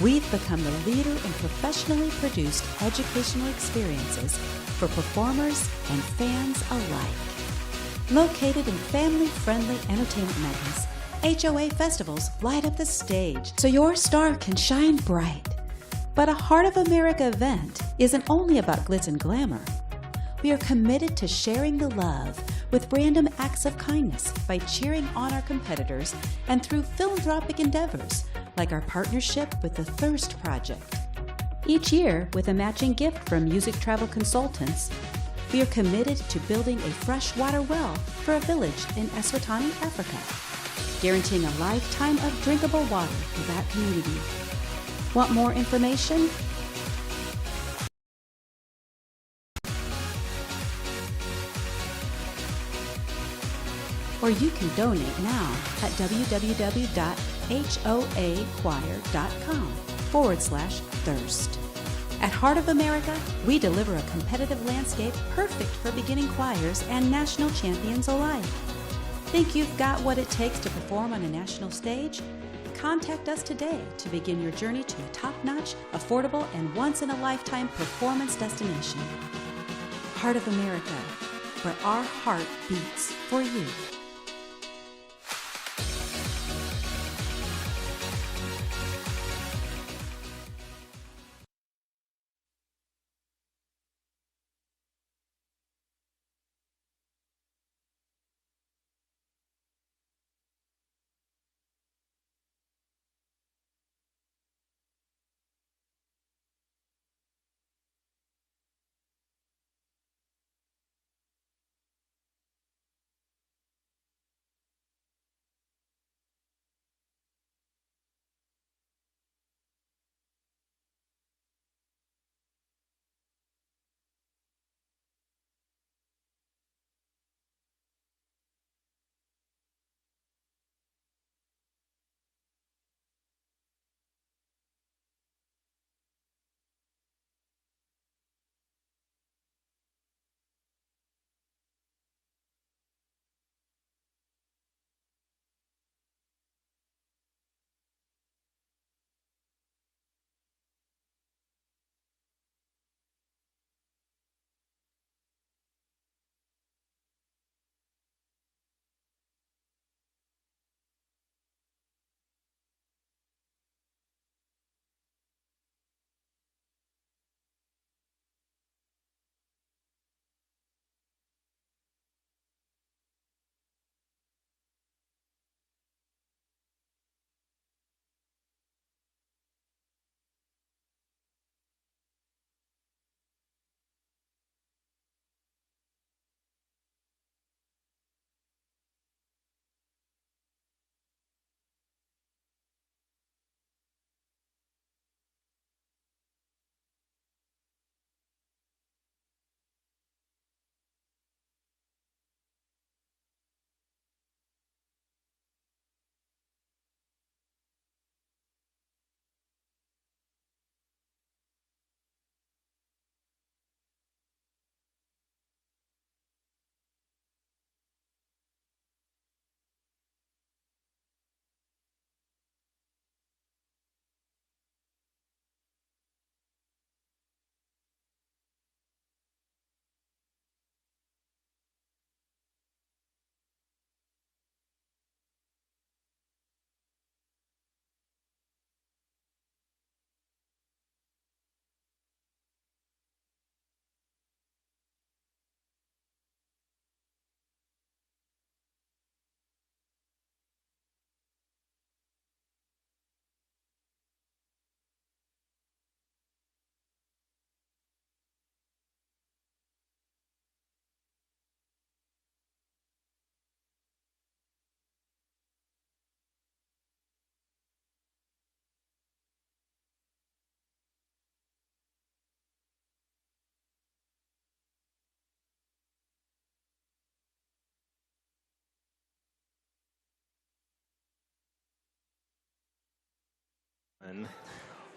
We've become the leader in professionally produced educational experiences for performers and fans alike. Located in family-friendly entertainment meccas, HOA festivals light up the stage so your star can shine bright. But a Heart of America event isn't only about glitz and glamour. We are committed to sharing the love with random acts of kindness by cheering on our competitors and through philanthropic endeavors like our partnership with the Thirst Project. Each year, with a matching gift from Music Travel Consultants, we are committed to building a freshwater well for a village in Eswatini, Africa, guaranteeing a lifetime of drinkable water for that community. Want more information? Or you can donate now at www.hoachoir.com/thirst. At Heart of America, we deliver a competitive landscape perfect for beginning choirs and national champions alike. Think you've got what it takes to perform on a national stage? Contact us today to begin your journey to a top-notch, affordable, and once-in-a-lifetime performance destination. Heart of America, where our heart beats for you.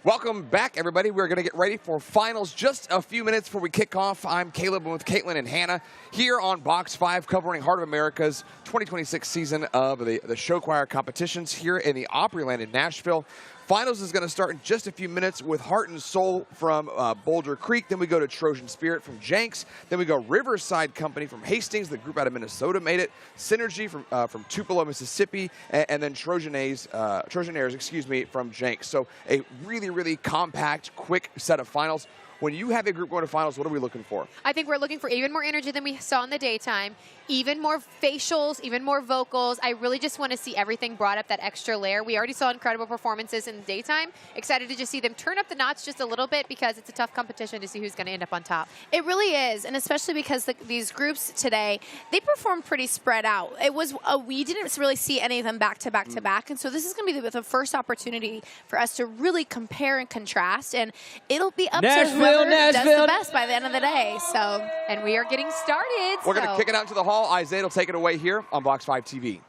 Welcome back, everybody. We're going to get ready for finals just a few minutes before we kick off. I'm Caleb with Caitlin and Hannah here on Box 5 covering Heart of America's 2026 season of the show choir competitions here in the Opryland in Nashville. Finals is going to start in just a few minutes with Heart and Soul from Boulder Creek. Then we go to Trojan Spirit from Jenks. Then we go Riverside Company from Hastings. The group out of Minnesota made it. Synergy from Tupelo, Mississippi, and then Trojanires, excuse me, from Jenks. So a really, really compact, quick set of finals. When you have a group going to finals, what are we looking for? I think we're looking for even more energy than we saw in the daytime, even more facials, even more vocals. I really just want to see everything brought up that extra layer. We already saw incredible performances in the daytime. Excited to just see them turn up the notch just a little bit because it's a tough competition to see who's going to end up on top. It really is, and especially because these groups today, they performed pretty spread out. It was we didn't really see any of them back to back to back, and so this is going to be the first opportunity for us to really compare and contrast, and it'll be up to whoever does the best by the end of the day. So, and we are getting started. We're going to kick it out to the hall. Isaiah will take it away here on Box 5 TV.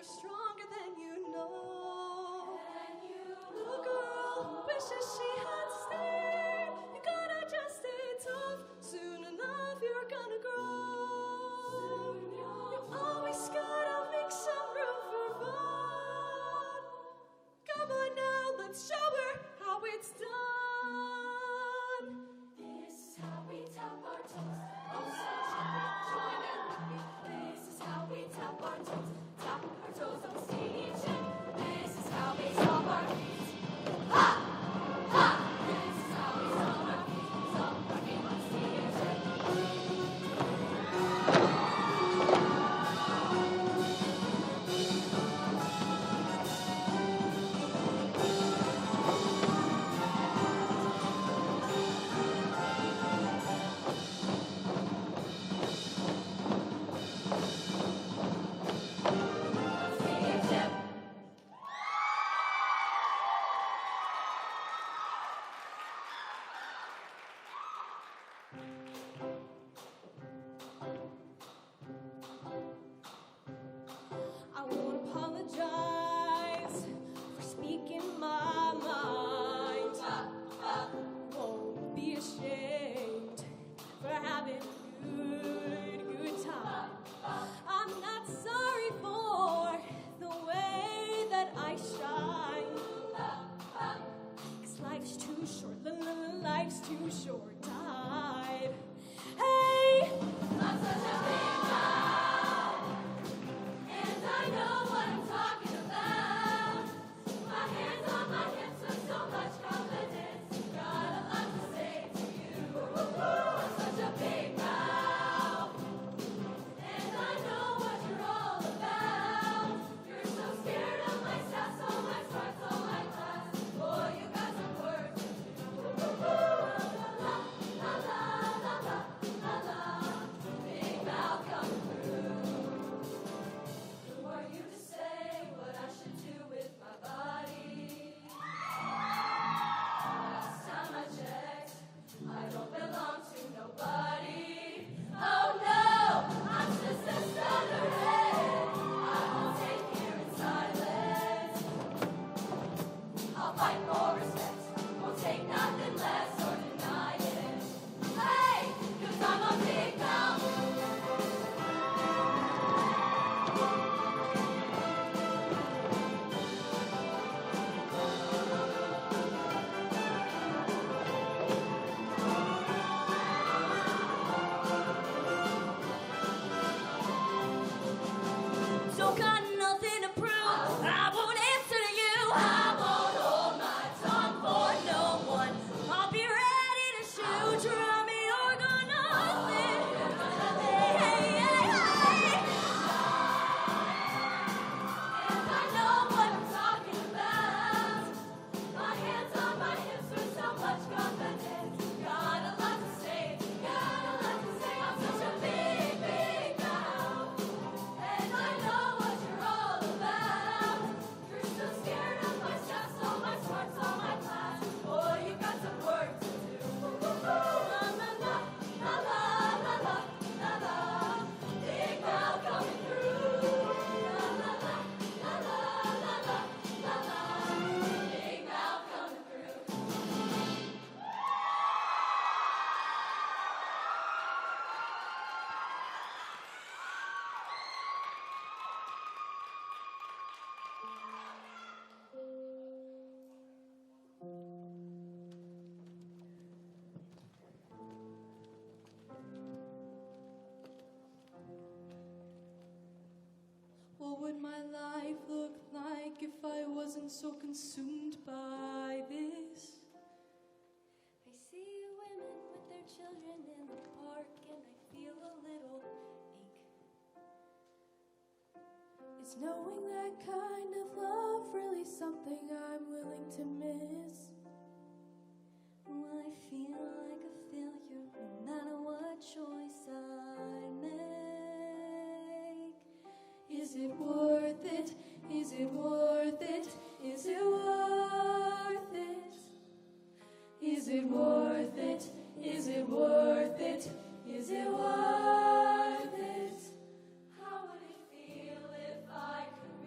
you're stronger than you know. Little girl wishes she had stayed. You gotta just stay tough. Soon enough you're gonna grow. You always gotta make some room for fun. Come on now, let's show her how it's done. This is how we tap our toes. Oh, so join in with me. This is how we tap our toes. Tap our toes on stage. This is how we stomp our feet. Ha! Ha! This is how we stomp our feet. Stomp our feet on stage. I won't apologize for speaking my mind. Won't be ashamed for having a good time. I'm not sorry for the way that I shine. 'Cause life's too short, life's too short. Tide. Hey, I'm such a big mouth. And I know what I'm talking about. My hands on my hips with so much confidence. Got a lot to say to you. I'm such a big mouth. And I know what you're all about. You're so scared of my sass, all my smarts, all my class. Boy, you got some work to do. La la la la la la la la. Big mouth coming through. Who are you to say what I should do with my body? Last time I checked, I don't belong to nobody. Oh no, I'm just a thunderhead. I won't take here in silence. I'll fight for respect, won't take nothing less or deny it. Hey, 'cause I'm a big mouth. Don't got nothing to prove. I won't answer to you. I won't hold my tongue for no one. I'll be ready to shoot. Try me or got nothing. Hey, hey, hey. And I know what I'm talking about. My hands on my hips with so much confidence. Got a lot to say. Got a lot to say. I'm such a big, big mouth. And I know what you're all about. You're so scared of my steps, all my smarts, all my class. Boy, you got some work to do. La la la, la la la la la la. Big mouth coming through. La la la, la la la la la la. Big mouth coming through. What would my life look like if I wasn't so consumed by this? I see women with their children in the park and I feel a little ache. Is knowing that kind of love really something I'm willing to miss? Will I feel like a failure no matter what choice I make? Is it worth it? Is it worth it? Is it worth it? Is it worth it? Is it worth it? Is it worth it? How would it feel if I could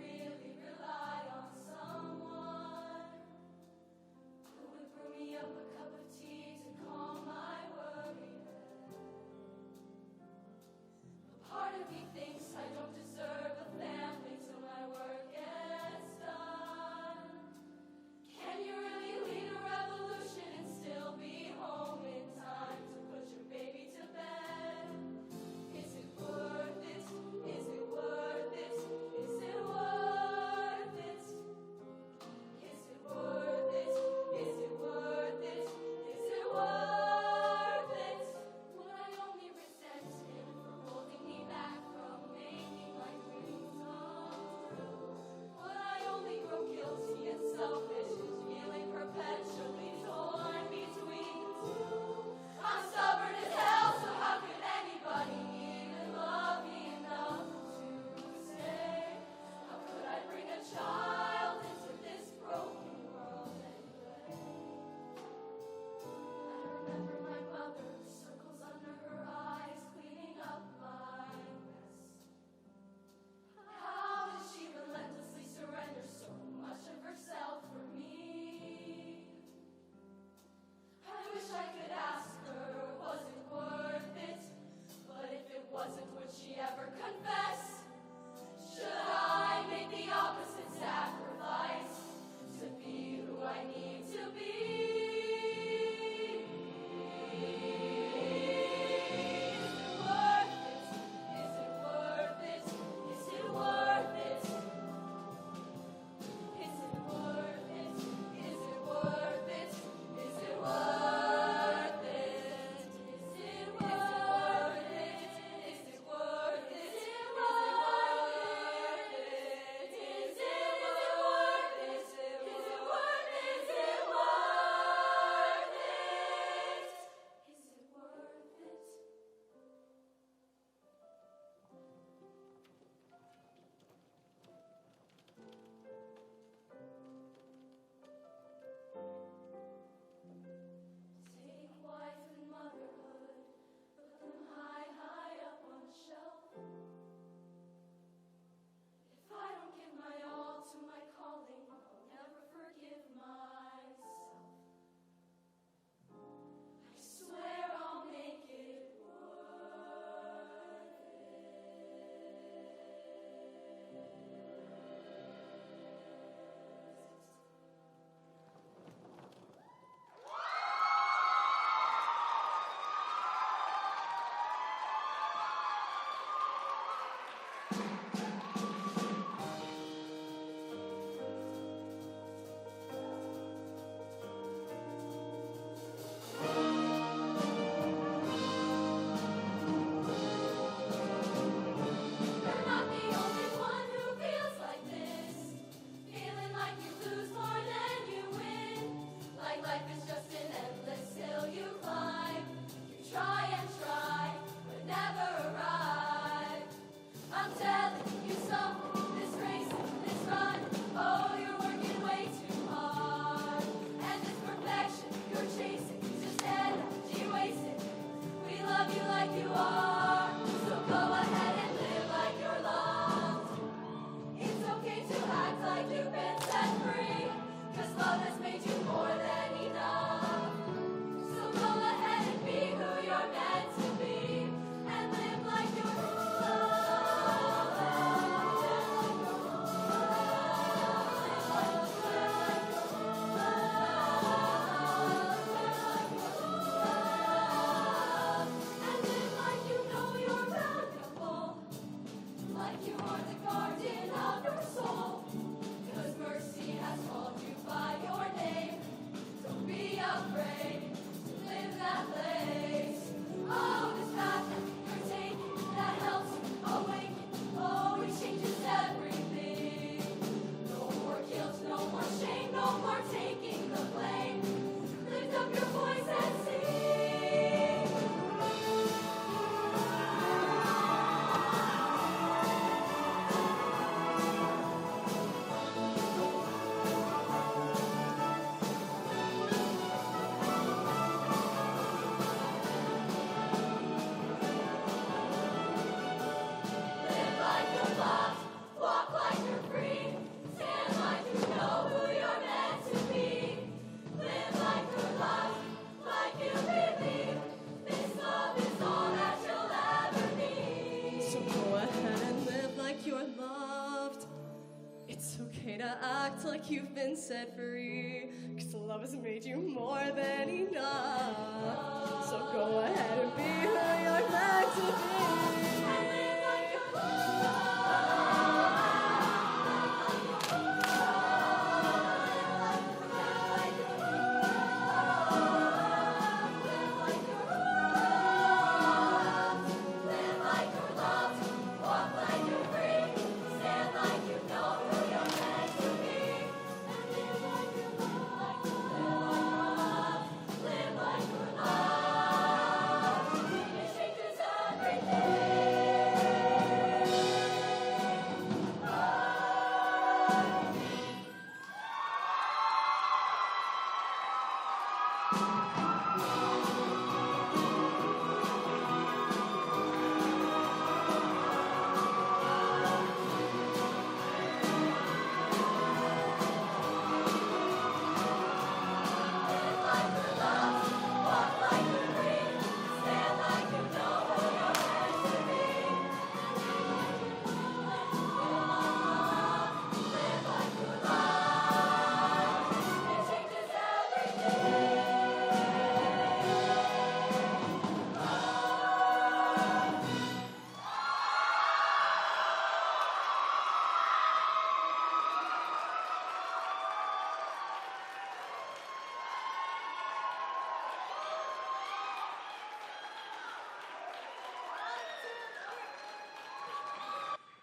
It's okay to act like you've been set free, 'cause love has made you more than enough. So go ahead and be who you're meant to be.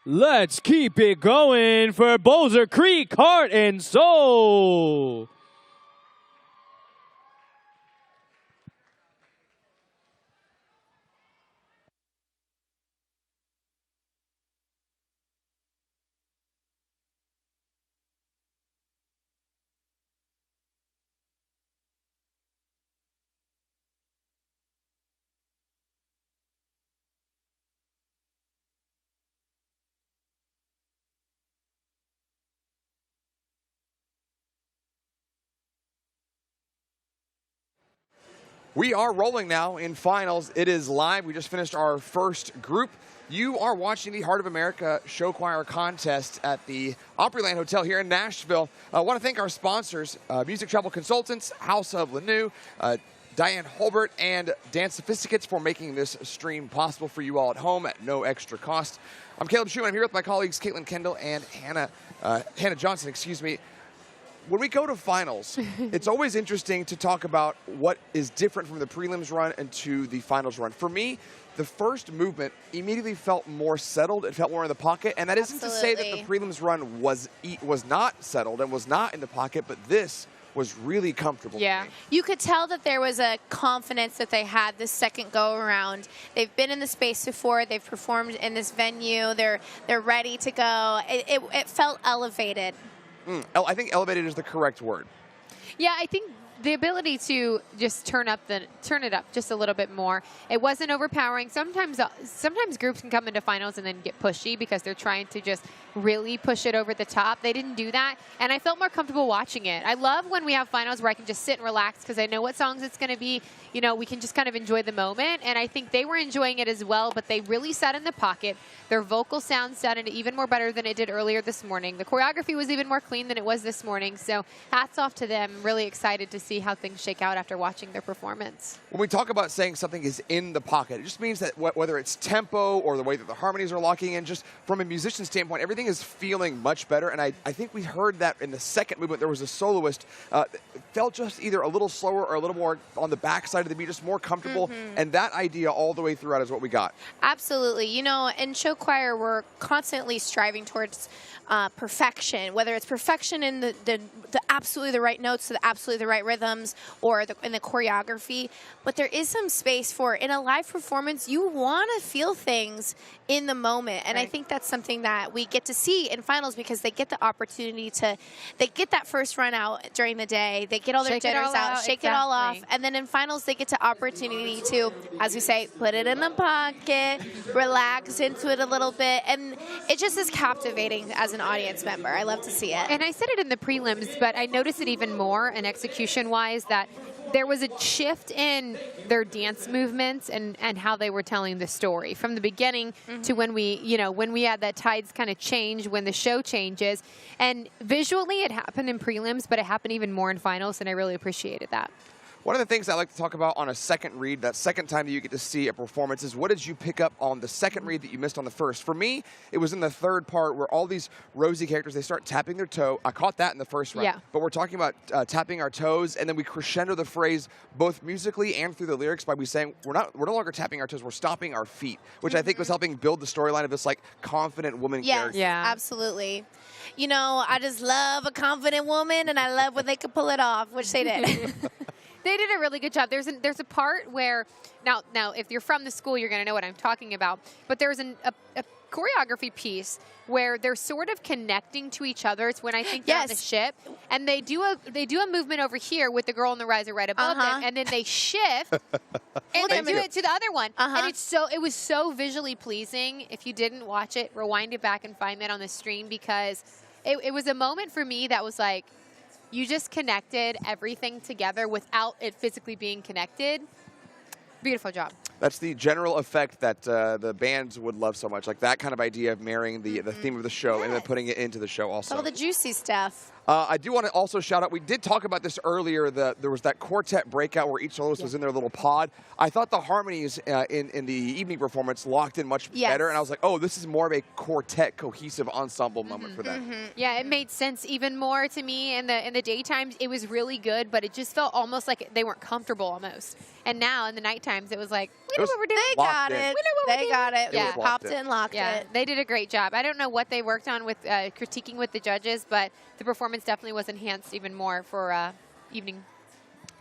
Let's keep it going for Boulder Creek, Heart and Soul. We are rolling now in finals. It is live. We just finished our first group. You are watching the Heart of America Show Choir contest at the Opryland Hotel here in Nashville. I want to thank our sponsors, Music Travel Consultants, House of Lanu, Diane Holbert, and Dance Sophisticates for making this stream possible for you all at home at no extra cost. I'm Caleb Schumann. I'm here with my colleagues Caitlin Kendall and Hannah Johnson, excuse me. When we go to finals, it's always interesting to talk about what is different from the prelims run into the finals run. For me, the first movement immediately felt more settled. It felt more in the pocket. And that isn't to say that the prelims run was not settled and was not in the pocket, but this was really comfortable. Yeah. You could tell that there was a confidence that they had this second go around. They've been in the space before. They've performed in this venue. They're ready to go. It felt elevated. I think elevated is the correct word. Yeah, I think the ability to just turn it up just a little bit more. It wasn't overpowering. Sometimes groups can come into finals and then get pushy because they're trying to just really push it over the top. They didn't do that, and I felt more comfortable watching it. I love when we have finals where I can just sit and relax because I know what songs it's going to be. You know, we can just kind of enjoy the moment, and I think they were enjoying it as well, but they really sat in the pocket. Their vocal sound sounded even more better than it did earlier this morning. The choreography was even more clean than it was this morning, so hats off to them. Really excited to see how things shake out after watching their performance. When we talk about saying something is in the pocket, it just means that whether it's tempo or the way that the harmonies are locking in, just from a musician standpoint, everything is feeling much better. And I think we heard that in the second movement. There was a soloist felt just either a little slower or a little more on the backside of the beat, just more comfortable. And that idea all the way throughout is what we got. Absolutely. You know, in show choir, we're constantly striving towards perfection, whether it's perfection in the absolutely the right notes, the absolutely the right rhythms, or in the choreography. But there is some space for, in a live performance, you want to feel things in the moment. And I think that's something that we get to see in finals because they get the opportunity to, they get that first run out during the day. They get all their jitters out, shake it all off. And then in finals, they get the opportunity to, as we say, put it in the pocket, relax into it a little bit. And it just is captivating as an audience member. I love to see it. And I said it in the prelims, but I noticed it even more in execution-wise that there was a shift in their dance movements and how they were telling the story from the beginning to when we had that tides kind of change when the show changes. And visually it happened in prelims, but it happened even more in finals, and I really appreciated that. One of the things I like to talk about on a second read, that second time that you get to see a performance, is what did you pick up on the second read that you missed on the first? For me, it was in the third part where all these Rosie characters, they start tapping their toe. I caught that in the first round. Yeah. But we're talking about tapping our toes, and then we crescendo the phrase both musically and through the lyrics by we saying we're no longer tapping our toes, we're stomping our feet, which I think was helping build the storyline of this like confident woman character. Yeah. Absolutely. You know, I just love a confident woman, and I love when they can pull it off, which they did. They did a really good job. There's a part where now if you're from the school, you're going to know what I'm talking about. But there's a choreography piece where they're sort of connecting to each other. It's when I think they're on the ship, and they do a movement over here with the girl on the riser right above them, and then they shift and they do it to the other one. And it was so visually pleasing. If you didn't watch it, rewind it back and find that on the stream, because it was a moment for me that was like, you just connected everything together without it physically being connected. Beautiful job. That's the general effect that the bands would love so much, like that kind of idea of marrying the theme of the show and then putting it into the show also. All the juicy stuff. I do want to also shout out, we did talk about this earlier, there was that quartet breakout where each soloist was in their little pod. I thought the harmonies in the evening performance locked in much better, and I was like, oh, this is more of a quartet cohesive ensemble moment for them. Yeah, it made sense even more to me in the daytimes. It was really good, but it just felt almost like they weren't comfortable almost. And now in the night times, it was like, we know what we're doing. They got it. They got it. Yeah. Popped it and locked it. They did a great job. I don't know what they worked on with critiquing with the judges, but the performance definitely was enhanced even more for evening.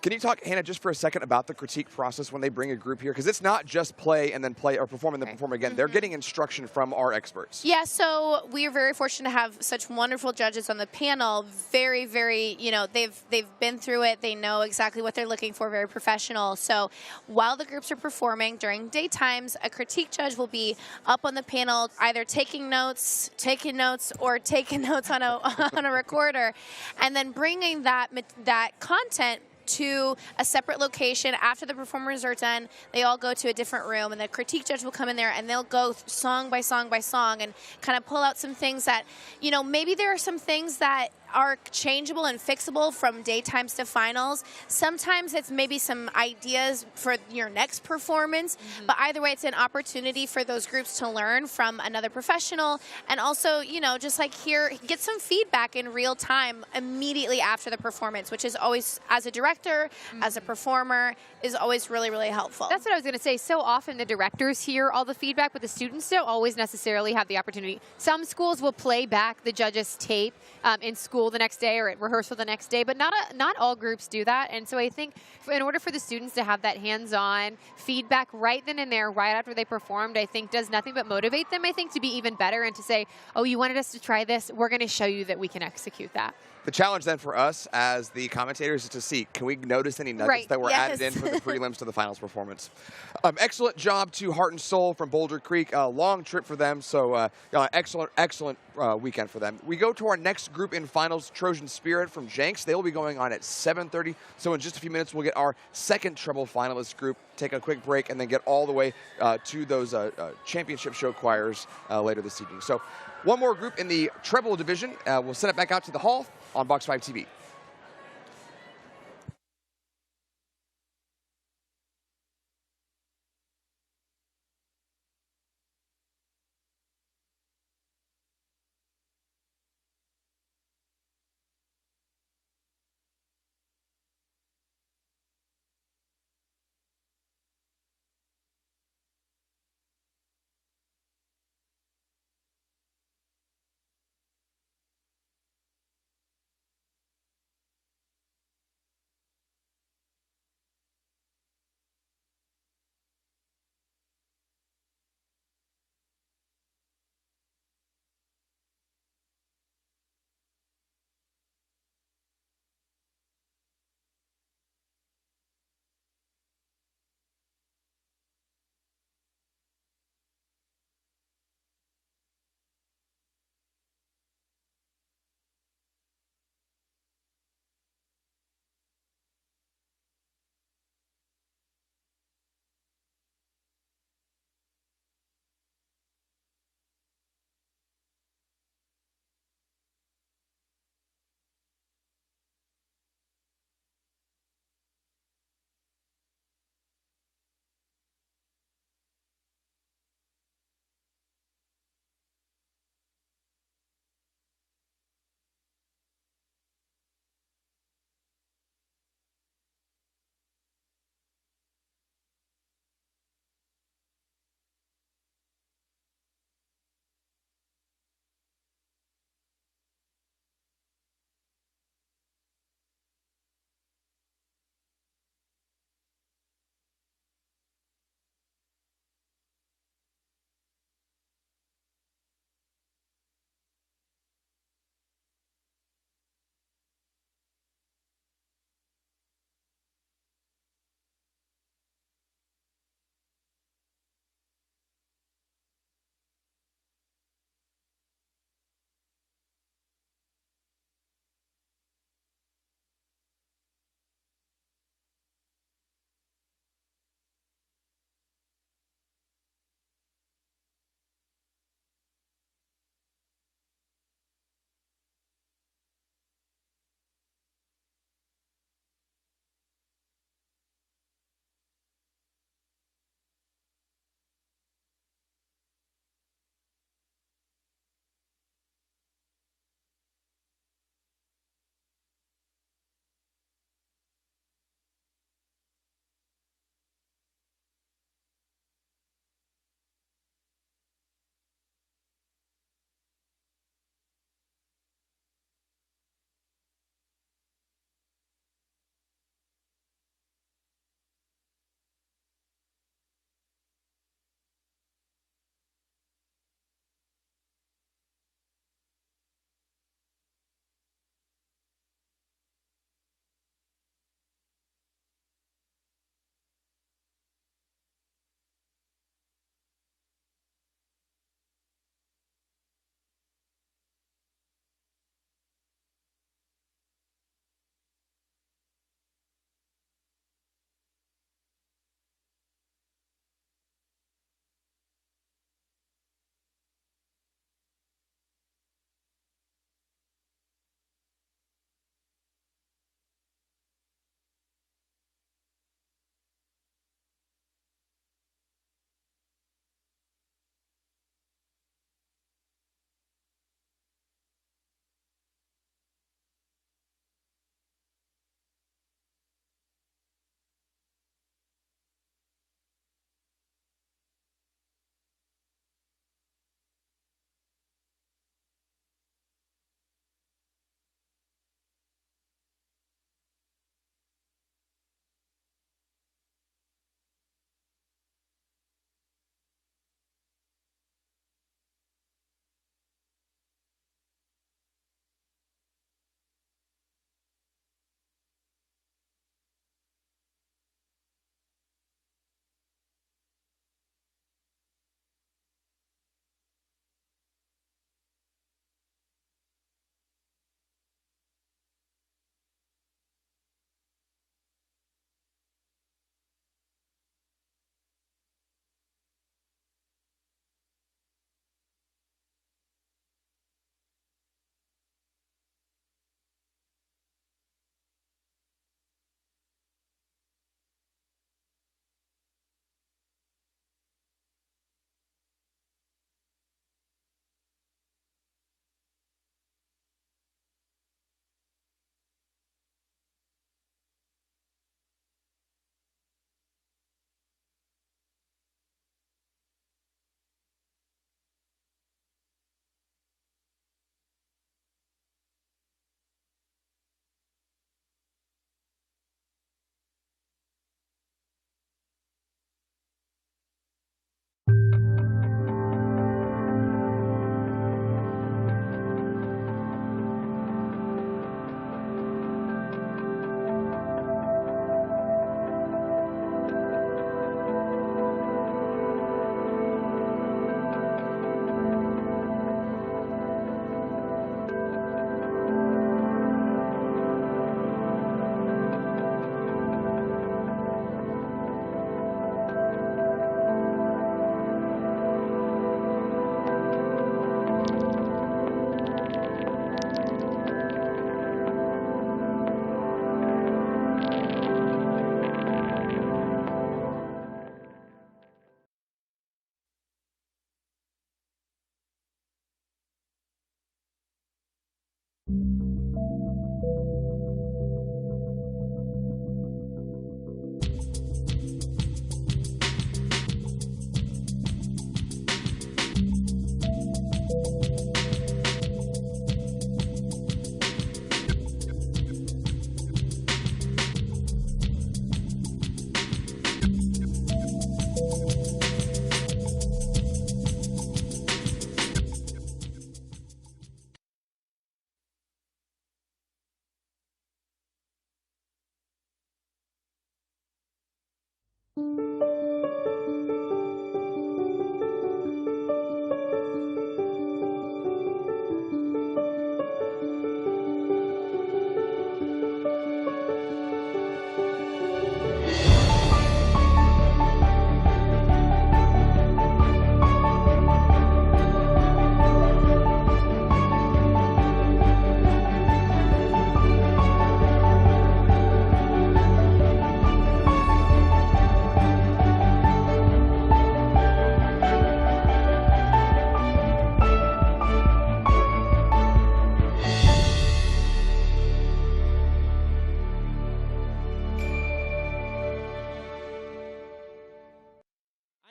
Can you talk, Hannah, just for a second about the critique process when they bring a group here? Because it's not just play and then play or perform and then perform again. They're getting instruction from our experts. Yeah, so we are very fortunate to have such wonderful judges on the panel. Very, very, they've been through it. They know exactly what they're looking for, very professional. So while the groups are performing during daytimes, a critique judge will be up on the panel either taking notes, or taking notes on a recorder, and then bringing that content to a separate location. After the performers are done, they all go to a different room, and the critique judge will come in there, and they'll go song by song by song and kind of pull out some things that, maybe there are some things that are changeable and fixable from daytimes to finals. Sometimes it's maybe some ideas for your next performance, but either way, it's an opportunity for those groups to learn from another professional, and also, just like get some feedback in real time immediately after the performance, which is always, as a director, as a performer, is always really, really helpful. That's what I was going to say. So often the directors hear all the feedback, but the students don't always necessarily have the opportunity. Some schools will play back the judges' tape in school the next day or at rehearsal the next day, but not all groups do that. And so I think in order for the students to have that hands-on feedback right then and there, right after they performed, I think does nothing but motivate them, I think, to be even better and to say, oh, you wanted us to try this, we're going to show you that we can execute that. The challenge then for us as the commentators is to see, can we notice any nuggets that were added in for the prelims to the finals performance? Excellent job to Heart and Soul from Boulder Creek. A long trip for them, so excellent weekend for them. We go to our next group in finals, Trojan Spirit from Jenks. They will be going on at 7:30, so in just a few minutes we'll get our second treble finalist group, take a quick break, and then get all the way to those championship show choirs later this evening. So one more group in the treble division. We'll send it back out to the hall on Box 5 TV.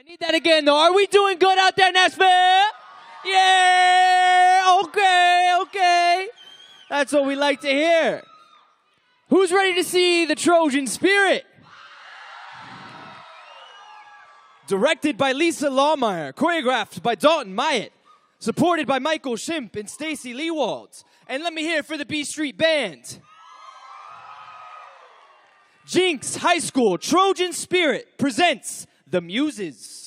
I need that again, though. Are we doing good out there, Nashville? Yeah! Okay. That's what we like to hear. Who's ready to see the Trojan Spirit? Directed by Lisa Lawmeyer, choreographed by Dalton Myatt, supported by Michael Shimp and Stacy Leewald. And let me hear it for the B Street Band. Jinx High School Trojan Spirit presents The Muses.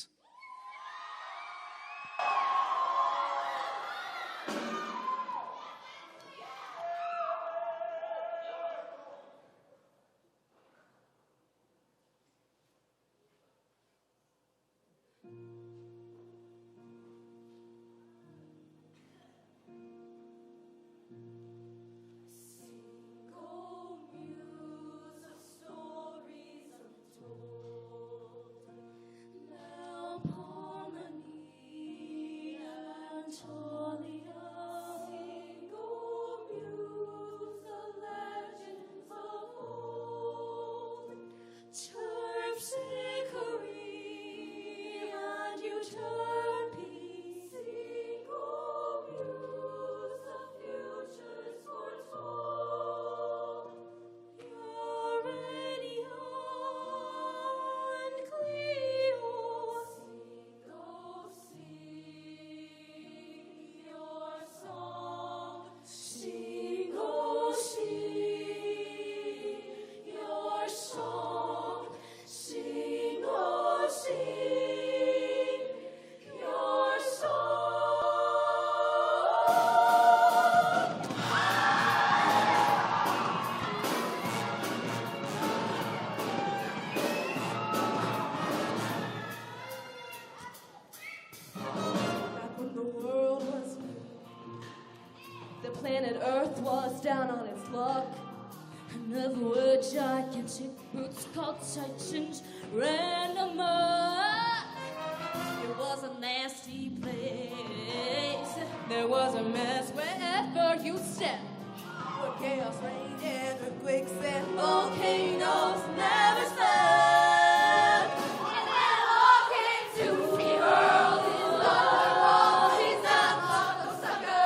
Planet Earth was down on its luck. Another word, gigantic roots called titans ran amok. It was a nasty place. There was a mess wherever you stepped. Where chaos reigned and earthquakes and volcanoes never slept. And then all came to the world in love. He's a sucker.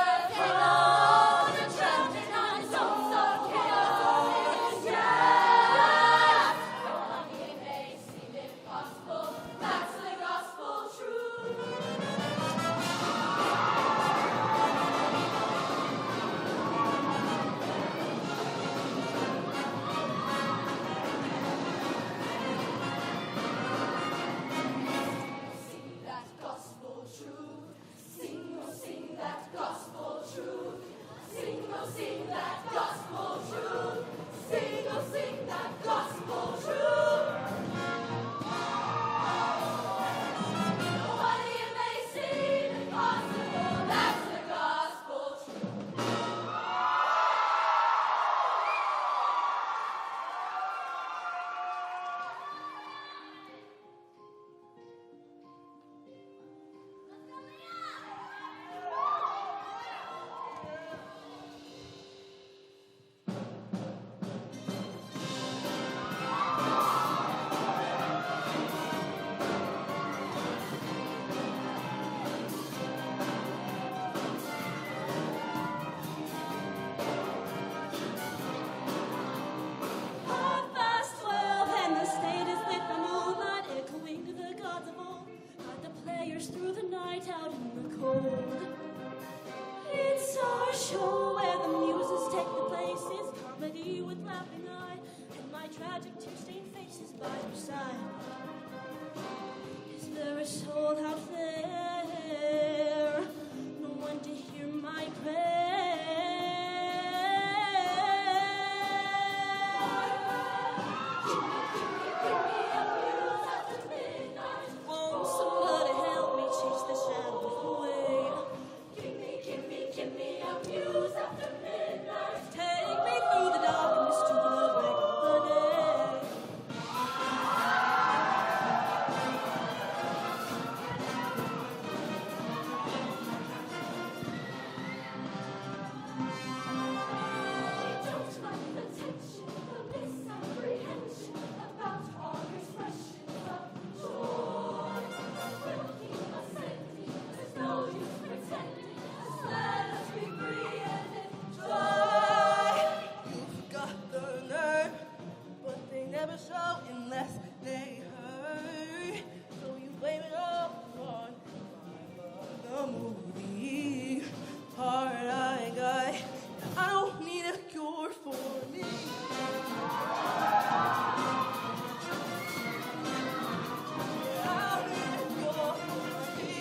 Through the night out in the cold. It's our show where the muses take the place. It's comedy with laughing eye and my tragic tear-stained faces by your side. Is there a soul out there? No one to hear my prayer. Won't somebody help me chase the shadows away? Give me a muse after midnight. Take me through the darkness to the break of the day. Don't like the tension, the misapprehension about all expressions of joy. We'll keep ascending, there's no use pretending. Just let us be free and enjoy. You've got the nerve, but they never show unless they hurt. So you blame it all on the movie part I got. I don't need a cure for me. I don't need a cure for me.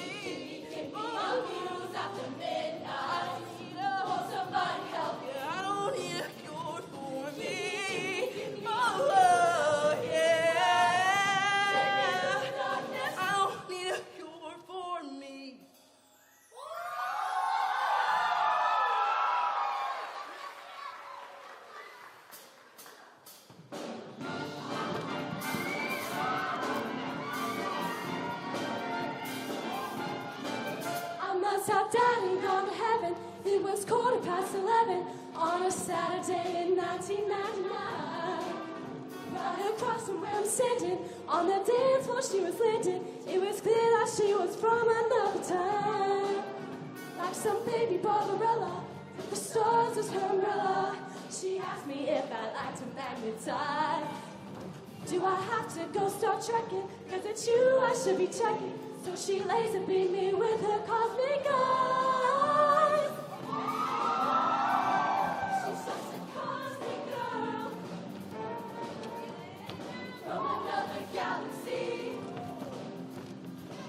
Give me a muse after midnight. Won't somebody help me? I don't need a cure for me. Oh, yeah. I don't need a cure for me. I must have died and gone to heaven. It was 11:15 on a Saturday in 1999. Right across from where I'm sitting, on the dance floor she was landing. It was clear that she was from another time. Like some baby Barbarella, the stars was her umbrella. She asked me if I liked to magnetize. Do I have to go start trekking? Cause it's you I should be checking. So she laser beamed me with her cosmic eyes. She's just a cosmic girl from another galaxy.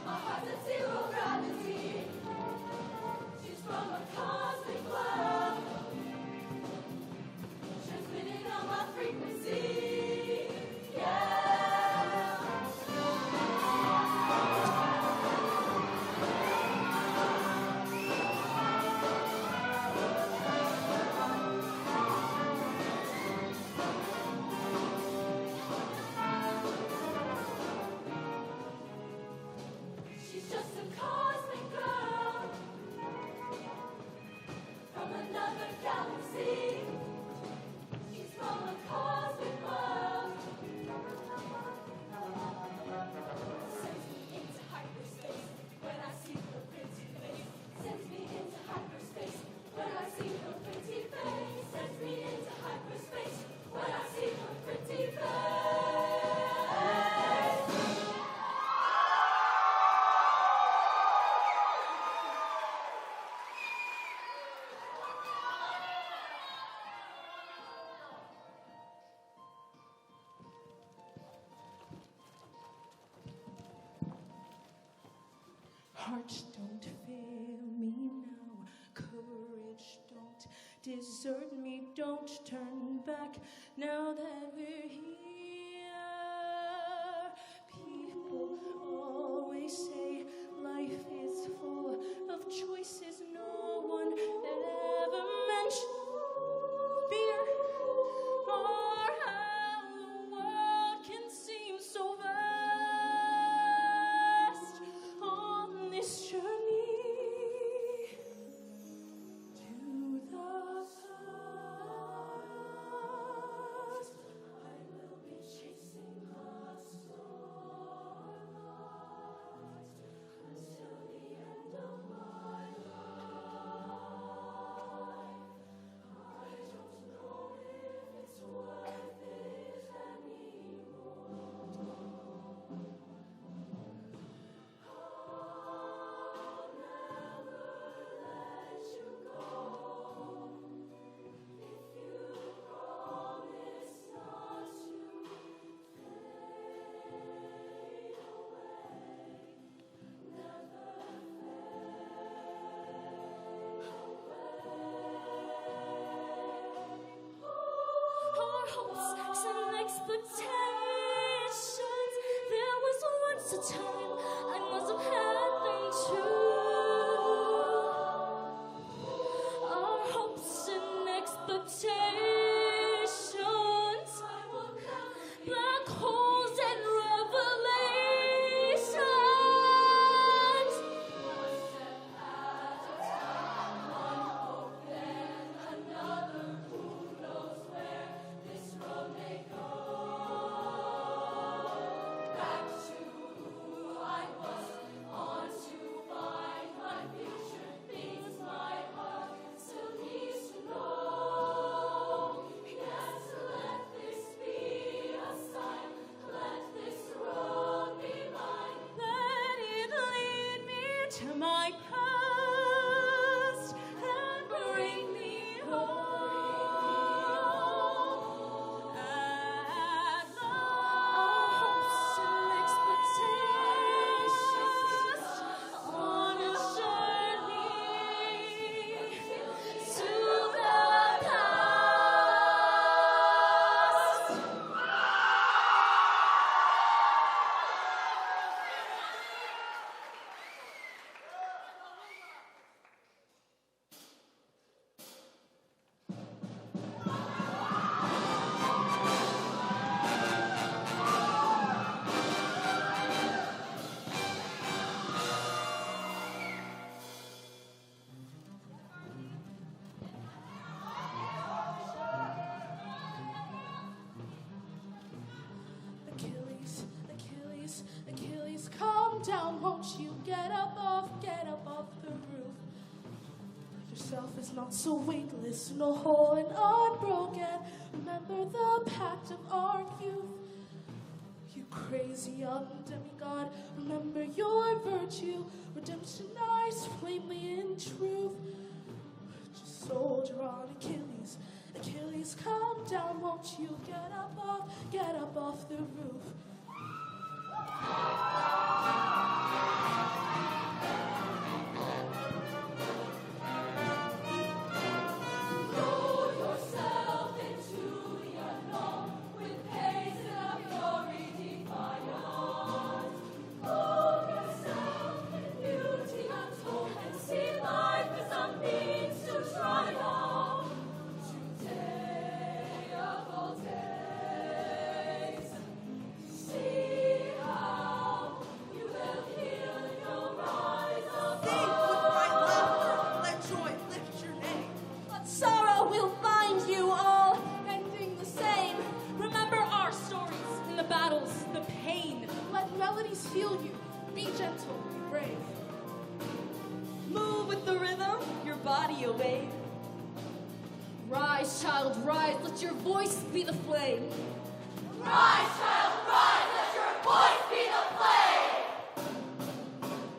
My heart's at zero gravity. She's from a cosmic world, transmitting on my frequency. Yeah. She's just a cosmic girl from another galaxy. She's from a cosmic world. Sends me into hyperspace when I see her pretty face. Sends me into hyperspace when I see her pretty face. Sends me into hyperspace when I see her pretty face. Heart, don't fail me now. Courage, don't desert me. Don't turn back now that we're here. People always say life is full of choices. No one ever mentions fear or how the world can seem so vast on this journey to the past. I will be chasing the starlight until the end of my life. hopes and expectations. There was once a time I must have had them too. Our hopes and expectations, black holes and revelations. One hope, then another. Who knows where this road may go? Back to who I was, on to find my future. Things my heart still needs to know. Yes, let this be a sign. Let this road be mine. Let it lead me to my past and bring me home. At last, and expectations on a journey to the past. Achilles, Achilles, Achilles, calm down, won't you get up off the roof. Yourself is not so weightless, no whole and unbroken. Remember the pact of our youth. You crazy young demigod, remember your virtue. Redemption lies plainly in truth. Just soldier on, Achilles, Achilles, calm down, won't you get up off the roof. Throw yourself into the unknown with pace and a fury defiant. Clothe yourself in beauty untold and see life as a means to triumph. Today of all days, see how you will heal your rise above. Sing with bright laughter, let joy lift your name. But sorrow will find you all ending the same. Remember our stories in the battles, the pain. Let melodies heal you. Be gentle, be brave. Move with the rhythm, your body obey. Rise, child, rise. Let your voice be the flame. Rise, child, rise, let your voice be the flame.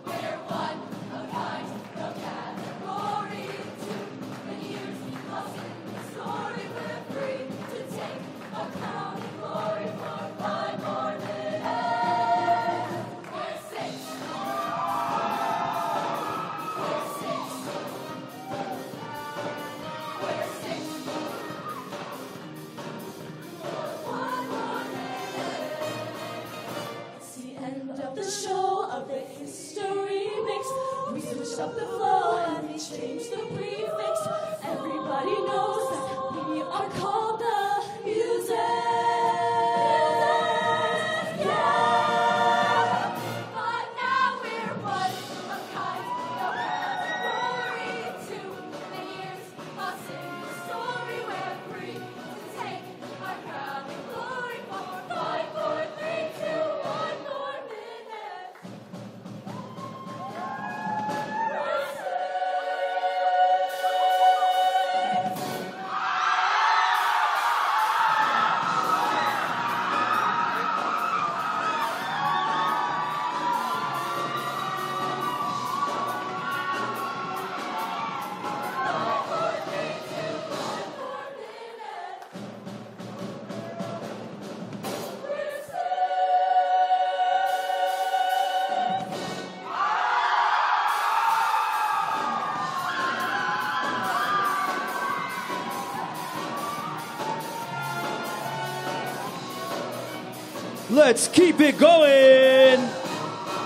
We're one of kind, no category two. Many years we lost in the story. We're free to take a crown of glory for 5 more minutes. We're six. We're six. We're six. For 1 more minute. Let's keep it going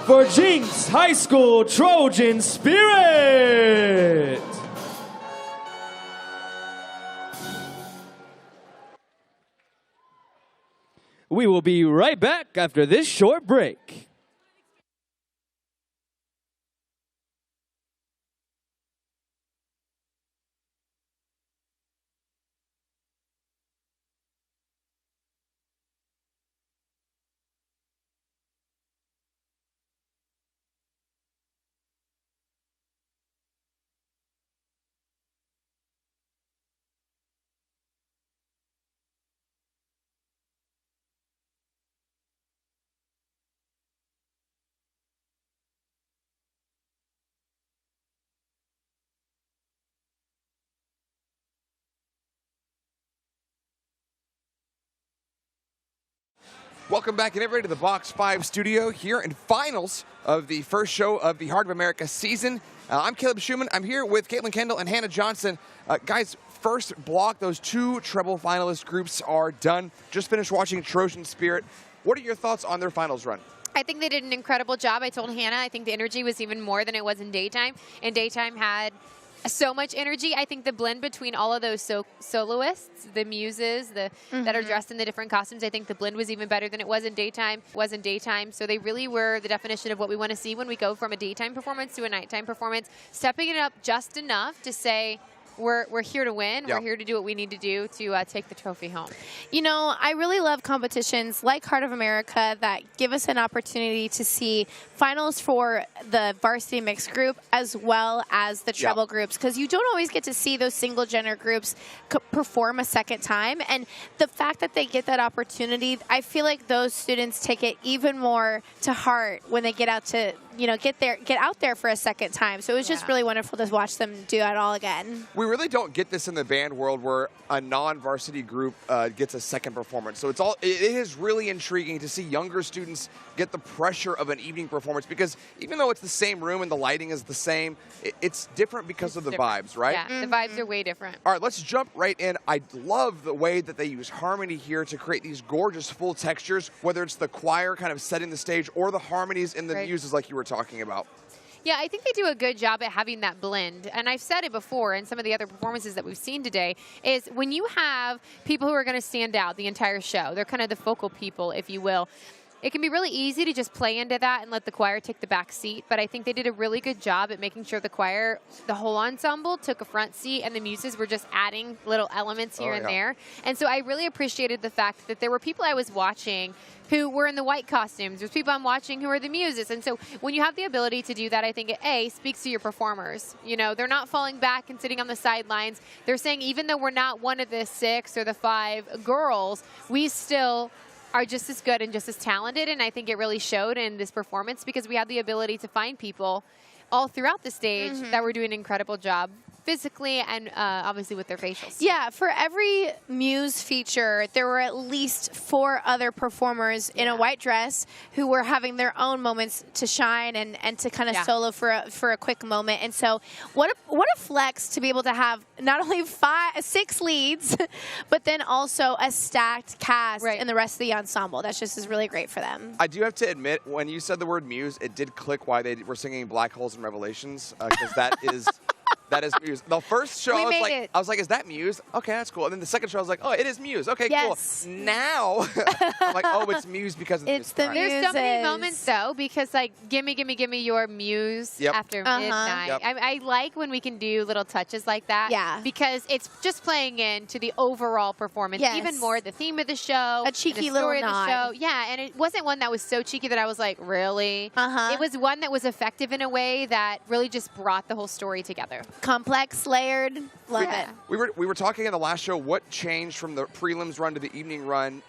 for Jinx High School Trojan Spirit. We will be right back after this short break. Welcome back, everybody, to the Box 5 studio here in finals of the first show of the Heart of America season. I'm Caleb Schumann. I'm here with Caitlin Kendall and Hannah Johnson. Guys, first block, those two treble finalist groups are done. Just finished watching Trojan Spirit. What are your thoughts on their finals run? I think they did an incredible job. I told Hannah, I think the energy was even more than it was in daytime. And daytime had so much energy. I think the blend between all of those soloists, the muses, that are dressed in the different costumes, I think the blend was even better than it was in daytime. So they really were the definition of what we want to see when we go from a daytime performance to a nighttime performance, stepping it up just enough to say, we're here to win. Yep. We're here to do what we need to do to take the trophy home. You know, I really love competitions like Heart of America that give us an opportunity to see finals for the varsity mixed group as well as the treble groups, because you don't always get to see those single gender groups perform a second time. And the fact that they get that opportunity, I feel like those students take it even more to heart when they get out to, you know, get out there for a second time. So it was just really wonderful to watch them do it all again. We really don't get this in the band world where a non-varsity group gets a second performance. So it is really intriguing to see younger students get the pressure of an evening performance, because even though it's the same room and the lighting is the same, it's different because of the vibes, right? Yeah, the vibes are way different. All right, let's jump right in. I love the way that they use harmony here to create these gorgeous full textures, whether it's the choir kind of setting the stage or the harmonies in the muses like you were talking about. Yeah, I think they do a good job at having that blend. And I've said it before in some of the other performances that we've seen today, is when you have people who are going to stand out the entire show, they're kind of the focal people, if you will, it can be really easy to just play into that and let the choir take the back seat. But I think they did a really good job at making sure the choir, the whole ensemble, took a front seat, and the muses were just adding little elements here and there. And so I really appreciated the fact that there were people I was watching who were in the white costumes. There's people I'm watching who are the muses. And so when you have the ability to do that, I think it, speaks to your performers. You know, they're not falling back and sitting on the sidelines. They're saying, even though we're not one of the 6 or the 5 girls, we still are just as good and just as talented. And I think it really showed in this performance, because we had the ability to find people all throughout the stage that were doing an incredible job physically and obviously with their facials. Yeah, for every muse feature, there were at least 4 other performers in a white dress who were having their own moments to shine and to kind of solo for a quick moment. And so what a flex to be able to have not only 6 leads, but then also a stacked cast in the rest of the ensemble. That's just is really great for them. I do have to admit, when you said the word muse, it did click why they were singing Black Holes and Revelations, because that is... That is Muse. The first show, I was like, is that Muse? Okay, that's cool. And then the second show, I was like, oh, it is Muse. Okay, cool. Now, I'm like, oh, it's Muse because of it's the There's so many moments, though, because, like, gimme your Muse after midnight. Yep. I like when we can do little touches like that. Because it's just playing into the overall performance, even more the theme of the show. A cheeky the little story nod. of the show. Yeah, and it wasn't one that was so cheeky that I was like, really? It was one that was effective in a way that really just brought the whole story together. Complex, layered, love it. We were talking in the last show, what changed from the prelims run to the evening run.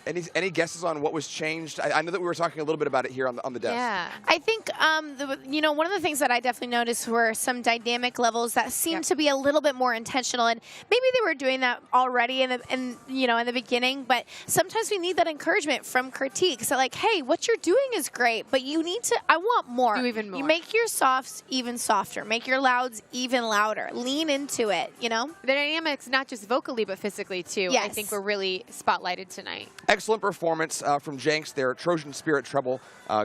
Any guesses on what was changed? I know that we were talking a little bit about it here on the desk. Yeah. I think, one of the things that I definitely noticed were some dynamic levels that seemed to be a little bit more intentional. And maybe they were doing that already in the beginning. But sometimes we need that encouragement from critique. So like, hey, what you're doing is great, but you need to, I want more. Do even more. You make your softs even softer. Make your louds even even louder. Lean into it, you know? The dynamics, not just vocally, but physically, too, I Yes. think were really spotlighted tonight. Excellent performance from Jenks, their Trojan Spirit treble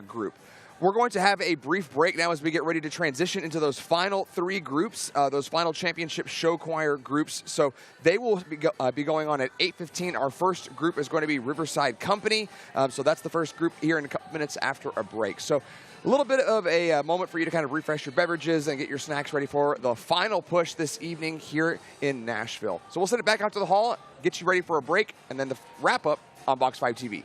group. We're going to have a brief break now as we get ready to transition into those final 3 groups, those final championship show choir groups. So they will be going on at 8:15. Our first group is going to be Riverside Company. So that's the first group here in a couple minutes after a break. So a little bit of a moment for you to kind of refresh your beverages and get your snacks ready for the final push this evening here in Nashville. So we'll send it back out to the hall, get you ready for a break, and then the wrap up on Box 5 TV.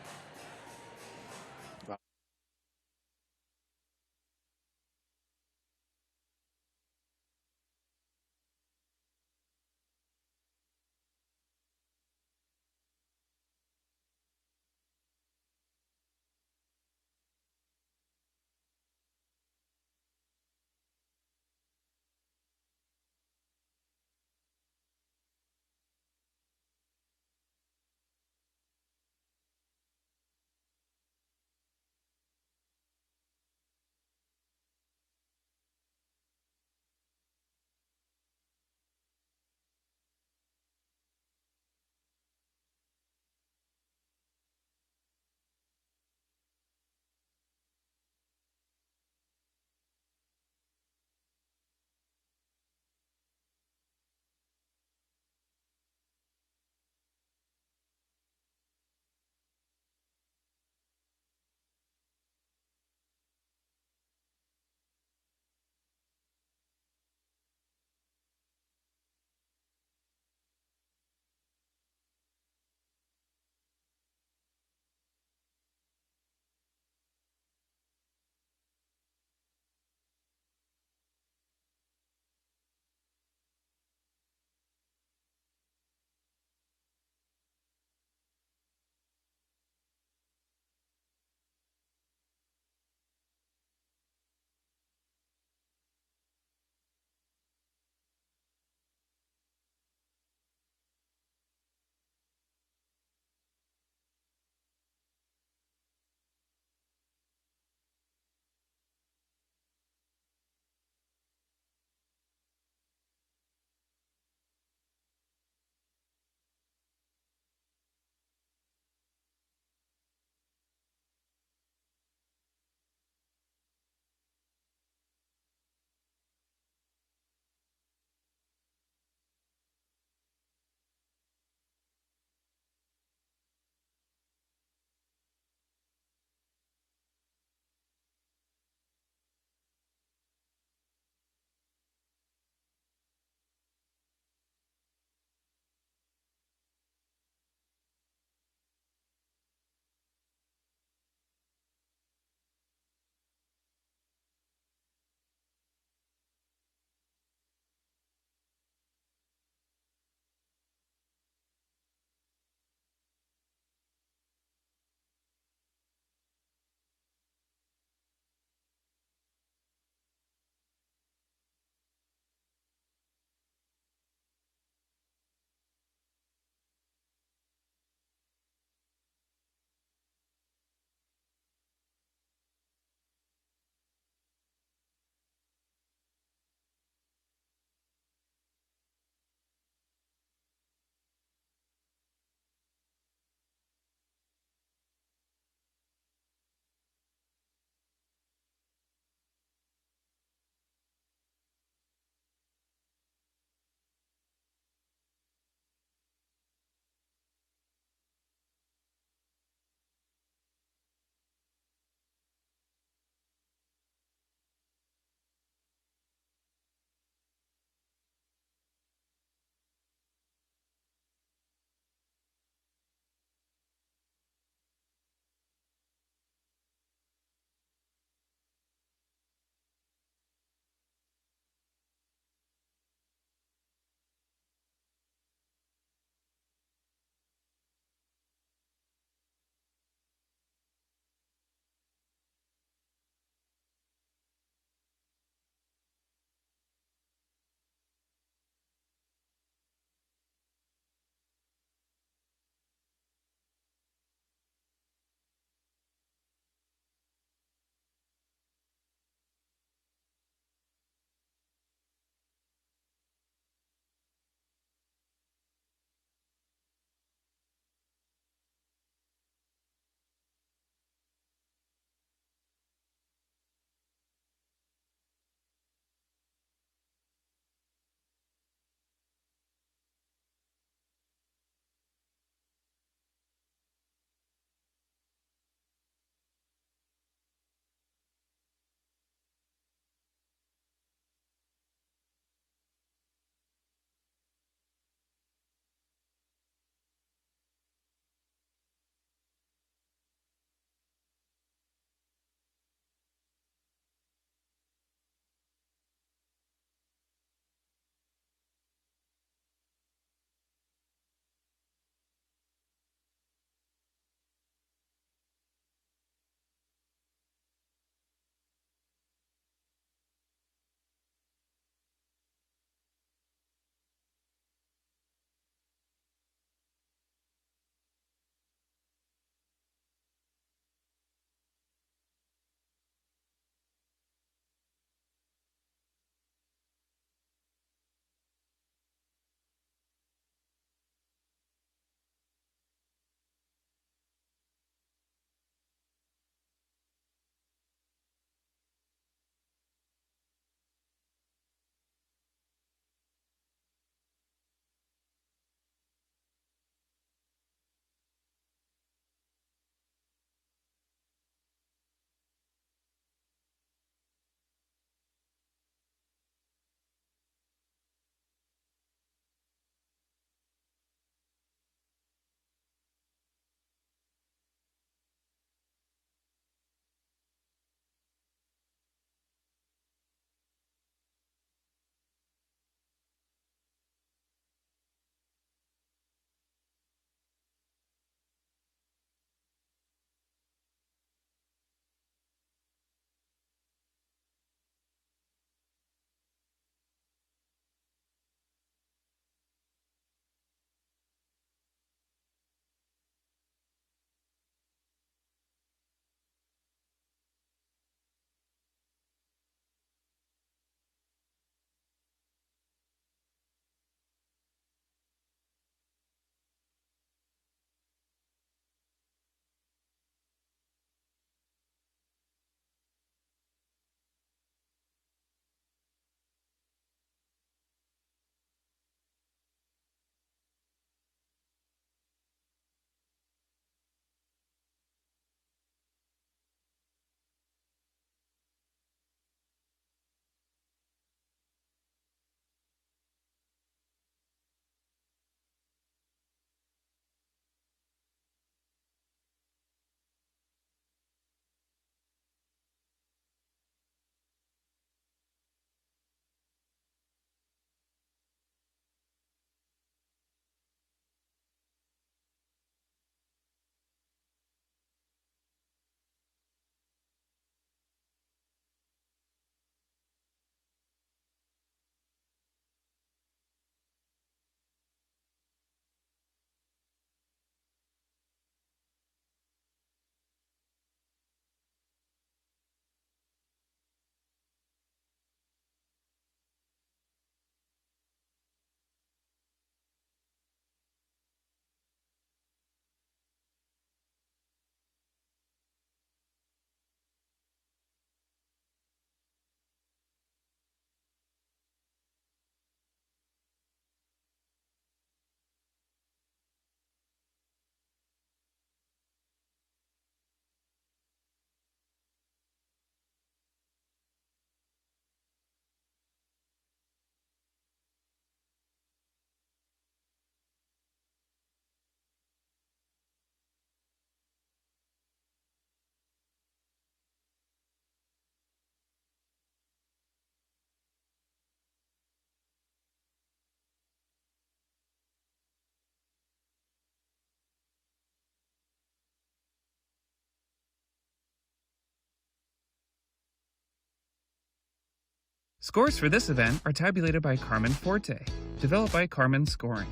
Scores for this event are tabulated by Carmen Forte, developed by Carmen Scoring.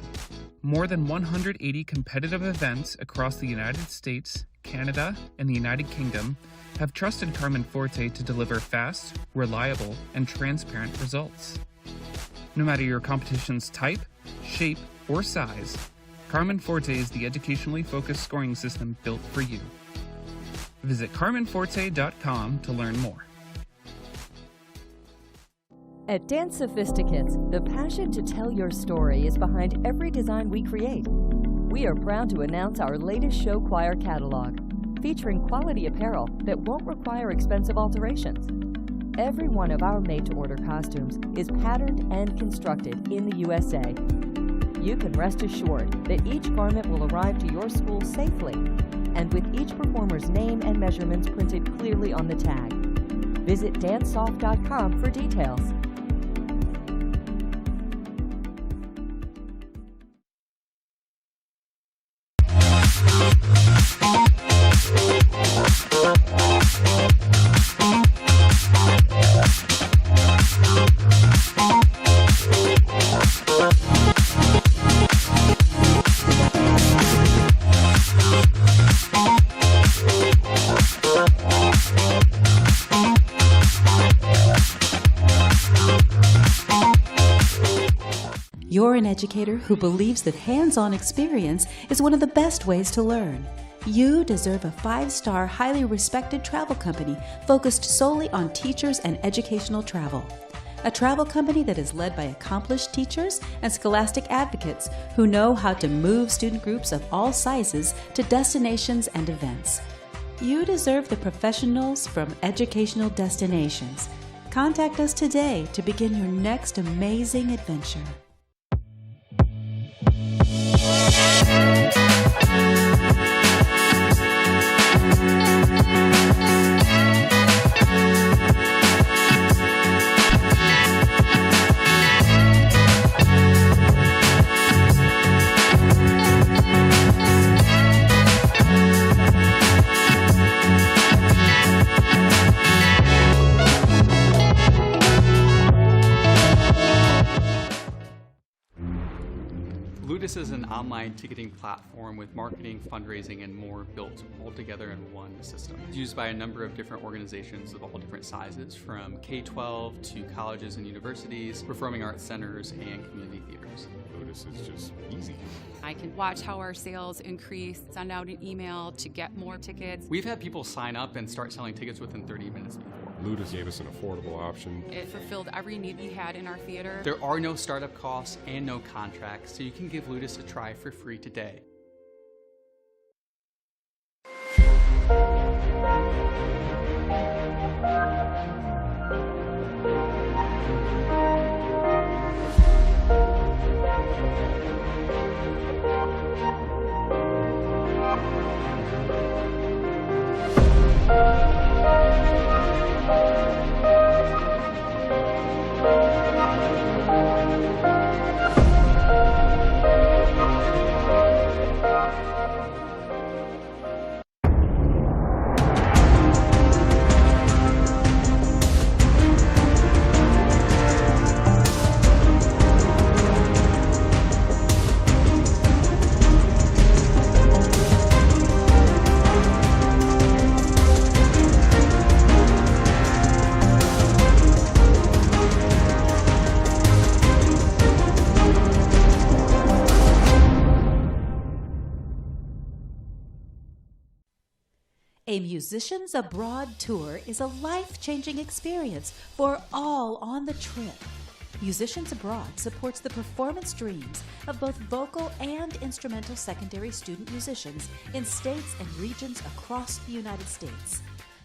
More than 180 competitive events across the United States, Canada, and the United Kingdom have trusted Carmen Forte to deliver fast, reliable, and transparent results. No matter your competition's type, shape, or size, Carmen Forte is the educationally focused scoring system built for you. Visit carmenforte.com to learn more. At Dance Sophisticates, the passion to tell your story is behind every design we create. We are proud to announce our latest show choir catalog, featuring quality apparel that won't require expensive alterations. Every one of our made-to-order costumes is patterned and constructed in the USA. You can rest assured that each garment will arrive to your school safely, and with each performer's name and measurements printed clearly on the tag. Visit dancesoft.com for details. You're an educator who believes that hands-on experience is one of the best ways to learn. You deserve a 5-star, highly respected travel company focused solely on teachers and educational travel. A travel company that is led by accomplished teachers and scholastic advocates who know how to move student groups of all sizes to destinations and events. You deserve the professionals from Educational Destinations. Contact us today to begin your next amazing adventure. Ludus is an online ticketing platform with marketing, fundraising, and more built all together in one system. It's used by a number of different organizations of all different sizes, from K-12 to colleges and universities, performing arts centers, and community theaters. Ludus is just easy. I can watch how our sales increase, send out an email to get more tickets. We've had people sign up and start selling tickets within 30 minutes before. Ludus gave us an affordable option. It fulfilled every need we had in our theater. There are no startup costs and no contracts, so you can give Ludus a try for free today. A Musicians Abroad tour is a life-changing experience for all on the trip. Musicians Abroad supports the performance dreams of both vocal and instrumental secondary student musicians in states and regions across the United States.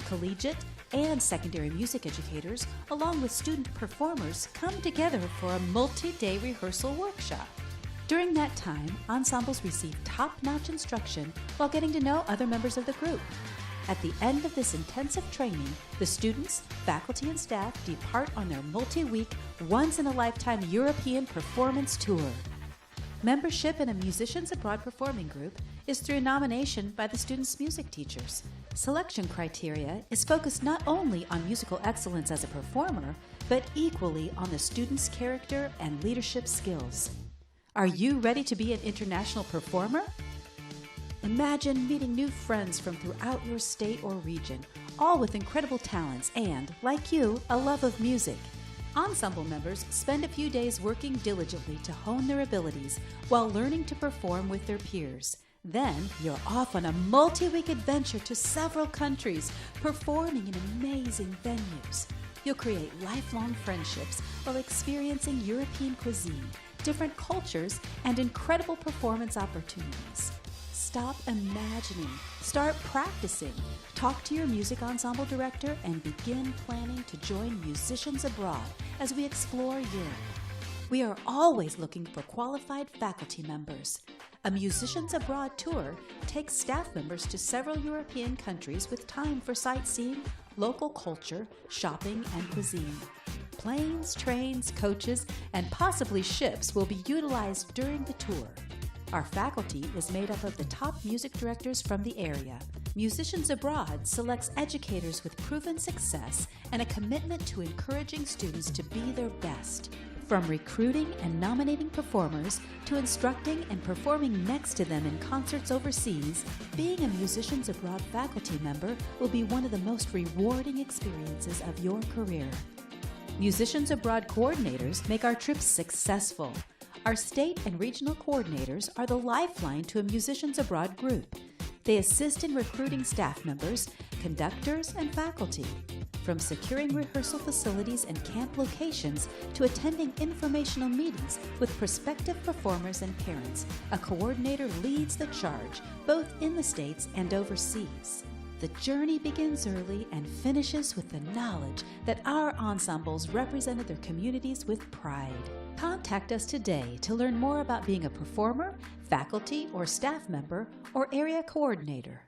Collegiate and secondary music educators, along with student performers, come together for a multi-day rehearsal workshop. During that time, ensembles receive top-notch instruction while getting to know other members of the group. At the end of this intensive training, the students, faculty, and staff depart on their multi-week, once-in-a-lifetime European performance tour. Membership in a Musicians Abroad performing group is through nomination by the students' music teachers. Selection criteria is focused not only on musical excellence as a performer, but equally on the students' character and leadership skills. Are you ready to be an international performer? Imagine meeting new friends from throughout your state or region, all with incredible talents and, like you, a love of music. Ensemble members spend a few days working diligently to hone their abilities while learning to perform with their peers. Then you're off on a multi-week adventure to several countries, performing in amazing venues. You'll create lifelong friendships while experiencing European cuisine, different cultures, and incredible performance opportunities. Stop imagining, start practicing. Talk to your music ensemble director and begin planning to join Musicians Abroad as we explore Europe. We are always looking for qualified faculty members. A Musicians Abroad tour takes staff members to several European countries with time for sightseeing, local culture, shopping, and cuisine. Planes, trains, coaches, and possibly ships will be utilized during the tour. Our faculty is made up of the top music directors from the area. Musicians Abroad selects educators with proven success and a commitment to encouraging students to be their best. From recruiting and nominating performers to instructing and performing next to them in concerts overseas, being a Musicians Abroad faculty member will be one of the most rewarding experiences of your career. Musicians Abroad coordinators make our trips successful. Our state and regional coordinators are the lifeline to a Musicians Abroad group. They assist in recruiting staff members, conductors, and faculty. From securing rehearsal facilities and camp locations to attending informational meetings with prospective performers and parents, a coordinator leads the charge, both in the States and overseas. The journey begins early and finishes with the knowledge that our ensembles represented their communities with pride. Contact us today to learn more about being a performer, faculty, or staff member, or area coordinator.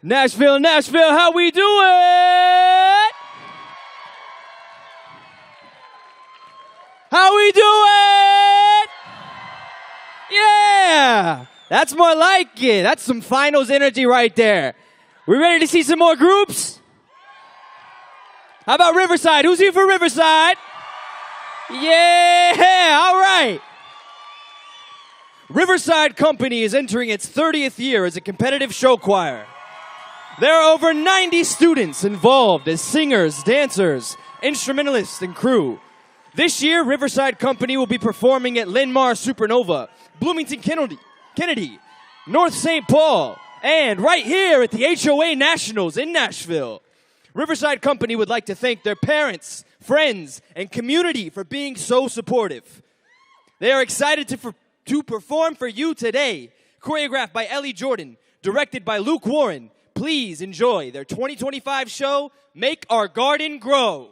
Nashville, Nashville, how we doing? How we doing? Yeah, that's more like it. That's some finals energy right there. We ready to see some more groups? How about Riverside? Who's here for Riverside? Yeah, all right. Riverside Company is entering its 30th year as a competitive show choir. There are over 90 students involved as singers, dancers, instrumentalists, and crew. This year, Riverside Company will be performing at Linmar Supernova, Bloomington Kennedy, North St. Paul, and right here at the HOA Nationals in Nashville. Riverside Company would like to thank their parents, friends, and community for being so supportive. They are excited to perform for you today. Choreographed by Ellie Jordan, directed by Luke Warren. Please enjoy their 2025 show, Make Our Garden Grow.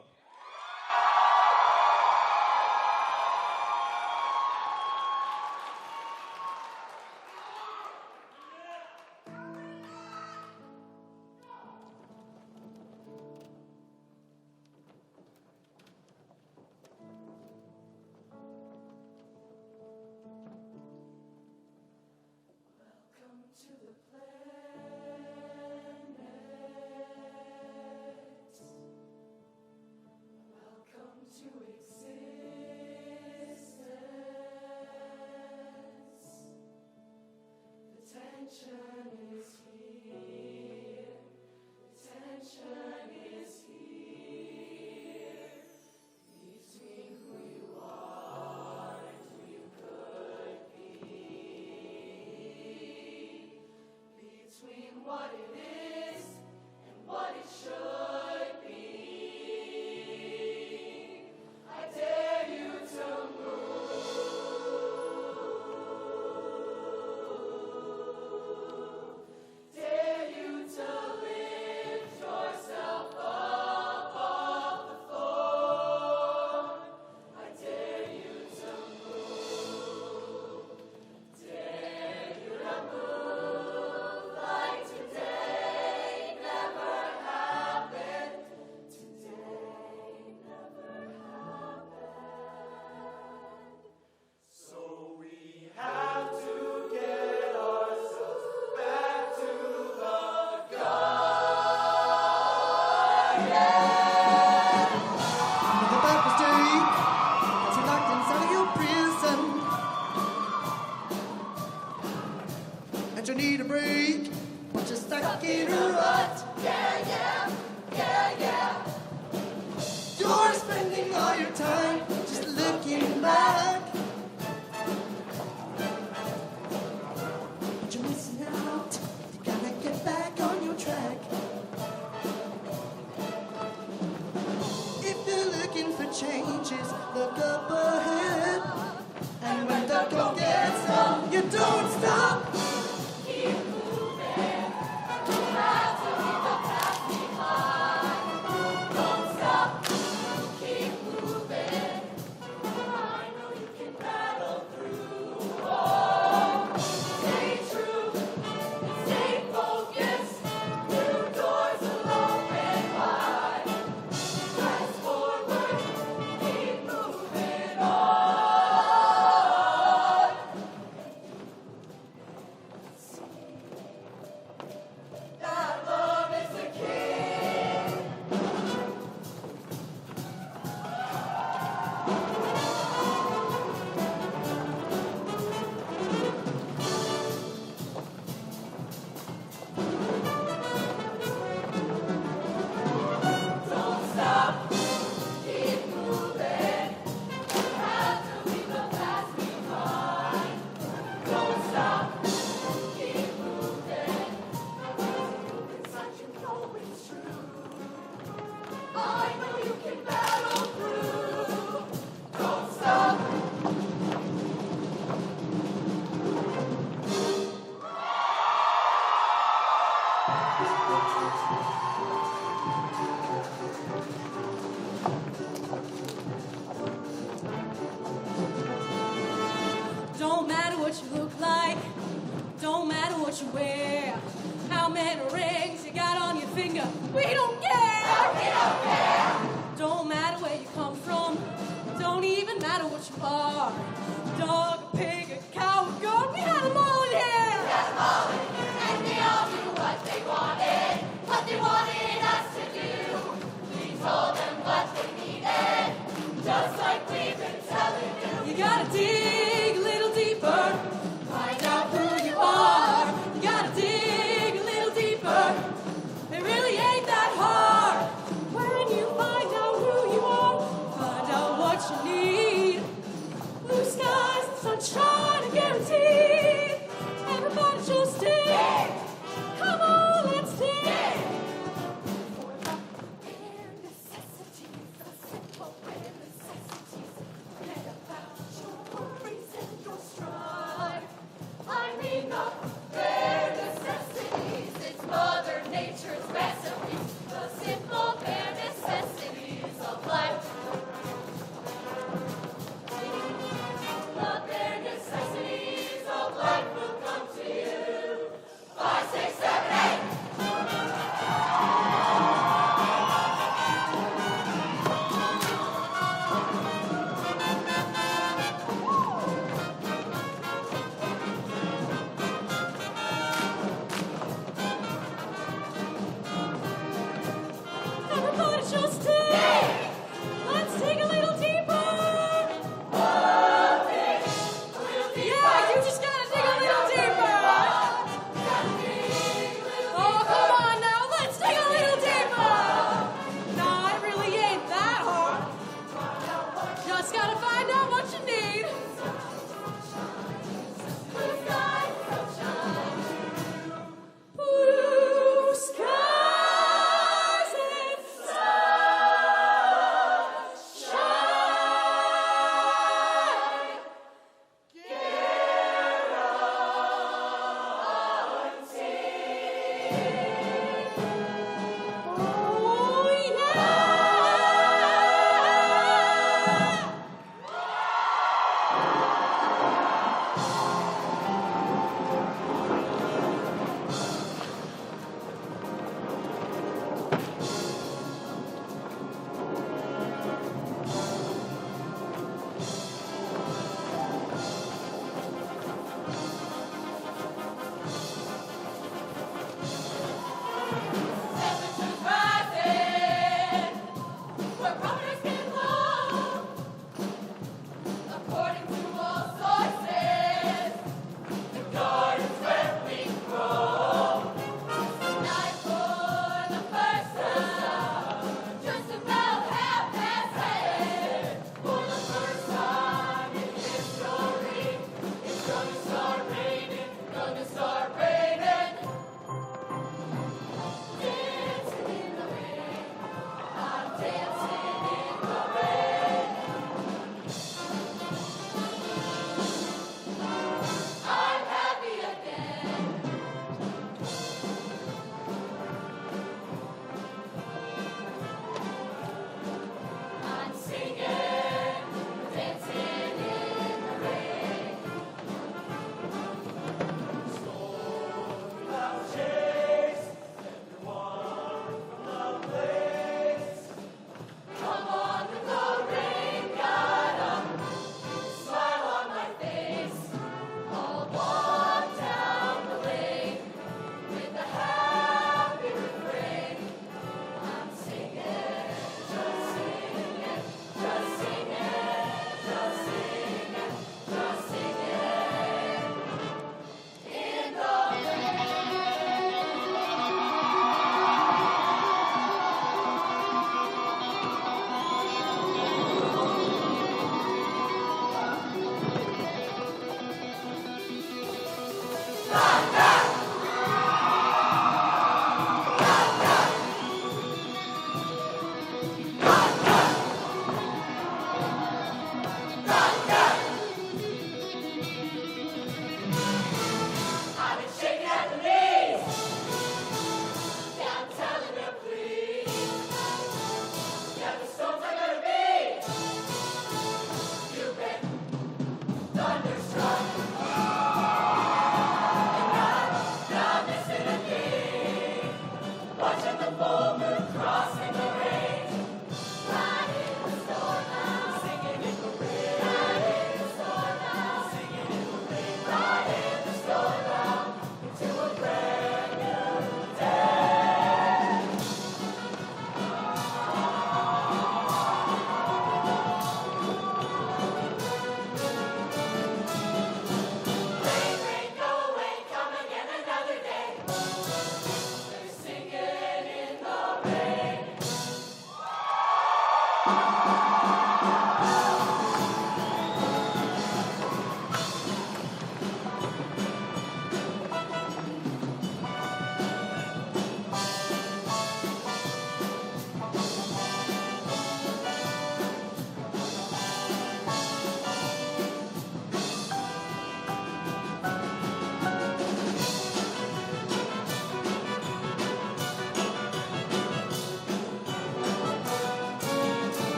finger. We don't care. We don't care. Don't matter where you come from. Don't even matter what you are. Dog, a pig, a cow, a goat. We had them all in here. We had them all in here. And they all knew what they wanted us to do. We told them what they needed, just like we've been telling you. You gotta dig a little deeper, find out who you are. You gotta dig a little deeper. It really ain't that hard. When you find out who you are, find out what you need. Blue skies and sunshine are guaranteed. Everybody just dig. Come on, let's dig. For the bare necessities, the simple bare necessities. Forget about your worries and your strife. I mean the bare necessities. It's Mother Nature's recipes. The simple bare necessities of life. The bare necessities of life will come to you. 5, 6, 7, 8. Everybody just dig. Let's dig a little deeper. Yeah, you just gotta dig a little deeper. Oh, come on now, let's dig a little deeper. Nah, it really ain't that hard. Just gotta find out what you need. Blue skies and sunshine. Blue skies and sunshine.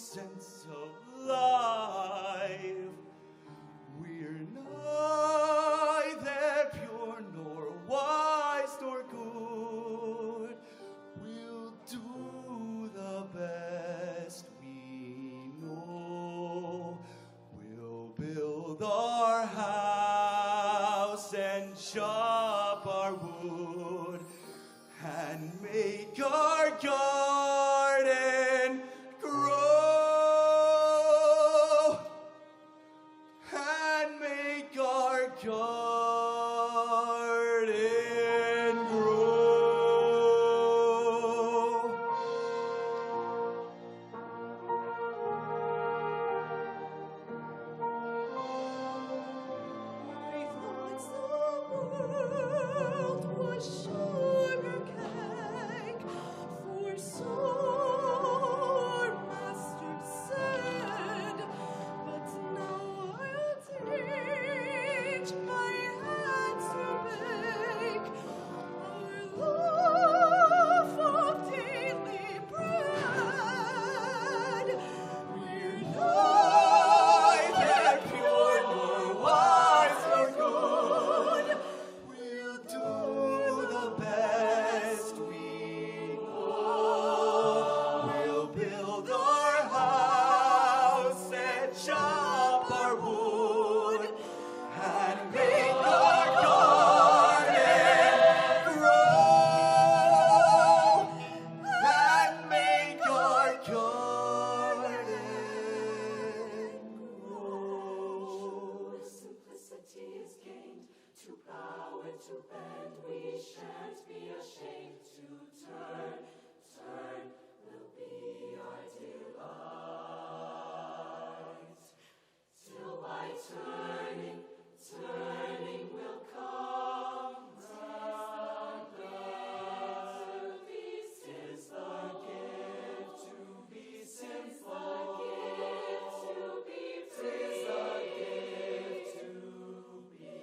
sense of life. We're neither pure nor wise nor good. We'll do the best we know. We'll build our house and chop our wood and make our garden grow. And make our garden grow. I thought the world was sugar cake, for so our master said. But now I'll teach my hands to bake our loaf of daily bread. We're Neither pure nor wise nor good. We'll do the best we know. We'll build our house and chop our wood and make our garden grow. And make our garden grow. Simplicity is gained, to bow and to bend. We shan't be ashamed to turn. Turn will be our delight. Till by turning, turning will come round. Peace is the gift to be simple. Gift to be free. Tis the gift to be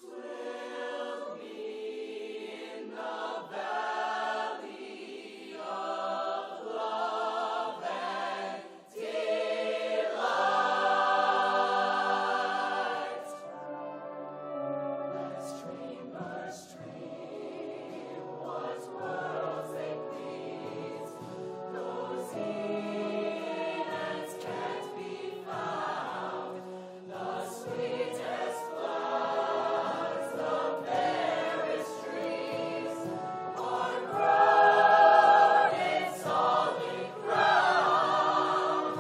Twill me in the valley of love and delight. Let streamers stream what worlds they please. Those in and can't be found. The sweetest flowers, the fairest trees, are grown in solid ground.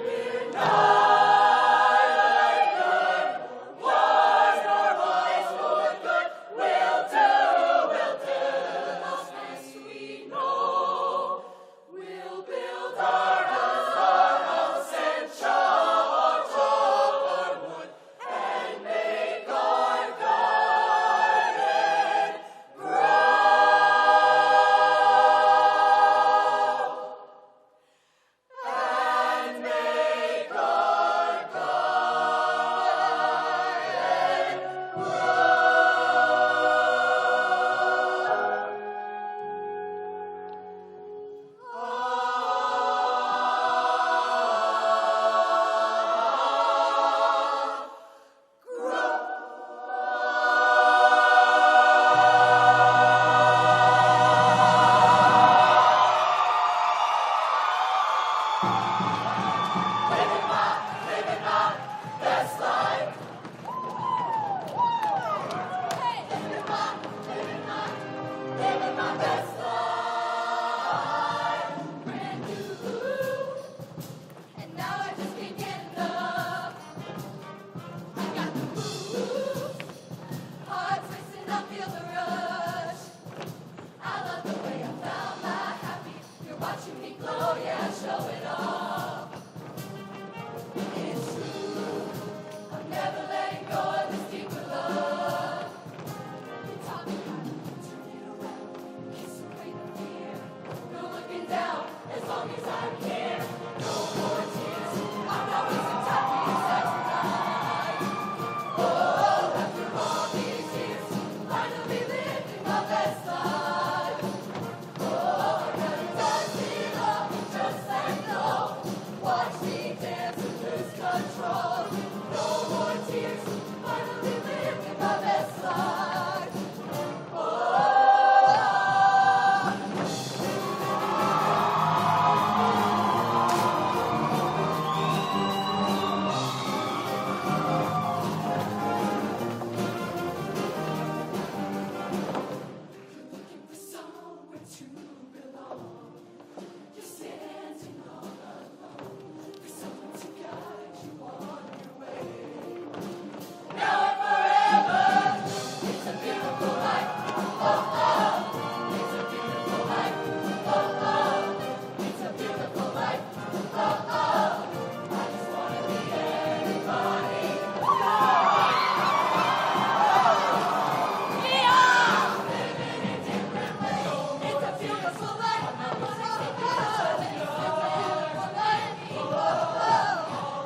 We're neither good nor wise nor good. We'll do the best we know. We'll build our house and chop our wood and make our garden grow. And make our garden Living my best life. Living my best life. Brand new, and now I just can't get enough. I got the moves, heart's racing, I feel the rush. I love the way I found my happy. You're watching me glow, yeah, show it off. It's true, I'm never letting go of this deeper love. You taught me how to turn it around, kiss away the fear. No looking down, as long as I'm here. No more tears, I'm not wasting time inside tonight. Oh, after all these years, finally living my best best life. Oh, just let go. Watch me dance and lose control. No more tears. Finally living my best life. Somewhere to belong. You're standing all alone. For someone to guide you on your way. Now and forever. It's a beautiful life. Oh, oh. It's a beautiful life. Oh, oh. It's a beautiful life. Oh, oh. I just wanna be everybody. Yeah! Living in different ways. It's a beautiful life. It's a beautiful life. Oh, oh.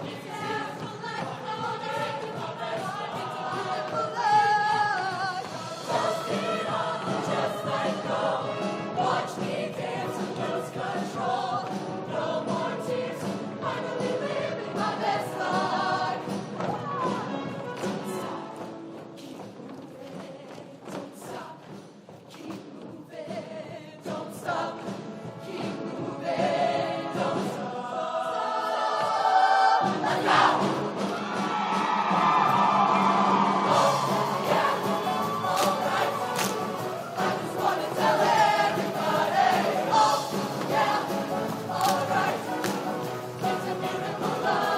It's a beautiful life. I wanna take you on my life. It's a beautiful life. Just get on and just let go. Watch me dance and lose control. No more tears. Finally living my best life. Don't stop. Keep moving. Don't stop. Keep moving. Don't stop. Keep moving. Don't stop. And now. Oh, yeah. All right. I just wanna tell everybody. Oh, yeah. All right. It's a beautiful life.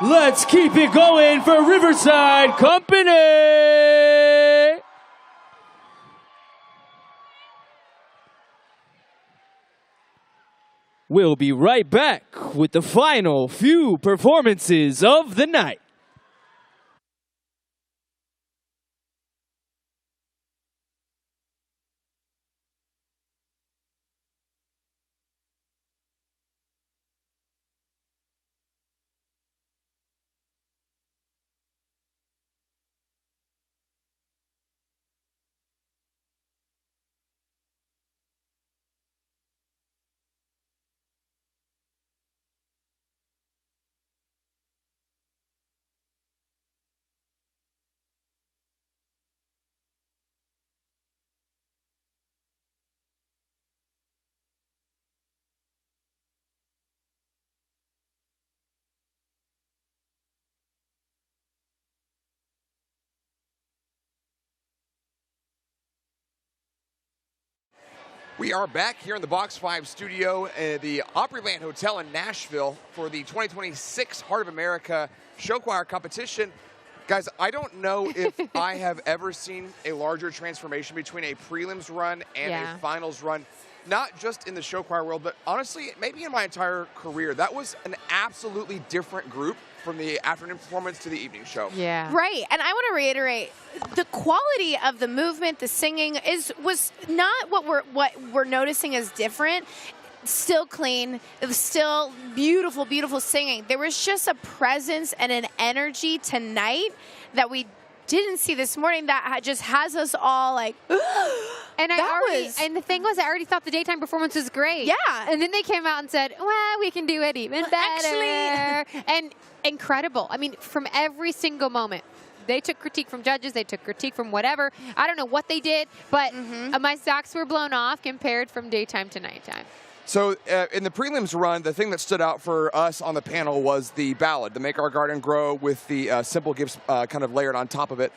Let's keep it going for Riverside Company. We'll be right back with the final few performances of the night. We are back here in the Box 5 studio at the Opryland Hotel in Nashville for the 2026 Heart of America Show Choir competition. Guys, I don't know if I have ever seen a larger transformation between a prelims run and a finals run, not just in the show choir world, but honestly, maybe in my entire career. That was an absolutely different group from the afternoon performance to the evening show. Yeah. Right. And I want to reiterate, the quality of the movement, the singing was not what we're noticing as different. Still clean. It was still beautiful, beautiful singing. There was just a presence and an energy tonight that we didn't see this morning that just has us all like, and the thing was, I already thought the daytime performance was great. Yeah. And then they came out and said, well, we can do it even better. Actually, and incredible. I mean, from every single moment. They took critique from judges. They took critique from whatever. I don't know what they did, but my socks were blown off compared from daytime to nighttime. So in the prelims run, the thing that stood out for us on the panel was the ballad, the Make Our Garden Grow with the simple gifts kind of layered on top of it.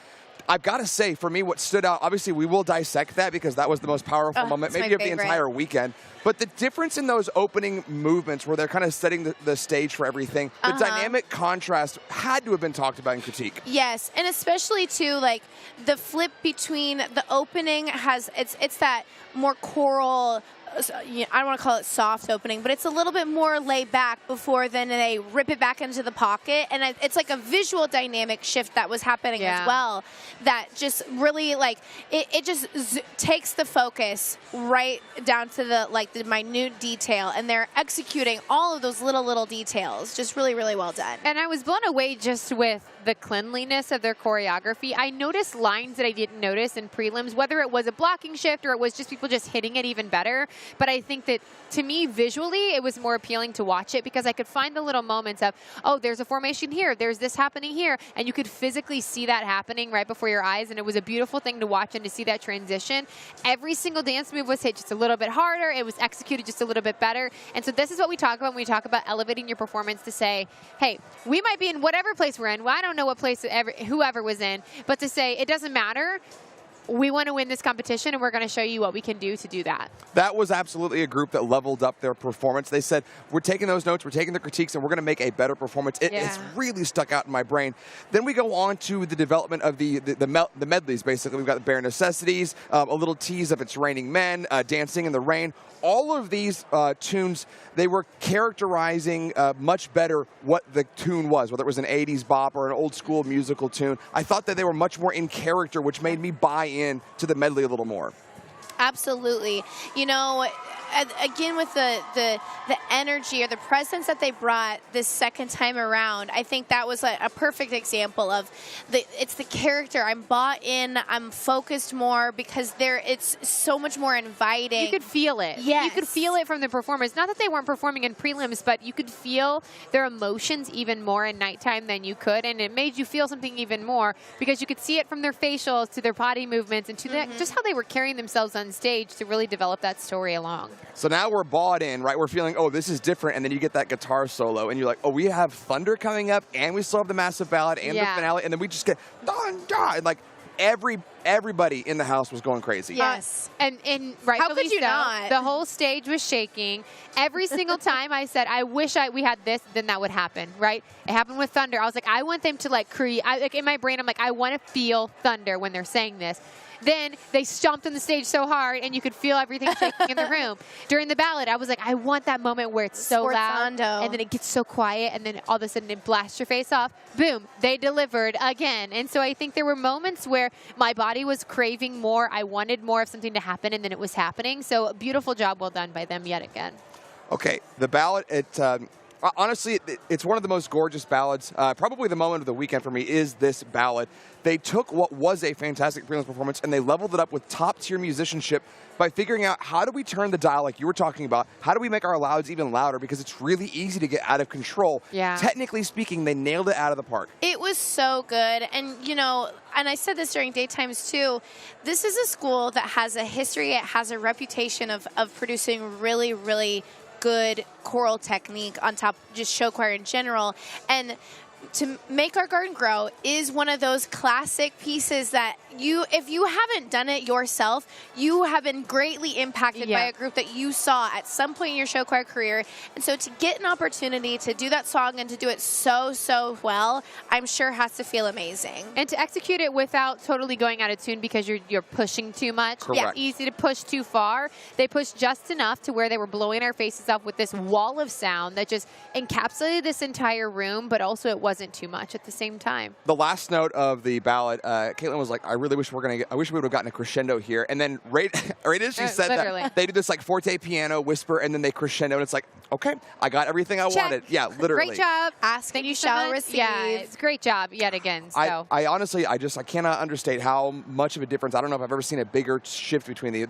I've got to say, for me, what stood out, obviously we will dissect that because that was the most powerful moment, maybe of the entire weekend. But the difference in those opening movements where they're kind of setting the stage for everything, the dynamic contrast had to have been talked about in critique. Yes, and especially too, like the flip between the opening has, it's that more choral, I don't want to call it soft opening, but it's a little bit more laid back before then they rip it back into the pocket. And it's like a visual dynamic shift that was happening as well that just really like, it just takes the focus right down to the minute detail. And they're executing all of those little details. Just really, really well done. And I was blown away just with the cleanliness of their choreography. I noticed lines that I didn't notice in prelims, whether it was a blocking shift or it was just people just hitting it even better. But I think that, to me, visually, it was more appealing to watch it because I could find the little moments of, oh, there's a formation here, there's this happening here, and you could physically see that happening right before your eyes, and it was a beautiful thing to watch and to see that transition. Every single dance move was hit just a little bit harder. It was executed just a little bit better. And so this is what we talk about when we talk about elevating your performance, to say, hey, we might be in whatever place we're in. Well, I don't know what place whoever was in, but to say it doesn't matter. We want to win this competition, and we're going to show you what we can do to do that. That was absolutely a group that leveled up their performance. They said, we're taking those notes, we're taking the critiques, and we're going to make a better performance. It's really stuck out in my brain. Then we go on to the development of the medleys, basically. We've got the Bare Necessities, a little tease of It's Raining Men, Dancing in the Rain. All of these tunes, they were characterizing much better what the tune was, whether it was an 80s bop or an old school musical tune. I thought that they were much more in character, which made me buy in to the medley a little more. Absolutely. You know, again, with the energy or the presence that they brought this second time around, I think that was a perfect example of it's the character. I'm bought in. I'm focused more because it's so much more inviting. You could feel it. Yes. You could feel it from the performers. Not that they weren't performing in prelims, but you could feel their emotions even more in nighttime than you could, and it made you feel something even more because you could see it from their facials to their body movements and to just how they were carrying themselves on stage to really develop that story along. So now we're bought in, right? We're feeling, oh, this is different, and then you get that guitar solo, and you're like, oh, we have Thunder coming up, and we still have the massive ballad and the finale, and then we just get Thunder, and like everybody in the house was going crazy. Yes, and right. How could you not? The whole stage was shaking. Every single time I said, I wish we had this, then that would happen, right? It happened with Thunder. I was like, I want them to like create. Like in my brain, I'm like, I want to feel Thunder when they're saying this. Then they stomped on the stage so hard, and you could feel everything shaking in the room. During the ballad, I was like, I want that moment where it's so loud, and then it gets so quiet, and then all of a sudden it blasts your face off. Boom, they delivered again. And so I think there were moments where my body was craving more. I wanted more of something to happen, and then it was happening. So beautiful job well done by them yet again. Okay, the ballad, honestly, it's one of the most gorgeous ballads. Probably the moment of the weekend for me is this ballad. They took what was a fantastic prelims performance and they leveled it up with top-tier musicianship by figuring out how do we turn the dial like you were talking about, how do we make our louds even louder, because it's really easy to get out of control. Yeah. Technically speaking, they nailed it out of the park. It was so good. And, you know, and I said this during daytimes too, this is a school that has a history, it has a reputation of producing really, really good choral technique on top of just show choir in general. And To Make Our Garden Grow is one of those classic pieces that if you haven't done it yourself, you have been greatly impacted by a group that you saw at some point in your show choir career. And so to get an opportunity to do that song and to do it so well, I'm sure has to feel amazing. And to execute it without totally going out of tune because you're pushing too much. Correct. It's easy to push too far. They pushed just enough to where they were blowing our faces off with this wall of sound that just encapsulated this entire room, but also it wasn't too much at the same time. The last note of the ballad, Caitlin was like, I wish we would have gotten a crescendo here. And then right as she said that, they do this like forte piano whisper, and then they crescendo, and it's like, okay, I got everything I wanted. Yeah, literally. Great job. Ask and you shall receive. Yeah, it's a great job yet again. So. I honestly, I cannot understate how much of a difference. I don't know if I've ever seen a bigger shift between the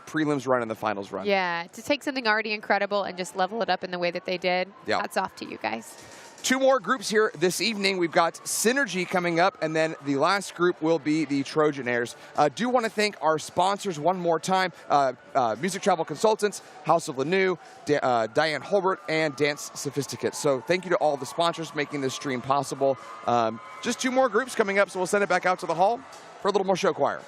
prelims run and the finals run. Yeah, to take something already incredible and just level it up in the way that they did. Yeah. Hats off to you guys. Two more groups here this evening. We've got Synergy coming up, and then the last group will be the Trojanires. Do want to thank our sponsors one more time, Music Travel Consultants, House of Lanou, Diane Holbert, and Dance Sophisticates. So thank you to all the sponsors making this stream possible. Just two more groups coming up, so we'll send it back out to the hall for a little more show choir.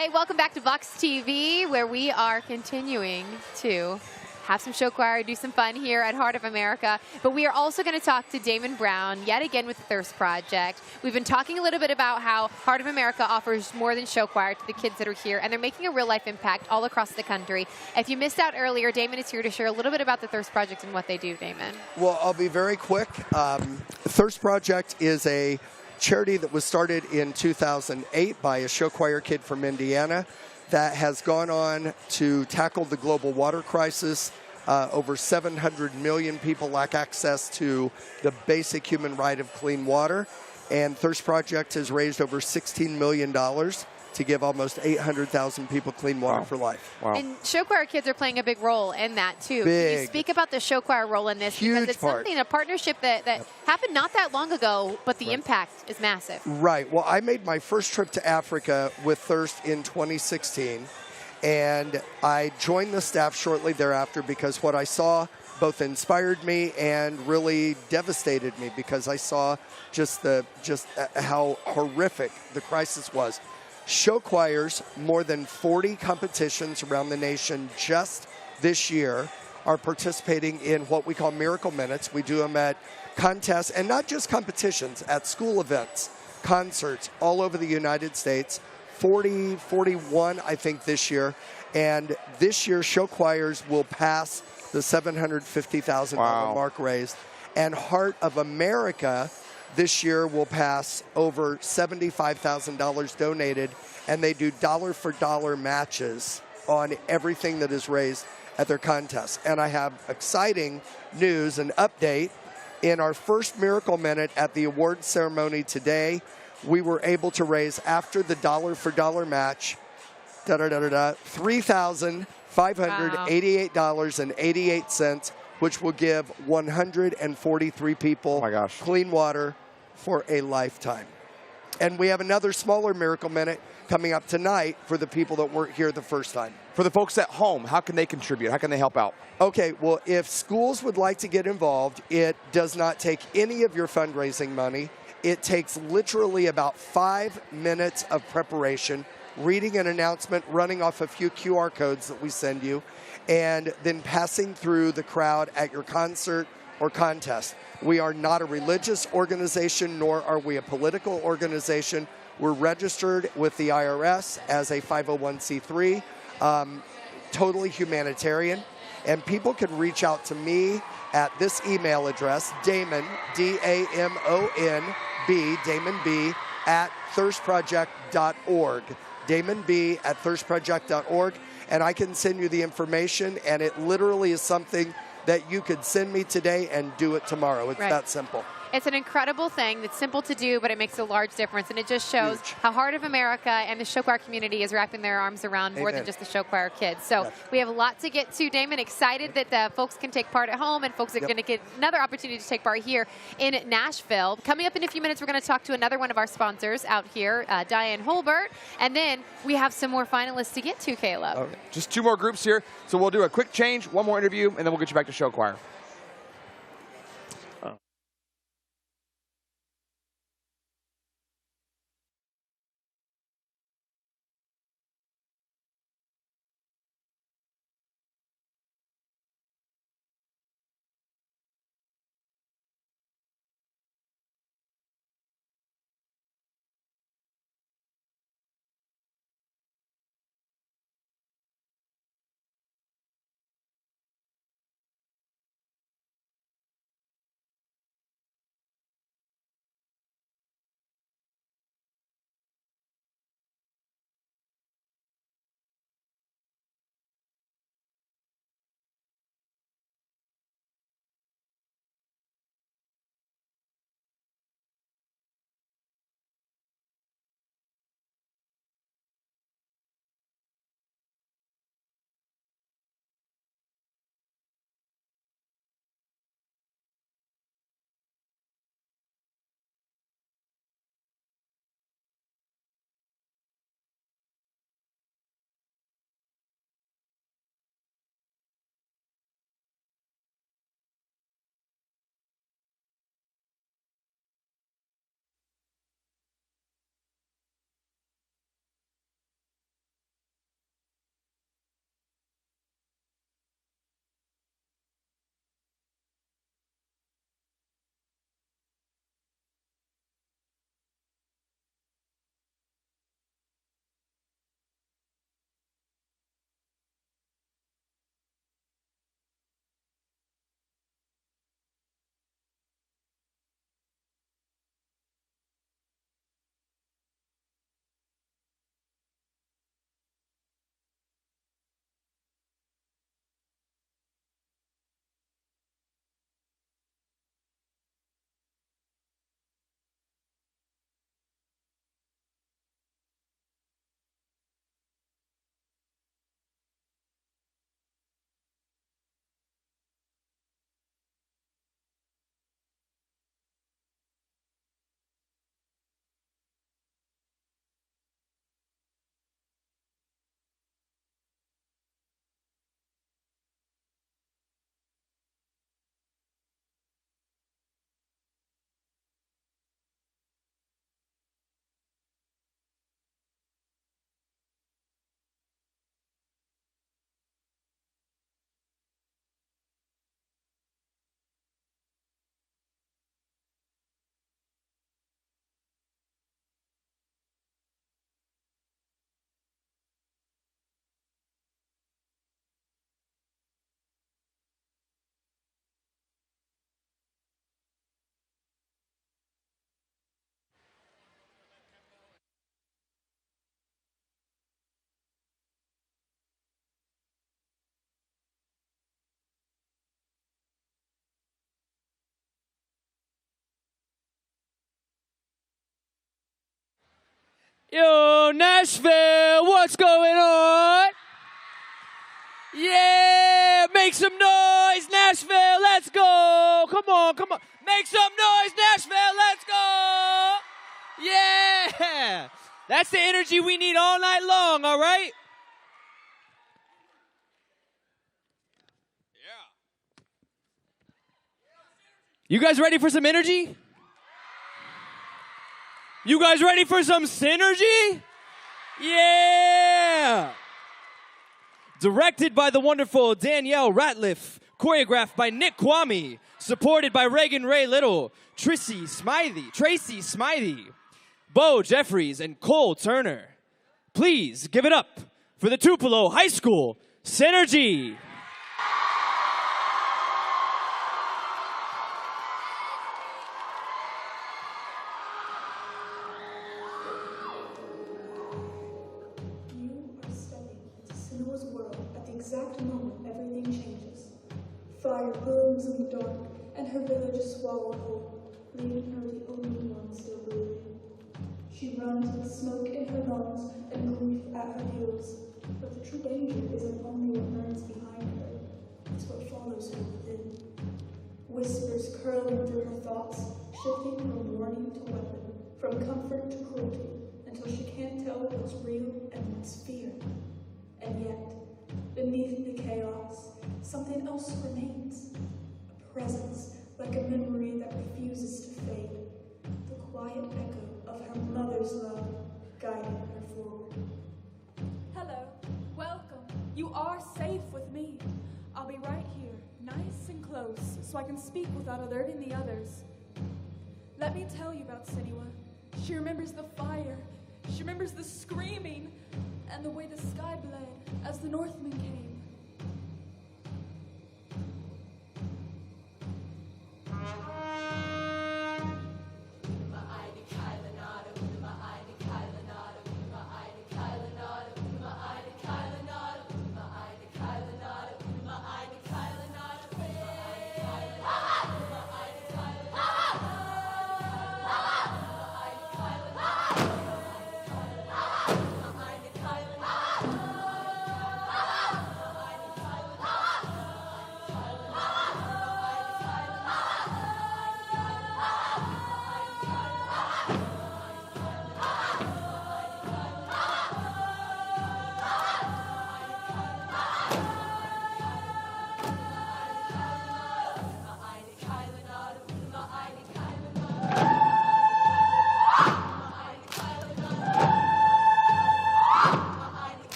Hey, welcome back to Vox TV, where we are continuing to have some show choir, do some fun here at Heart of America. But we are also going to talk to Damon Brown yet again with the Thirst Project. We've been talking a little bit about how Heart of America offers more than show choir to the kids that are here, and they're making a real life impact all across the country. If you missed out earlier, Damon is here to share a little bit about the Thirst Project and what they do, Damon. Well, I'll be very quick. Thirst Project is a charity that was started in 2008 by a show choir kid from Indiana that has gone on to tackle the global water crisis. Over 700 million people lack access to the basic human right of clean water. And Thirst Project has raised over $16 million to give almost 800,000 people clean water for life. And show choir kids are playing a big role in that, too. Big. Can you speak about the show choir role in this? Huge because it's part. something, a partnership that happened not that long ago, but the impact is massive. Right. Well, I made my first trip to Africa with Thirst in 2016. And I joined the staff shortly thereafter because what I saw both inspired me and really devastated me, because I saw just how horrific the crisis was. Show choirs, more than 40 competitions around the nation just this year, are participating in what we call Miracle Minutes. We do them at contests, and not just competitions, at school events, concerts all over the United States. 40, 41, I think, this year. And this year, show choirs will pass the $750,000 mark raised. And Heart of America this year will pass over $75,000 donated. And they do dollar-for-dollar matches on everything that is raised at their contest. And I have exciting news, an update. In our first Miracle Minute at the award ceremony today, we were able to raise, after the dollar-for-dollar match, $3,588.88, which will give 143 people clean water for a lifetime. And we have another smaller Miracle Minute coming up tonight for the people that weren't here the first time. For the folks at home, how can they contribute? How can they help out? Okay, well, if schools would like to get involved, it does not take any of your fundraising money. It takes literally about 5 minutes of preparation, reading an announcement, running off a few QR codes that we send you, and then passing through the crowd at your concert or contest. We are not a religious organization, nor are we a political organization. We're registered with the IRS as a 501c3, totally humanitarian. And people can reach out to me at this email address, Damon, D-A-M-O-N-B, Damon B, at thirstproject.org. Damon B at thirstproject.org. And I can send you the information, and it literally is something that you could send me today and do it tomorrow. It's that simple. It's an incredible thing that's simple to do, but it makes a large difference. And it just shows how Heart of America and the show choir community is wrapping their arms around more than just the show choir kids. So we have a lot to get to. Damon, excited that the folks can take part at home, and folks are going to get another opportunity to take part here in Nashville. Coming up in a few minutes, we're going to talk to another one of our sponsors out here, Diane Holbert. And then we have some more finalists to get to, Caleb. Okay. Just 2 more groups here. So we'll do a quick change, 1 more interview, and then we'll get you back to show choir. Yo, Nashville, what's going on? Yeah, make some noise, Nashville, let's go. Come on, come on. Make some noise, Nashville, let's go. Yeah. That's the energy we need all night long, all right? You guys ready for some energy? You guys ready for some synergy? Yeah! Directed by the wonderful Danielle Ratliff, choreographed by Nick Kwame, supported by Reagan Ray Little, Tracy Smythe, Bo Jeffries, and Cole Turner. Please give it up for the Tupelo High School Synergy. Exact moment everything changes. Fire burns in the dark, and her village is swallowed whole, leaving her the only one still breathing. She runs with smoke in her lungs and grief at her heels, but the true danger isn't only what burns behind her, it's what follows her within. Whispers curling through her thoughts, shifting from warning to weapon, from comfort to cruelty, until she can't tell what's real and what's fear. And yet, beneath the chaos, something else remains. A presence, like a memory that refuses to fade. The quiet echo of her mother's love, guiding her forward. Hello, welcome. You are safe with me. I'll be right here, nice and close, so I can speak without alerting the others. Let me tell you about Sinewa. She remembers the fire. She remembers the screaming and the way the sky bled as the Northmen came.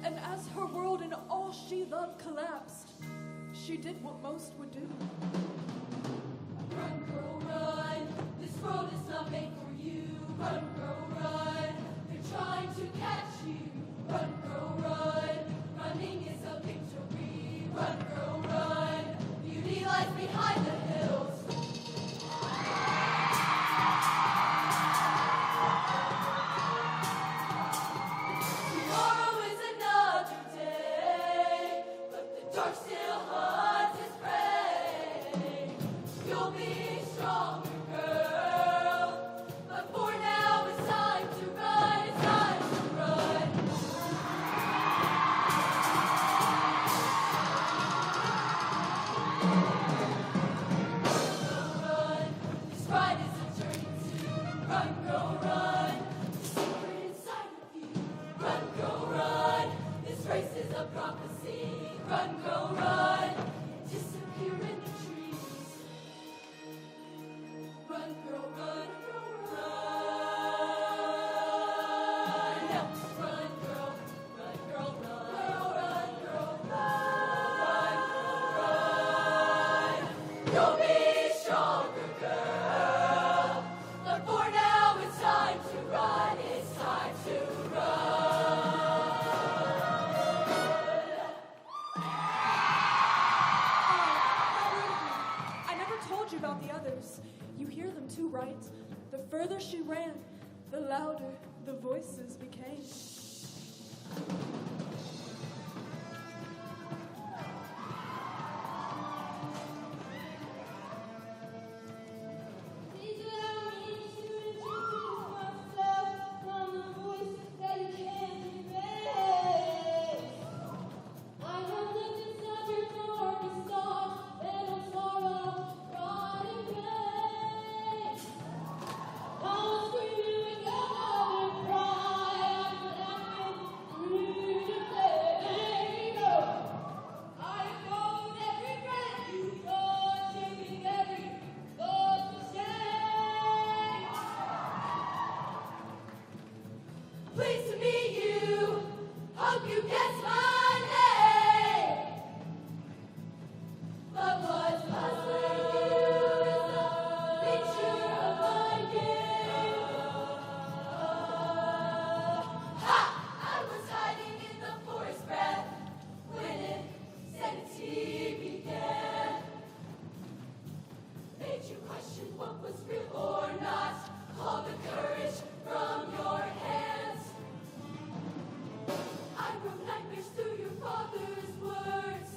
And as her world and all she loved collapsed, she did what most would do. Run, girl, run. This world is not made for you. Run, girl, run. They're trying to catch you. Run, girl, run. Running is a victory. Run, girl, run. Beauty lies behind the hills. Tomorrow is another day, but the dark still hunts its prey. You'll be strong. others. You hear them too, right? The further she ran, the louder the voices became. Please allow me to introduce myself from the voices that you can't erase. I have lived inside your darkest thoughts, bed of sorrow, rotting grace. I was screaming with your mother cry, I'm laughing through the pain. I have followed every breath you got, taking every thought to stay. Pleased to meet you. Hope you guess my name. But what's puzzling you is the nature of my game. I was hiding in the forest breath when insanity began. Made you question what was real or not. All the courage from your hands. I wrote nightmares through your father's words.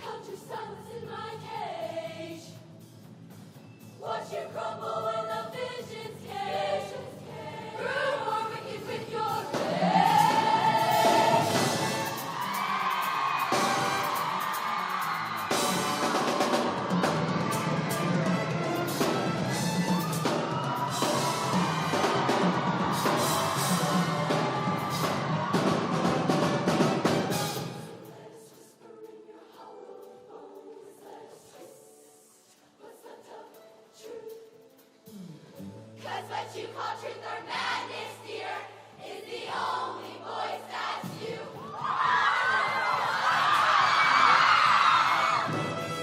Held your silence in my cage. Watch you crumble when the visions came. Grew more wicked with your rage. Cause what you call truth or madness, dear, is the only voice that's you.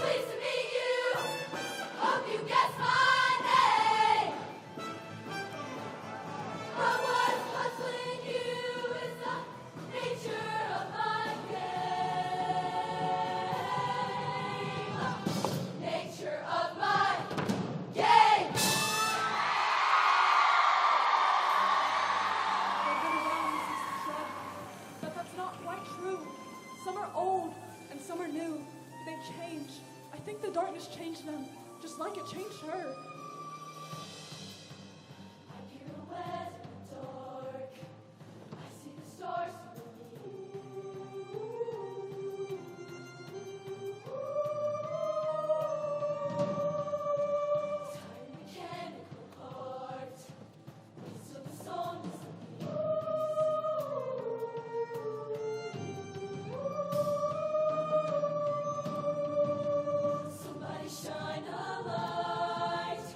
Pleased to meet you. Hope you guess my name. But what's puzzling you is the nature of my game. Nature of my game. They've been around since the flood, but that's not quite true. Some are old and some are new. They change. I think the darkness changed them, just like it changed her. I pirouette in the dark. I see the stars Tired mechanical heart. So the song Somebody shine a light.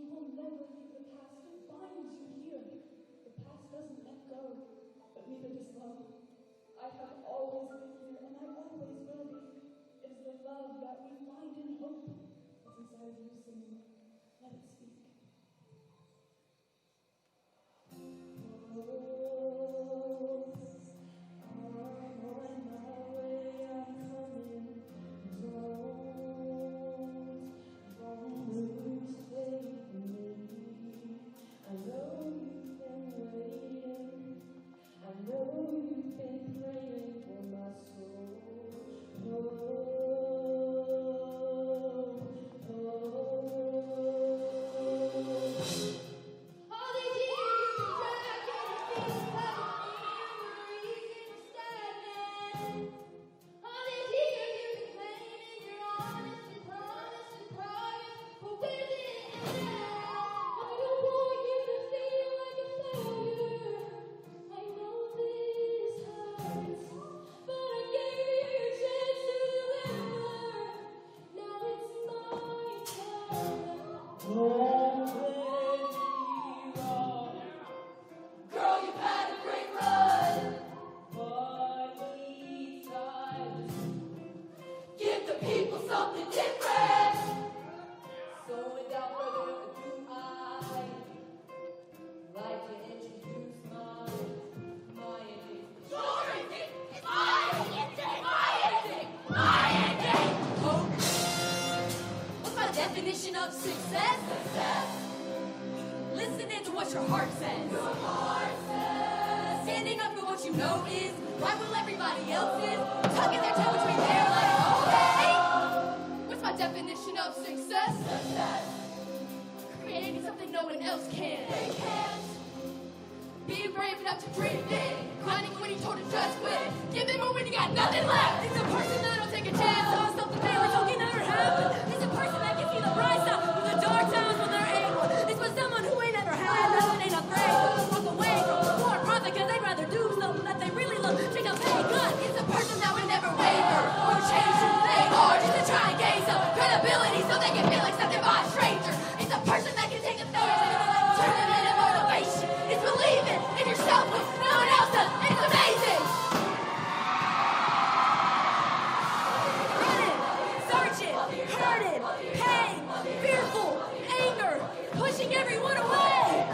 You will never leave the past. It binds you here. The past doesn't let go, but neither does love. I have always been here, and I always will be. It is the love that we find in hope that's inside of you singing. Let it speak. Definition of success? Listening to what your heart says. Standing up for what you know is right while everybody else is. Tucking their tail between their legs. Okay. What's my definition of success? Creating something no one else can. They can't. Being brave enough to dream big. Grinding when you told to just quit. Giving more when you got nothing left. It's a person that'll take a chance on something they were talking never happened. It's a person that can see the bright side from the dark times when they're able. It's for someone who ain't never had nothing, ain't afraid to walk away from poor profit because they'd rather do something that they really love. Take a pay cut. It's a person that would never waver or change who they are just to try and gain some credibility so they can feel accepted by a stranger. It's a person that can take a thirst and turn it into motivation. It's believing in yourself when no one else does. It's amazing. Running, searching, hurting, pain, fearful, anger, pushing everyone away.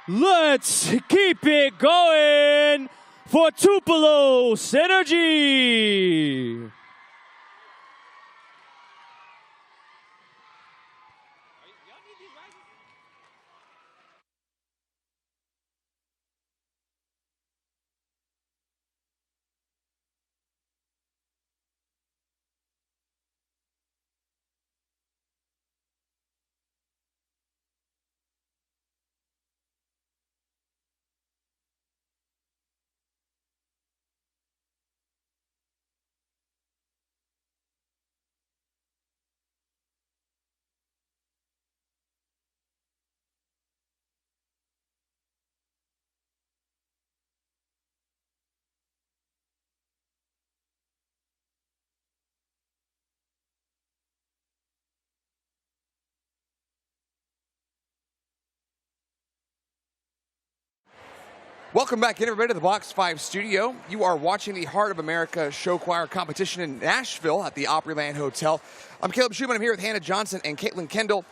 Let's keep it going for Tupelo Synergy. Welcome back in, everybody, to the Box 5 studio. You are watching the Heart of America Show Choir competition in Nashville at the Opryland Hotel. I'm Caleb Schumann. I'm here with Hannah Johnson and Caitlin Kendall.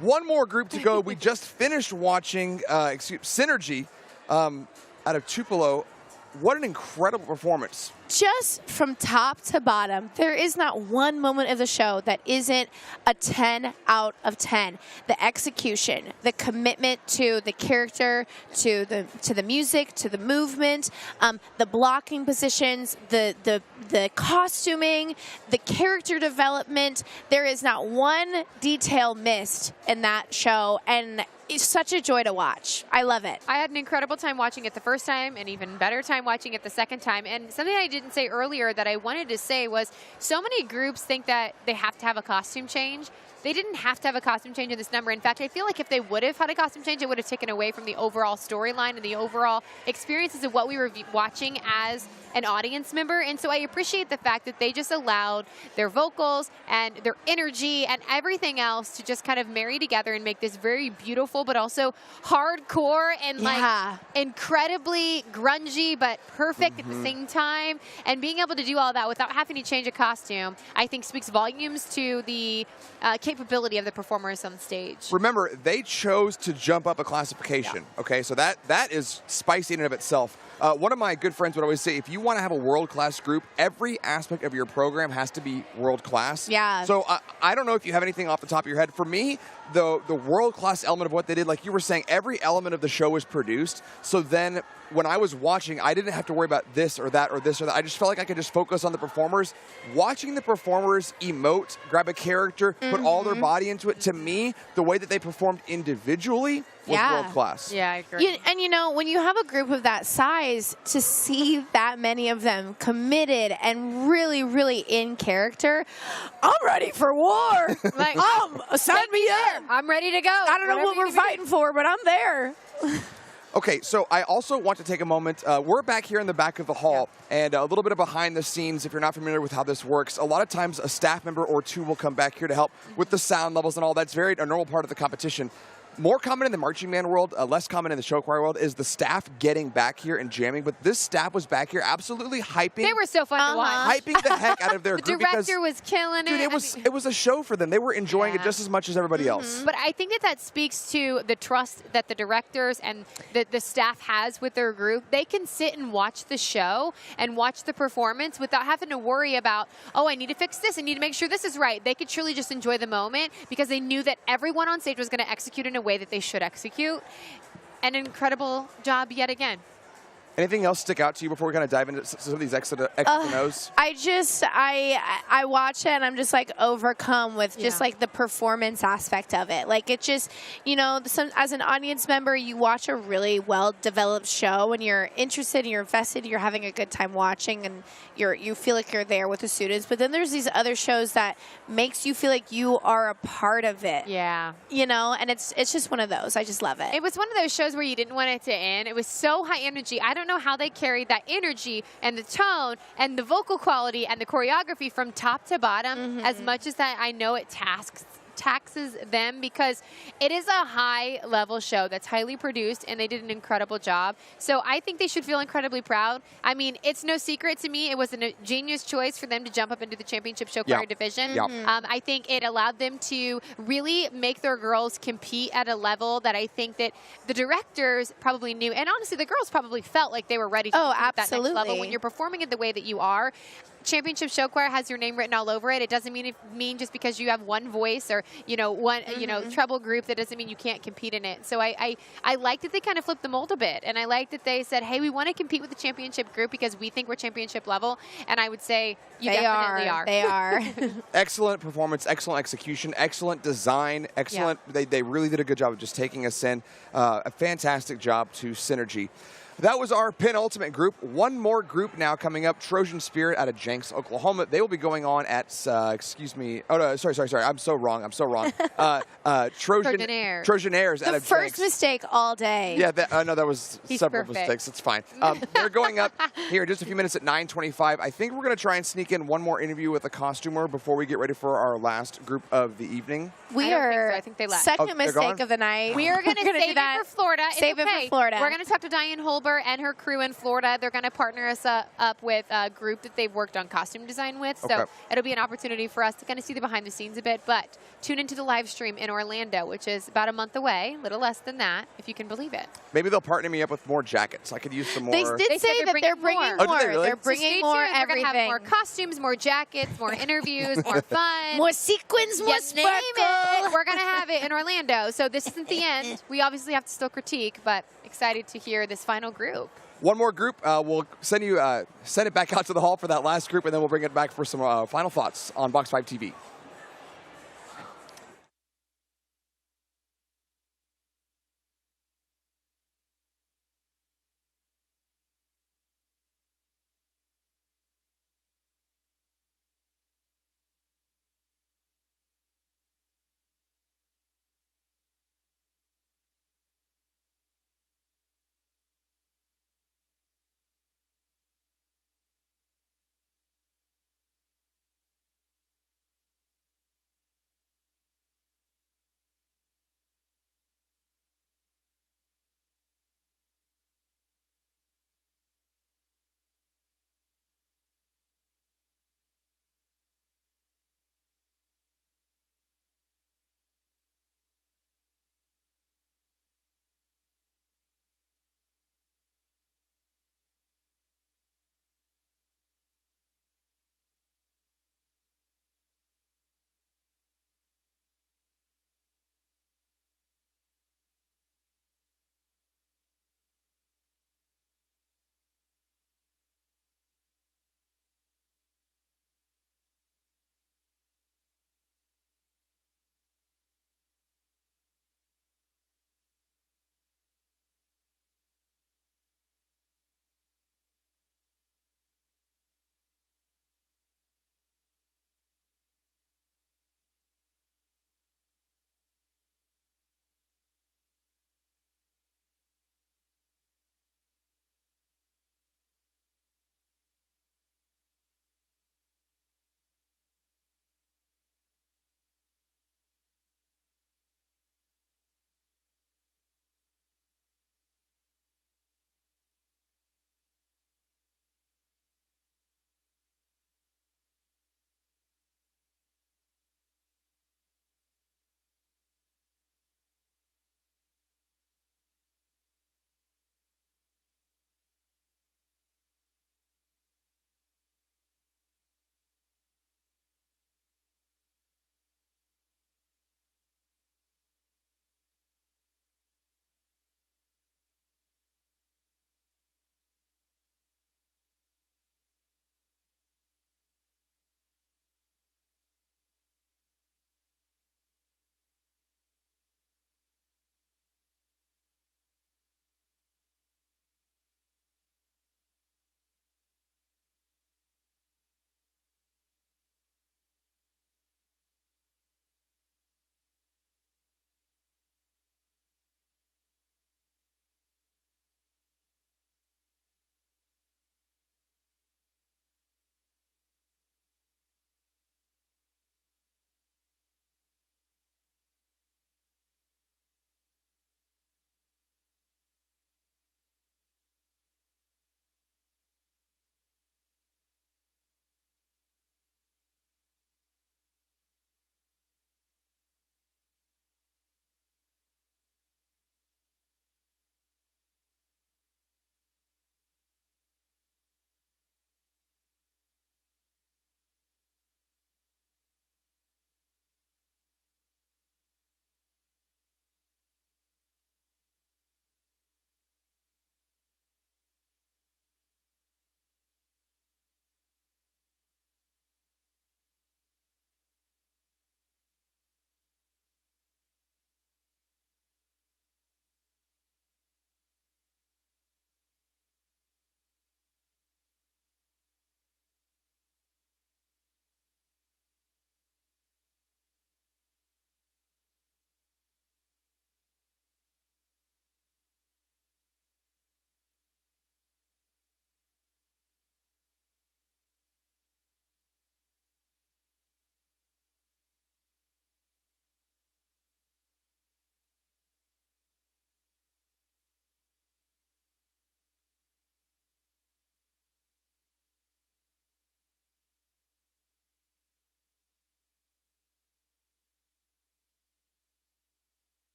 One more group to go. We just finished watching Synergy out of Tupelo. What an incredible performance. Just from top to bottom, there is not one moment of the show that isn't a 10 out of 10. The execution, the commitment to the character, to the music, to the movement, the blocking positions, the costuming, the character development. There is not one detail missed in that show, and it's such a joy to watch. I love it. I had an incredible time watching it the first time, and even better time watching it the second time. And something I didn't say earlier that I wanted to say was, so many groups think that they have to have a costume change. They didn't have to have a costume change in this number. In fact, I feel like if they would have had a costume change, it would have taken away from the overall storyline and the overall experiences of what we were watching as an audience member. And so I appreciate the fact that they just allowed their vocals and their energy and everything else to just kind of marry together and make this very beautiful, but also hardcore and like incredibly grungy, but perfect at the same time. And being able to do all that without having to change a costume, I think speaks volumes to the capability of the performers on stage. Remember, they chose to jump up a classification. Okay, so that is spicy in and of itself. One of my good friends would always say, if you want to have a world-class group, every aspect of your program has to be world-class. Yeah. So I don't know if you have anything off the top of your head. For me, the world-class element of what they did, like you were saying, every element of the show was produced. So then when I was watching, I didn't have to worry about this or that or this or that. I just felt like I could just focus on the performers. Watching the performers emote, grab a character, put all their body into it, to me, the way that they performed individually was world-class. Yeah, I agree. And you know, when you have a group of that size, to see that many of them committed and really, really in character, I'm ready for war. Like, sign me up. I'm ready to go. I don't know what we're fighting for, but I'm there. Okay, so I also want to take a moment. We're back here in the back of the hall, and a little bit of behind the scenes, if you're not familiar with how this works. A lot of times a staff member or two will come back here to help with the sound levels and all. That's a normal part of the competition. More common in the marching band world, less common in the show choir world, is the staff getting back here and jamming. But this staff was back here absolutely hyping. They were so fun to watch. Hyping the heck out of their group. The director was killing it. Dude, it was a show for them. They were enjoying it just as much as everybody else. But I think that speaks to the trust that the directors and the staff has with their group. They can sit and watch the show and watch the performance without having to worry about, oh, I need to fix this. I need to make sure this is right. They could truly just enjoy the moment because they knew that everyone on stage was going to execute in a way that they should execute. An incredible job yet again. Anything else stick out to you before we kind of dive into some of these extra no's? I watch it and I'm just like overcome with just like the performance aspect of it. Like it just, you know, as an audience member, you watch a really well-developed show and you're interested and you're invested, you're having a good time watching and you feel like you're there with the students. But then there's these other shows that makes you feel like you are a part of it. Yeah. You know, and it's just one of those. I just love it. It was one of those shows where you didn't want it to end. It was so high energy. I don't know how they carried that energy and the tone and the vocal quality and the choreography from top to bottom as much as that I know it taxed taxes them because it is a high-level show that's highly produced, and they did an incredible job. So I think they should feel incredibly proud. I mean, it's no secret to me. It was a genius choice for them to jump up into the championship show choir division. I think it allowed them to really make their girls compete at a level that I think that the directors probably knew, and honestly, the girls probably felt like they were ready to compete at that next level. When you're performing it the way that you are, championship show choir has your name written all over it. It doesn't mean just because you have one voice or one treble group, that doesn't mean you can't compete in it. So I like that they kind of flipped the mold a bit, and I like that they said, hey, we want to compete with the championship group because we think we're championship level. And I would say you definitely are. They are. Excellent performance, excellent execution, excellent design, excellent. They really did a good job of just taking us in. A fantastic job to Synergy. That was our penultimate group. One more group now coming up, Trojan Spirit out of Jenks, Oklahoma. They will be going on at, excuse me. Oh, no, sorry. I'm so wrong. Trojanires. Trojanires out of Jenks. The first mistake all day. Yeah, that was several mistakes. It's fine. They're going up here in just a few minutes at 9:25. I think we're going to try and sneak in one more interview with a costumer before we get ready for our last group of the evening. I think they left. Second mistake of the night. We are going to save it for Florida. Save it for Florida. We're going to talk to Diane Holber and her crew in Florida. They're going to partner us up with a group that they've worked on costume design with. So it'll be an opportunity for us to kind of see the behind the scenes a bit. But tune into the live stream in Orlando, which is about a month away, a little less than that, if you can believe it. Maybe they'll partner me up with more jackets. I could use some more. They did say that they're bringing more. Oh, did they really? They're bringing more everything. We're going to have more costumes, more jackets, more interviews, more fun. More sequins, more sparkle. We're going to have it in Orlando. So this isn't the end. We obviously have to still critique, but excited to hear this final group. One more group. We'll send it back out to the hall for that last group, and then we'll bring it back for some final thoughts on Box 5 TV.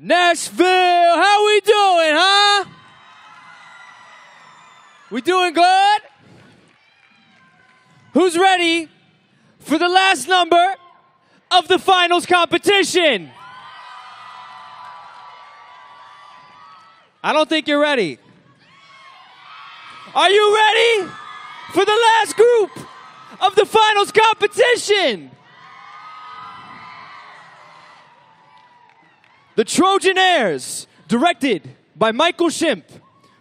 Nashville, how we doing, huh? We doing good? Who's ready for the last number of the finals competition? I don't think you're ready. Are you ready for the last group of the finals competition? The Trojanires, directed by Michael Shimp,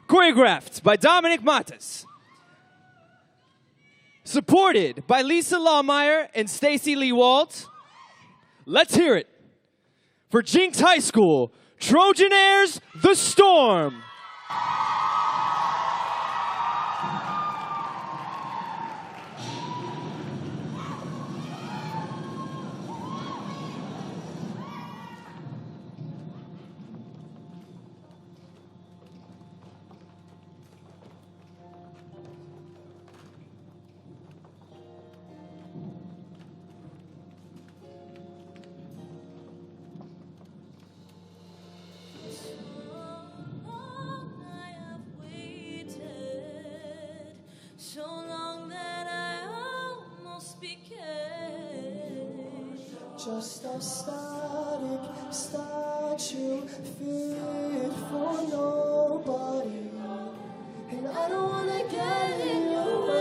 choreographed by Dominic Matas, supported by Lisa Lawmeyer and Stacy Lee Walt. Let's hear it for Jinx High School, Trojanires, The Storm. So long that I almost became just a static statue fit for nobody, and I don't wanna get in your way.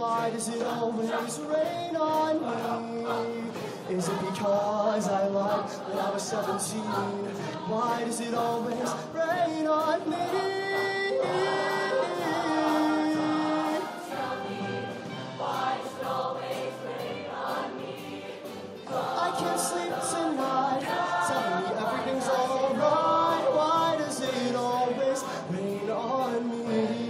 Why does it always rain on me? Is it because I lied when I was 17? Why does it always rain on me? Tell me, why does it always rain on me? I can't sleep tonight. Tell me everything's alright. Why does it always rain on me?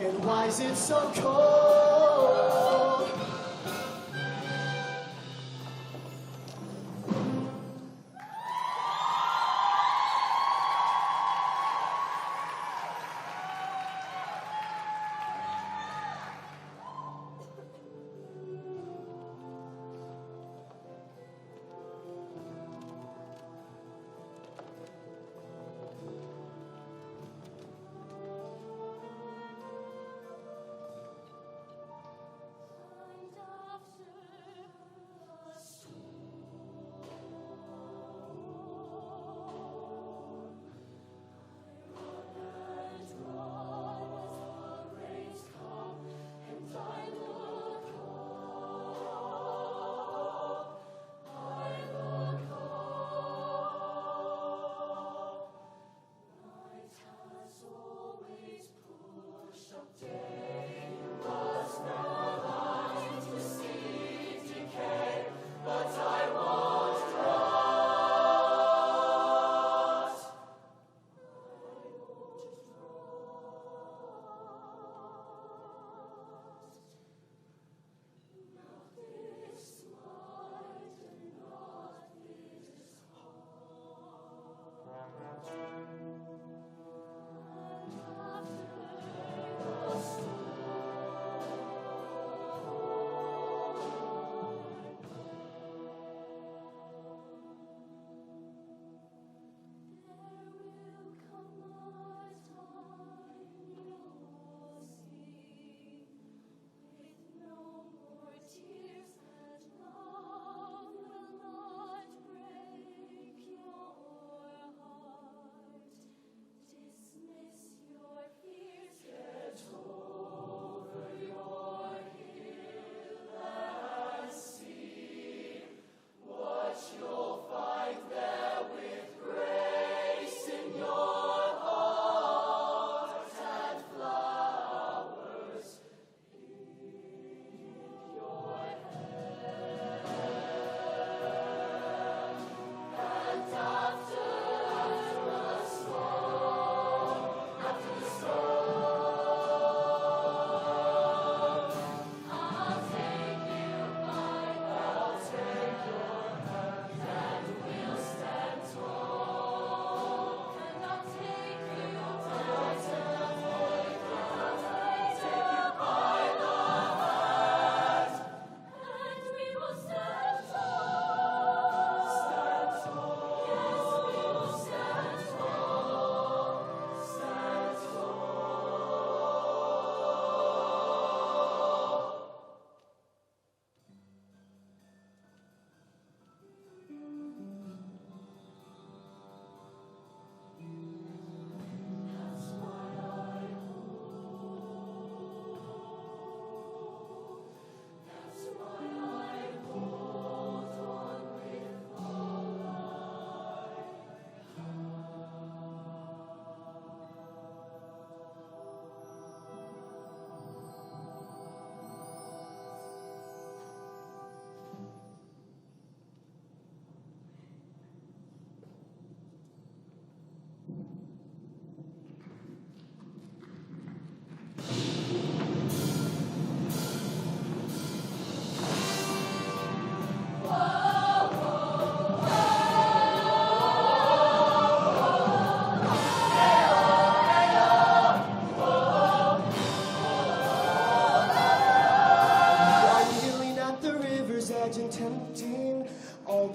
And why is it so cold?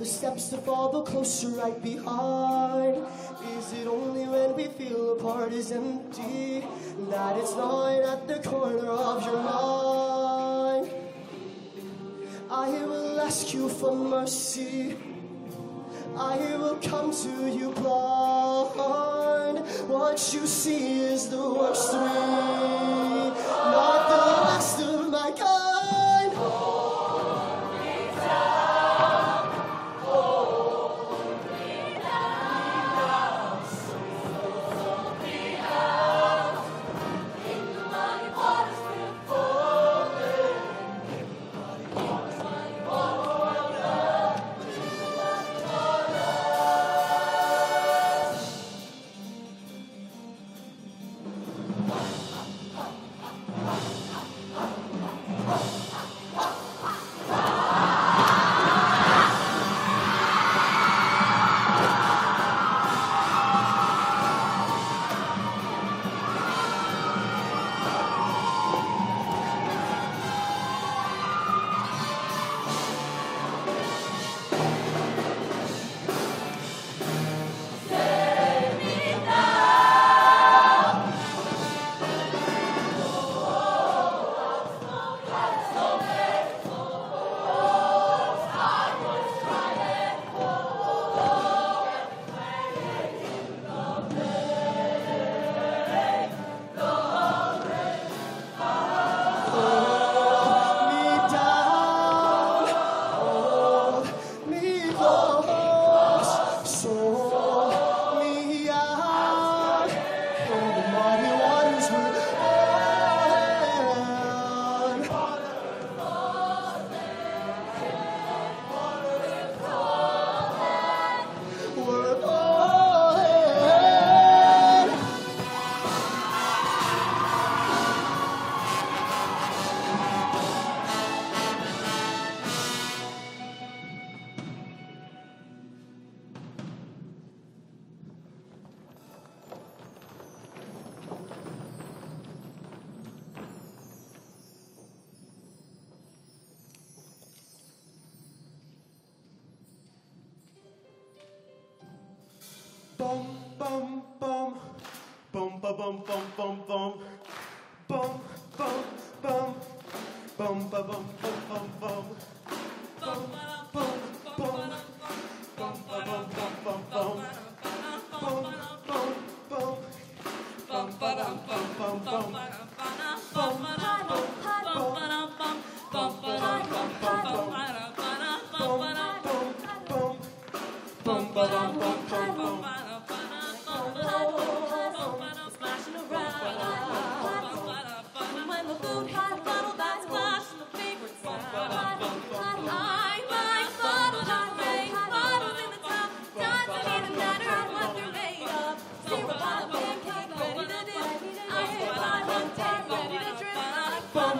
steps to follow closer right behind? Is it only when we feel a part is empty that it's gnawing at the corner of your mind? I will ask you for mercy. I will come to you blind. What you see is the worst of me, not the bum bum bum bum bum bum bum bum ba bum bum bum bum bum bum bum bum ba bum bum bum bum bum bum bum bum ba dum bum bum bum bum bum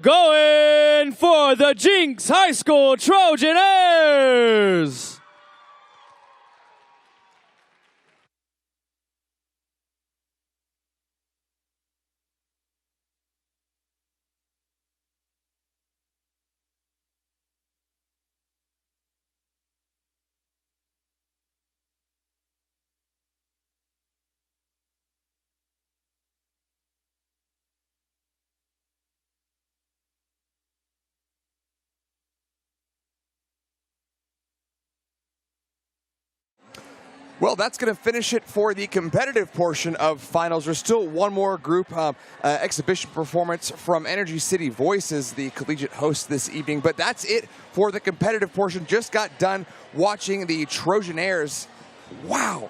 going for the Jinx High School Trojanires. Well, that's going to finish it for the competitive portion of finals. There's still one more group exhibition performance from Energy City Voices, the collegiate host this evening. But that's it for the competitive portion. Just got done watching the Trojanires. Wow.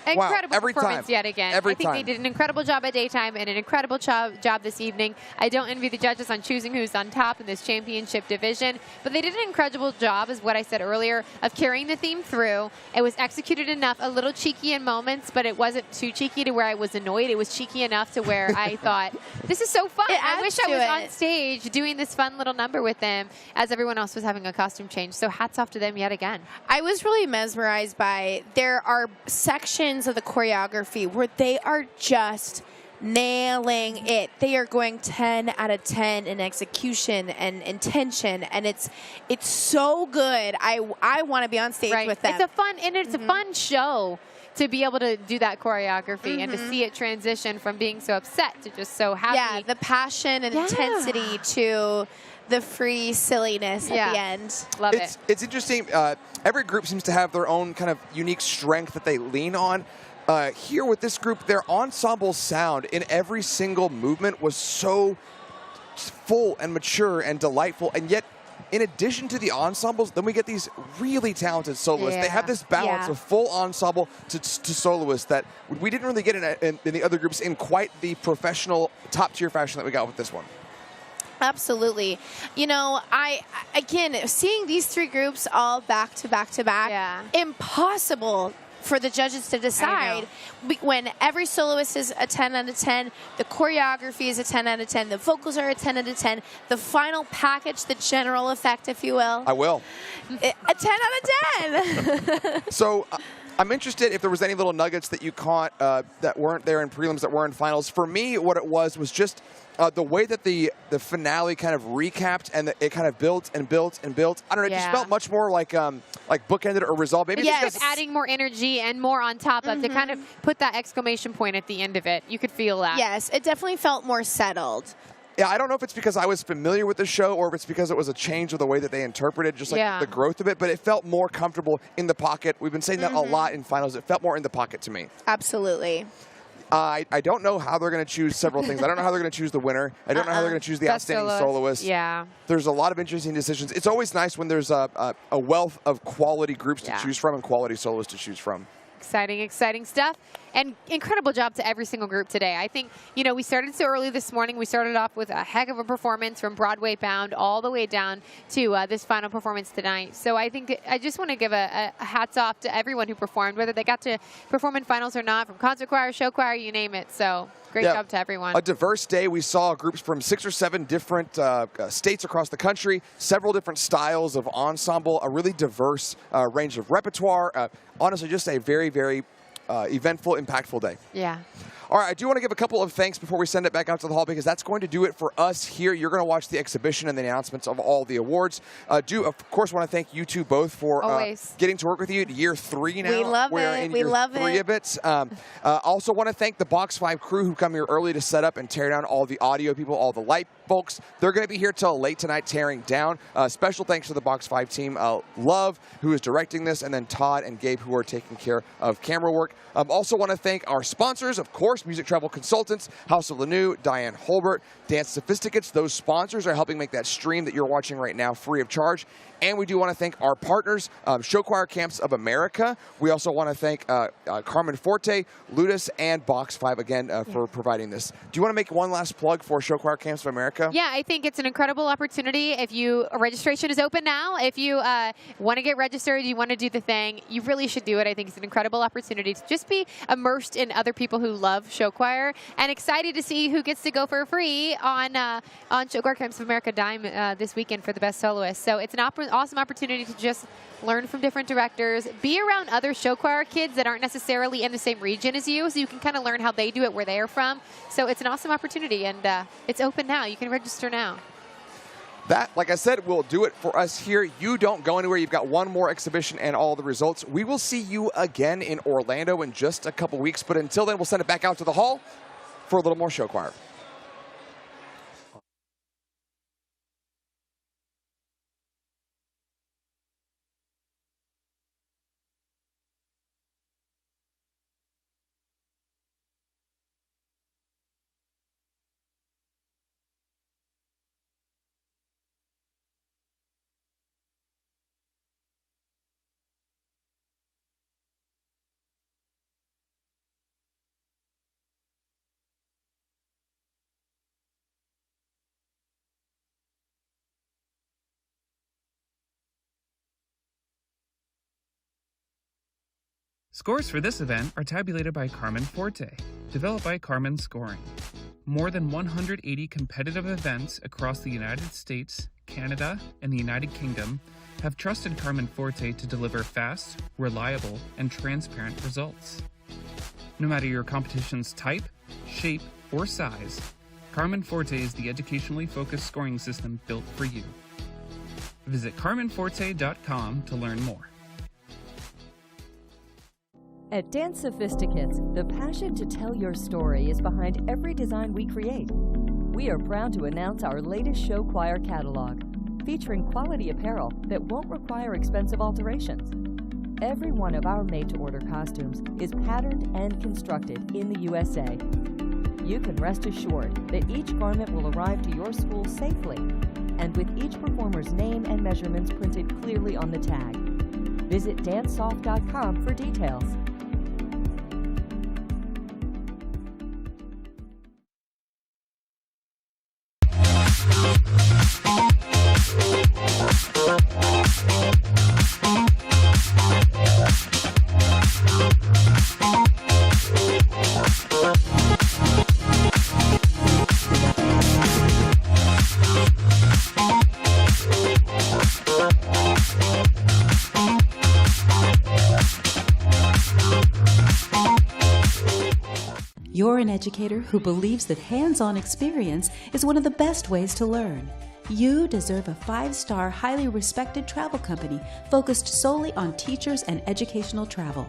Incredible Every performance time. yet again. Every I think they time. did an incredible job at daytime and an incredible job this evening. I don't envy the judges on choosing who's on top in this championship division, but they did an incredible job, is what I said earlier, of carrying the theme through. It was executed enough, a little cheeky in moments, but it wasn't too cheeky to where I was annoyed. It was cheeky enough to where I thought, this is so fun. I wish I was on stage doing this fun little number with them as everyone else was having a costume change. So hats off to them yet again. I was really mesmerized by, there are sections of the choreography where they are just nailing it. They are going 10 out of 10 in execution and intention, and it's so good. I want to be on stage with them. It's a fun a fun show to be able to do that choreography and to see it transition from being so upset to just so happy. Yeah, the passion and intensity to the free silliness at the end. Love it. It's interesting. Every group seems to have their own kind of unique strength that they lean on. Here with this group, their ensemble sound in every single movement was so full and mature and delightful, and yet in addition to the ensembles, then we get these really talented soloists. They have this balance of full ensemble to soloists that we didn't really get in the other groups in quite the professional top-tier fashion that we got with this one. Absolutely. You know, again, seeing these three groups all back to back to back, impossible for the judges to decide when every soloist is a 10 out of 10, the choreography is a 10 out of 10, the vocals are a 10 out of 10, the final package, the general effect, if you will. I will. A 10 out of 10. So I'm interested if there was any little nuggets that you caught that weren't there in prelims, that were in finals. For me, what it was just the way that the finale kind of recapped and it kind of built and built and built. I don't know, it just felt much more like bookended or resolved. Maybe just adding more energy and more on top of to kind of put that exclamation point at the end of it. You could feel that. Yes, it definitely felt more settled. Yeah, I don't know if it's because I was familiar with the show or if it's because it was a change of the way that they interpreted just like the growth of it, but it felt more comfortable in the pocket. We've been saying that a lot in finals. It felt more in the pocket to me. Absolutely. I don't know how they're going to choose several things. I don't know how they're going to choose the winner. I don't know how they're going to choose the outstanding soloist. Yeah. There's a lot of interesting decisions. It's always nice when there's a wealth of quality groups to choose from and quality soloists to choose from. Exciting, exciting stuff. And incredible job to every single group today. I think, you know, we started so early this morning. We started off with a heck of a performance from Broadway Bound all the way down to this final performance tonight. So I think I just want to give a hats off to everyone who performed, whether they got to perform in finals or not, from concert choir, show choir, you name it. So great job to everyone. A diverse day. We saw groups from 6 or 7 different states across the country, several different styles of ensemble, a really diverse range of repertoire. Honestly, just a very, very eventful, impactful day. Yeah. All right, I do want to give a couple of thanks before we send it back out to the hall, because that's going to do it for us here. You're going to watch the exhibition and the announcements of all the awards. Do, of course, want to thank you two both for getting to work with you. Year 3 now. We love We're it. in We year love 3 of it. Also want to thank the Box 5 crew who come here early to set up and tear down all the audio people, all the light folks. They're going to be here till late tonight tearing down. Special thanks to the Box 5 team. Love, who is directing this, and then Todd and Gabe, who are taking care of camera work. Also want to thank our sponsors, of course, Music Travel Consultants, House of Lanu, Diane Holbert, Dance Sophisticates. Those sponsors are helping make that stream that you're watching right now free of charge. And we do want to thank our partners, Show Choir Camps of America. We also want to thank Carmen Forte, Ludus, and Box 5 again for providing this. Do you want to make one last plug for Show Choir Camps of America? Yeah, I think it's an incredible opportunity. If registration is open now. If you want to get registered, you want to do the thing, you really should do it. I think it's an incredible opportunity to just be immersed in other people who love show choir, and excited to see who gets to go for free on Show Choir Camps of America Dime this weekend for the best soloist. So it's an awesome opportunity to just learn from different directors, be around other show choir kids that aren't necessarily in the same region as you, so you can kind of learn how they do it where they are from. So it's an awesome opportunity, and it's open now. You can register now. That, like I said, will do it for us here. You don't go anywhere. You've got one more exhibition and all the results. We will see you again in Orlando in just a couple weeks, but until then, we'll send it back out to the hall for a little more show choir. Scores for this event are tabulated by Carmen Forte, developed by Carmen Scoring. More than 180 competitive events across the United States, Canada, and the United Kingdom have trusted Carmen Forte to deliver fast, reliable, and transparent results. No matter your competition's type, shape, or size, Carmen Forte is the educationally focused scoring system built for you. Visit carmenforte.com to learn more. At Dance Sophisticates, the passion to tell your story is behind every design we create. We are proud to announce our latest show choir catalog, featuring quality apparel that won't require expensive alterations. Every one of our made-to-order costumes is patterned and constructed in the USA. You can rest assured that each garment will arrive to your school safely, and with each performer's name and measurements printed clearly on the tag. Visit dancesoft.com for details. You're an educator who believes that hands-on experience is one of the best ways to learn. You deserve a 5-star, highly respected travel company focused solely on teachers and educational travel.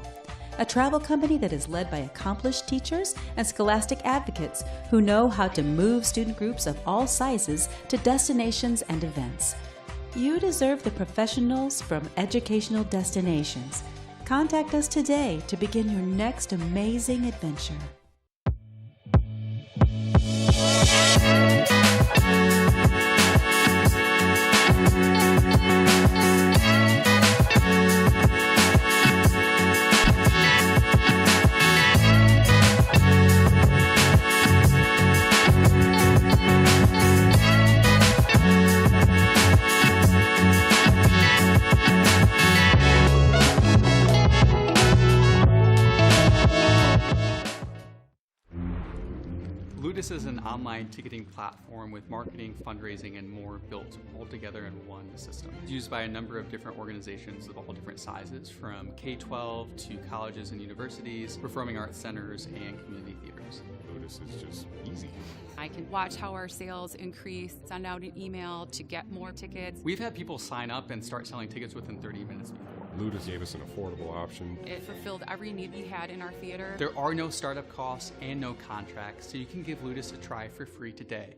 A travel company that is led by accomplished teachers and scholastic advocates who know how to move student groups of all sizes to destinations and events. You deserve the professionals from Educational Destinations. Contact us today to begin your next amazing adventure. Ludus is an online ticketing platform with marketing, fundraising, and more built all together in one system. It's used by a number of different organizations of all different sizes, from K-12 to colleges and universities, performing arts centers, and community theaters. Ludus is just easy. I can watch how our sales increase, send out an email to get more tickets. We've had people sign up and start selling tickets within 30 minutes before. Ludus gave us an affordable option. It fulfilled every need we had in our theater. There are no startup costs and no contracts, so you can give Ludus a try for free today.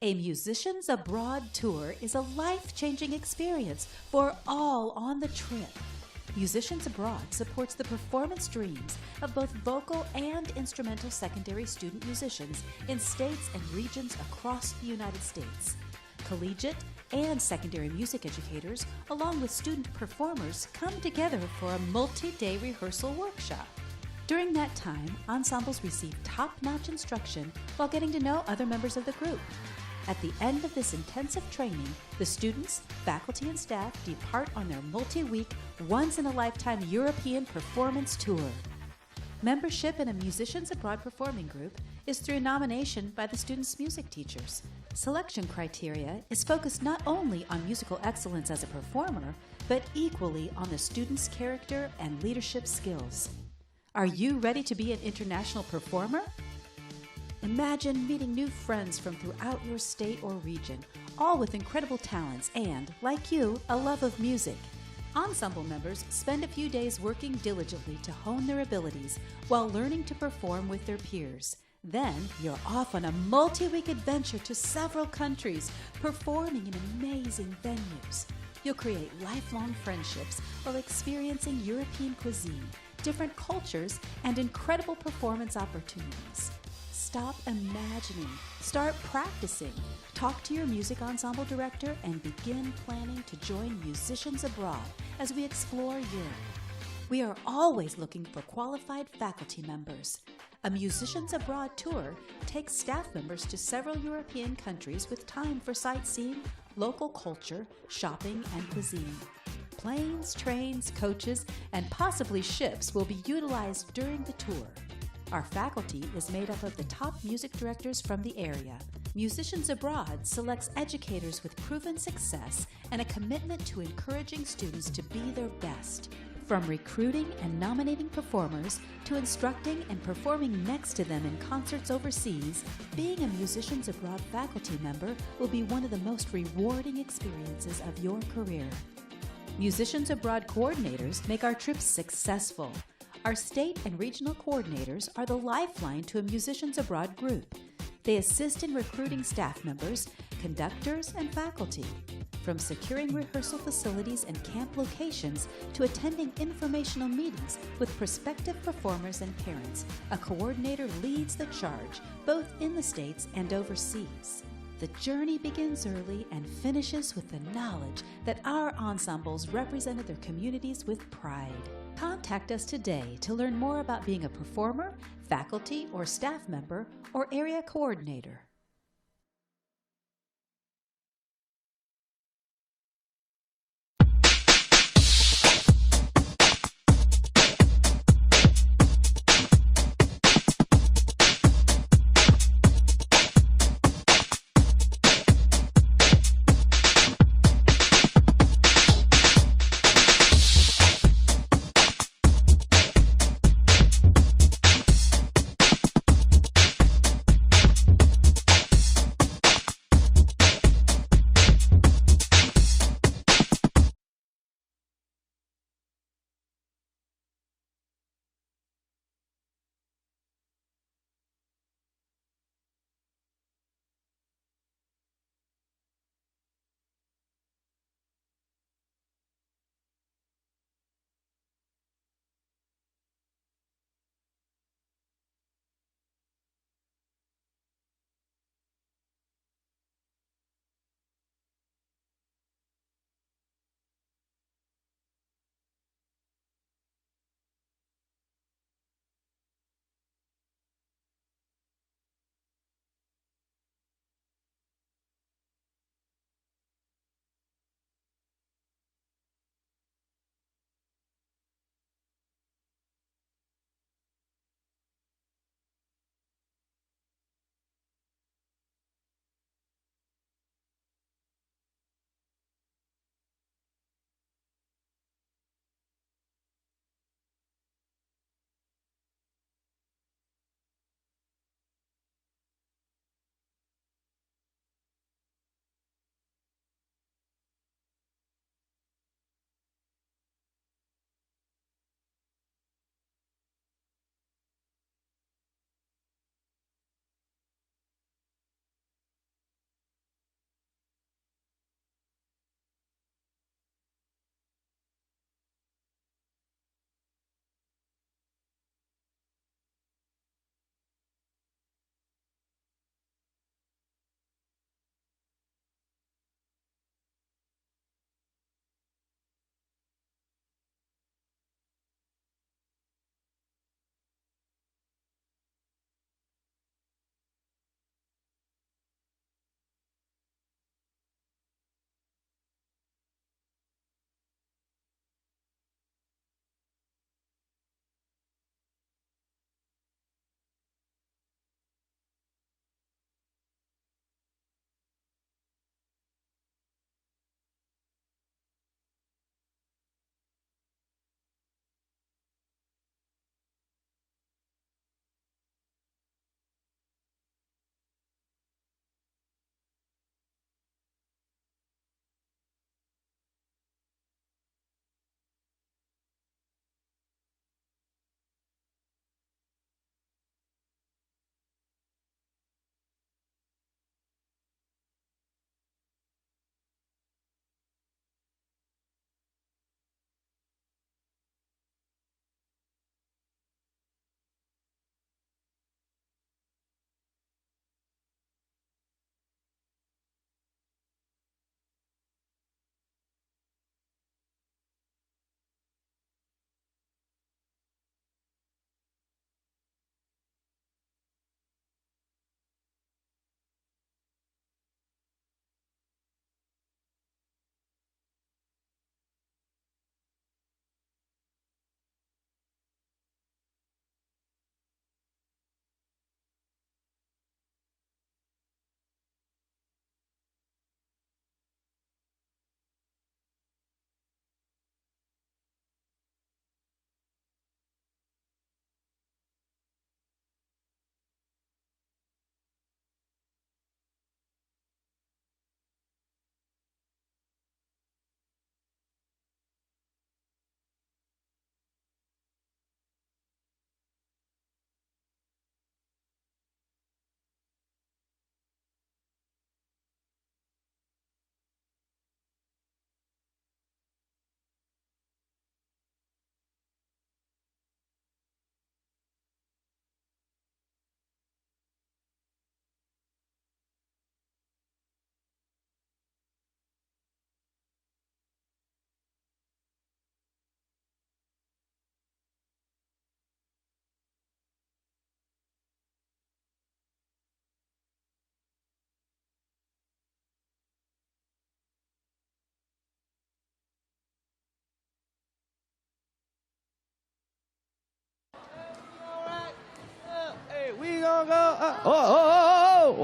A Musicians Abroad tour is a life-changing experience for all on the trip. Musicians Abroad supports the performance dreams of both vocal and instrumental secondary student musicians in states and regions across the United States. Collegiate and secondary music educators, along with student performers, come together for a multi-day rehearsal workshop. During that time, ensembles receive top-notch instruction while getting to know other members of the group. At the end of this intensive training, the students, faculty, and staff depart on their multi-week, once-in-a-lifetime European performance tour. Membership in a Musicians Abroad performing group is through nomination by the students' music teachers. Selection criteria is focused not only on musical excellence as a performer, but equally on the students' character and leadership skills. Are you ready to be an international performer? Imagine meeting new friends from throughout your state or region, all with incredible talents and, like you, a love of music. Ensemble members spend a few days working diligently to hone their abilities while learning to perform with their peers. Then you're off on a multi-week adventure to several countries, performing in amazing venues. You'll create lifelong friendships while experiencing European cuisine, different cultures, and incredible performance opportunities. Stop imagining, start practicing, talk to your music ensemble director, and begin planning to join Musicians Abroad as we explore Europe. We are always looking for qualified faculty members. A Musicians Abroad tour takes staff members to several European countries with time for sightseeing, local culture, shopping, and cuisine. Planes, trains, coaches, and possibly ships will be utilized during the tour. Our faculty is made up of the top music directors from the area. Musicians Abroad selects educators with proven success and a commitment to encouraging students to be their best. From recruiting and nominating performers to instructing and performing next to them in concerts overseas, being a Musicians Abroad faculty member will be one of the most rewarding experiences of your career. Musicians Abroad coordinators make our trips successful. Our state and regional coordinators are the lifeline to a Musicians Abroad group. They assist in recruiting staff members, conductors, and faculty. From securing rehearsal facilities and camp locations to attending informational meetings with prospective performers and parents, a coordinator leads the charge, both in the States and overseas. The journey begins early and finishes with the knowledge that our ensembles represented their communities with pride. Contact us today to learn more about being a performer, faculty, or staff member, or area coordinator.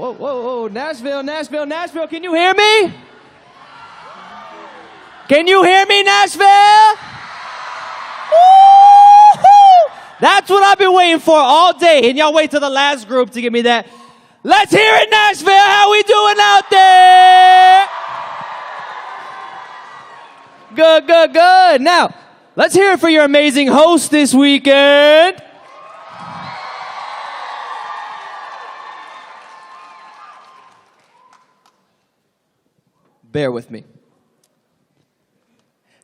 Whoa, Nashville, Nashville, Nashville, can you hear me? Can you hear me, Nashville? Woo-hoo! That's what I've been waiting for all day, and y'all wait till the last group to give me that. Let's hear it, Nashville. How we doing out there? Good, good, good. Now, let's hear it for your amazing host this weekend. Bear with me.